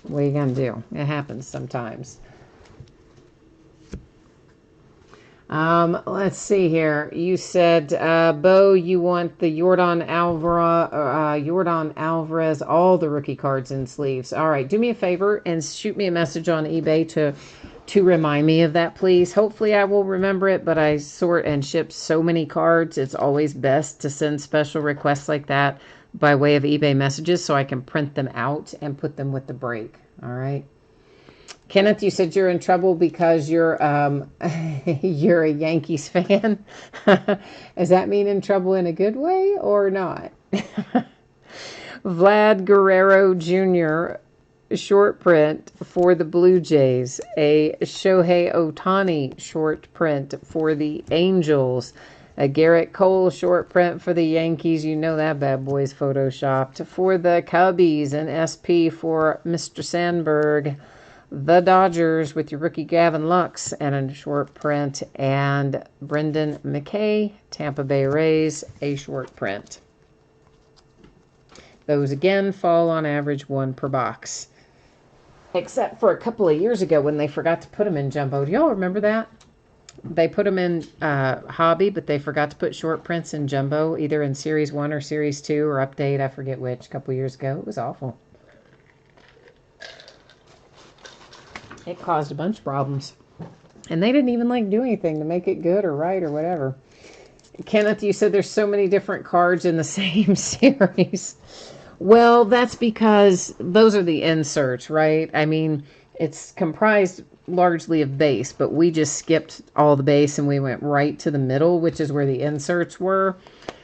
What are you going to do? It happens sometimes. Let's see here. You said, Bo, you want the Yordan Alvarez, all the rookie cards and sleeves. All right, do me a favor and shoot me a message on eBay to remind me of that, please. Hopefully I will remember it, but I sort and ship so many cards. It's always best to send special requests like that by way of eBay messages so I can print them out and put them with the break. All right. Kenneth, you said you're in trouble because you're you're a Yankees fan. Does that mean in trouble in a good way or not? Vlad Guerrero Jr., short print for the Blue Jays. A Shohei Ohtani short print for the Angels. A Garrett Cole short print for the Yankees. You know that bad boy's photoshopped. For the Cubbies, an SP for Mr. Sandberg. The Dodgers with your rookie Gavin Lux and a short print. And Brendan McKay, Tampa Bay Rays, a short print. Those again fall on average one per box. Except for a couple of years ago when they forgot to put them in jumbo. Do y'all remember that? They put them in hobby, but they forgot to put short prints in jumbo, either in Series 1 or Series 2 or Update, I forget which, a couple of years ago. It was awful. It caused a bunch of problems. And they didn't even do anything to make it good or right or whatever. Kenneth, you said there's so many different cards in the same series. Well, that's because those are the inserts, right? I mean, it's comprised largely of base, but we just skipped all the base and we went right to the middle, which is where the inserts were.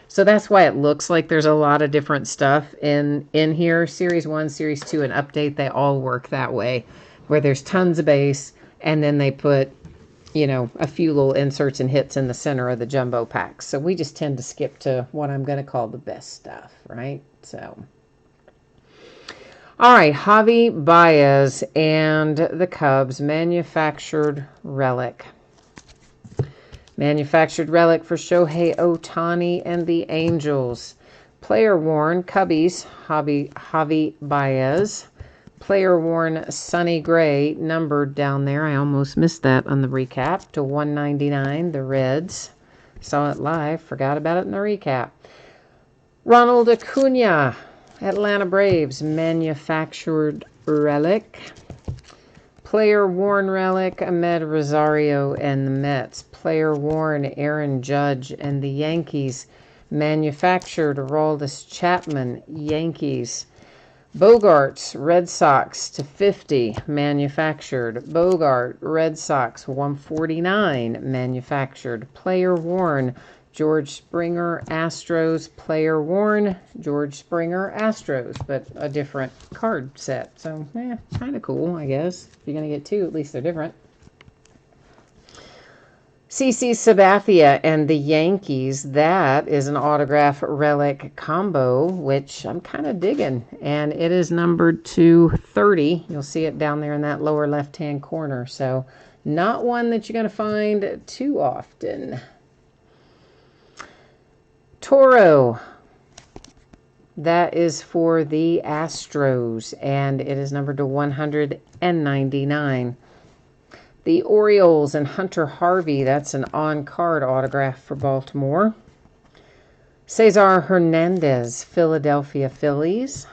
So that's why it looks like there's a lot of different stuff in here. Series 1, Series 2, and Update, they all work that way, where there's tons of base, and then they put, a few little inserts and hits in the center of the jumbo packs. So we just tend to skip to what I'm going to call the best stuff, right? So, all right, Javi Baez and the Cubs, manufactured relic. Manufactured relic for Shohei Ohtani and the Angels. Player worn, Cubbies, Javi Baez. Player worn Sonny Gray, numbered down there. I almost missed that on the recap, to 199, the Reds. Saw it live, forgot about it in the recap. Ronald Acuna, Atlanta Braves, manufactured relic. Player worn relic, Ahmed Rosario and the Mets. Player worn, Aaron Judge and the Yankees. Manufactured, Aroldis Chapman, Yankees. Bogarts, Red Sox to 50, manufactured. Bogart, Red Sox, 149, manufactured. Player worn, George Springer, Astros. Player worn, George Springer, Astros, but a different card set. So, kind of cool, I guess. If you're going to get two, at least they're different. CC Sabathia and the Yankees, that is an autograph relic combo, which I'm kind of digging. And it is numbered to 30. You'll see it down there in that lower left-hand corner. So not one that you're going to find too often. Toro, that is for the Astros, and it is numbered to 199. The Orioles and Hunter Harvey, that's an on-card autograph for Baltimore. Cesar Hernandez, Philadelphia Phillies.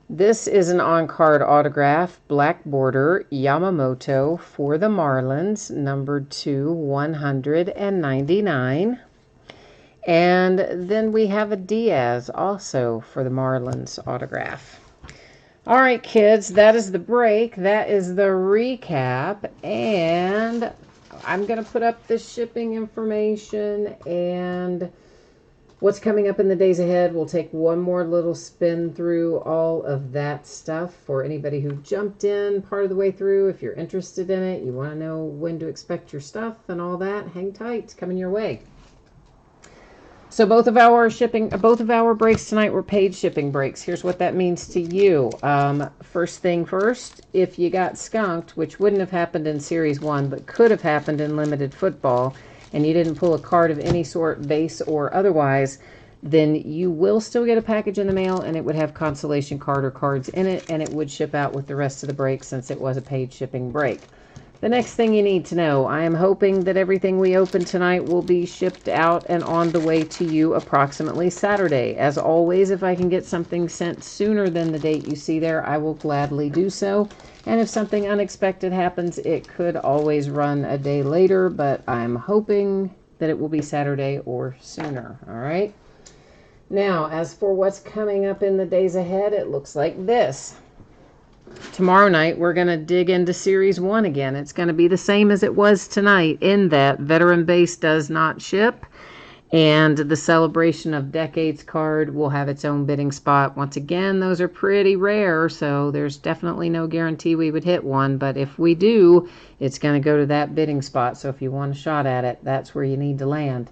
This is an on-card autograph, black border, Yamamoto for the Marlins, numbered to 199. And then we have a Diaz also for the Marlins autograph. All right, kids, that is the break. That is the recap. And I'm going to put up the shipping information and what's coming up in the days ahead. We'll take one more little spin through all of that stuff for anybody who jumped in part of the way through. If you're interested in it, you want to know when to expect your stuff and all that, hang tight. It's coming your way. So both of our breaks tonight were paid shipping breaks. Here's what that means to you. First thing first, if you got skunked, which wouldn't have happened in Series 1, but could have happened in Limited Football, and you didn't pull a card of any sort, base or otherwise, then you will still get a package in the mail, and it would have consolation card or cards in it, and it would ship out with the rest of the break since it was a paid shipping break. The next thing you need to know, I am hoping that everything we open tonight will be shipped out and on the way to you approximately Saturday. As always, if I can get something sent sooner than the date you see there, I will gladly do so. And if something unexpected happens, it could always run a day later, but I'm hoping that it will be Saturday or sooner. All right. Now, as for what's coming up in the days ahead, it looks like this. Tomorrow night, we're going to dig into Series 1 again. It's going to be the same as it was tonight in that Veteran Base does not ship, and the Celebration of Decades card will have its own bidding spot. Once again, those are pretty rare, so there's definitely no guarantee we would hit one, but if we do, it's going to go to that bidding spot, so if you want a shot at it, that's where you need to land.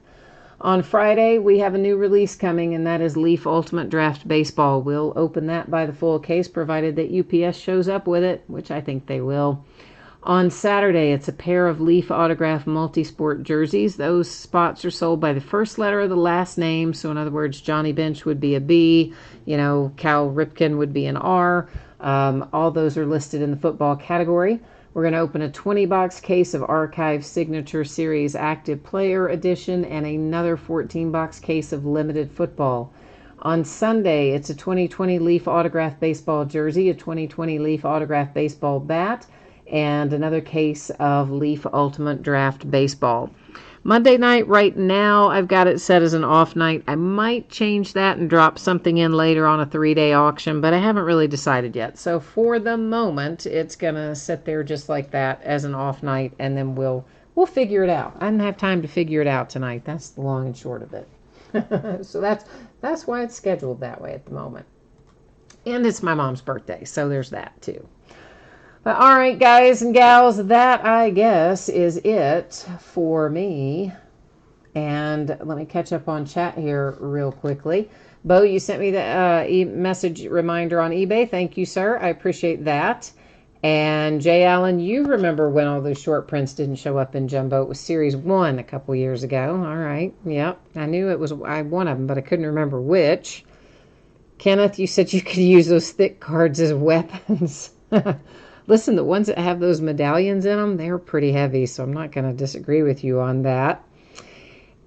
On Friday, we have a new release coming, and that is Leaf Ultimate Draft Baseball. We'll open that by the full case, provided that UPS shows up with it, which I think they will. On Saturday, it's a pair of Leaf Autograph Multisport jerseys. Those spots are sold by the first letter of the last name. So in other words, Johnny Bench would be a B, Cal Ripken would be an R. All those are listed in the football category. We're going to open a 20-box case of Archive Signature Series Active Player Edition and another 14-box case of Limited Football. On Sunday, it's a 2020 Leaf Autograph Baseball jersey, a 2020 Leaf Autograph Baseball bat, and another case of Leaf Ultimate Draft Baseball. Monday night, right now, I've got it set as an off night. I might change that and drop something in later on a 3-day auction, but I haven't really decided yet. So for the moment, it's going to sit there just like that as an off night, and then we'll figure it out. I didn't have time to figure it out tonight. That's the long and short of it. So that's why it's scheduled that way at the moment. And it's my mom's birthday, so there's that too. But all right, guys and gals, that, I guess, is it for me. And let me catch up on chat here real quickly. Bo, you sent me the message reminder on eBay. Thank you, sir. I appreciate that. And Jay Allen, you remember when all those short prints didn't show up in Jumbo. It was Series 1 a couple years ago. All right. Yep. I knew it was one of them, but I couldn't remember which. Kenneth, you said you could use those thick cards as weapons. Listen, the ones that have those medallions in them, they're pretty heavy, so I'm not going to disagree with you on that.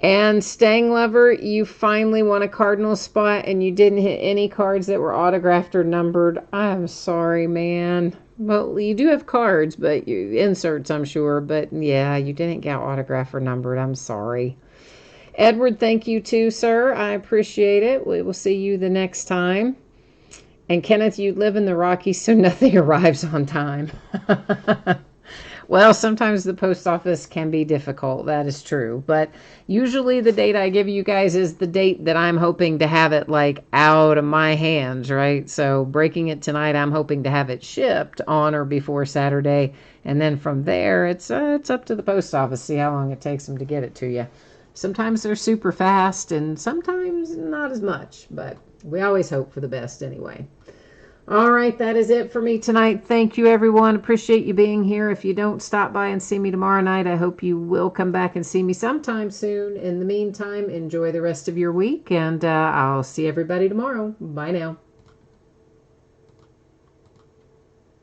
And Stang Lover, you finally won a Cardinal spot, and you didn't hit any cards that were autographed or numbered. I'm sorry, man. Well, you do have cards, but inserts, I'm sure. But, yeah, you didn't get autographed or numbered. I'm sorry. Edward, thank you too, sir. I appreciate it. We will see you the next time. And Kenneth, you live in the Rockies, so nothing arrives on time. Well, sometimes the post office can be difficult. That is true. But usually the date I give you guys is the date that I'm hoping to have it, out of my hands, right? So breaking it tonight, I'm hoping to have it shipped on or before Saturday. And then from there, it's up to the post office. See how long it takes them to get it to you. Sometimes they're super fast, and sometimes not as much. But we always hope for the best anyway. All right, that is it for me tonight. Thank you, everyone. Appreciate you being here. If you don't stop by and see me tomorrow night, I hope you will come back and see me sometime soon. In the meantime, enjoy the rest of your week, and I'll see everybody tomorrow. Bye now.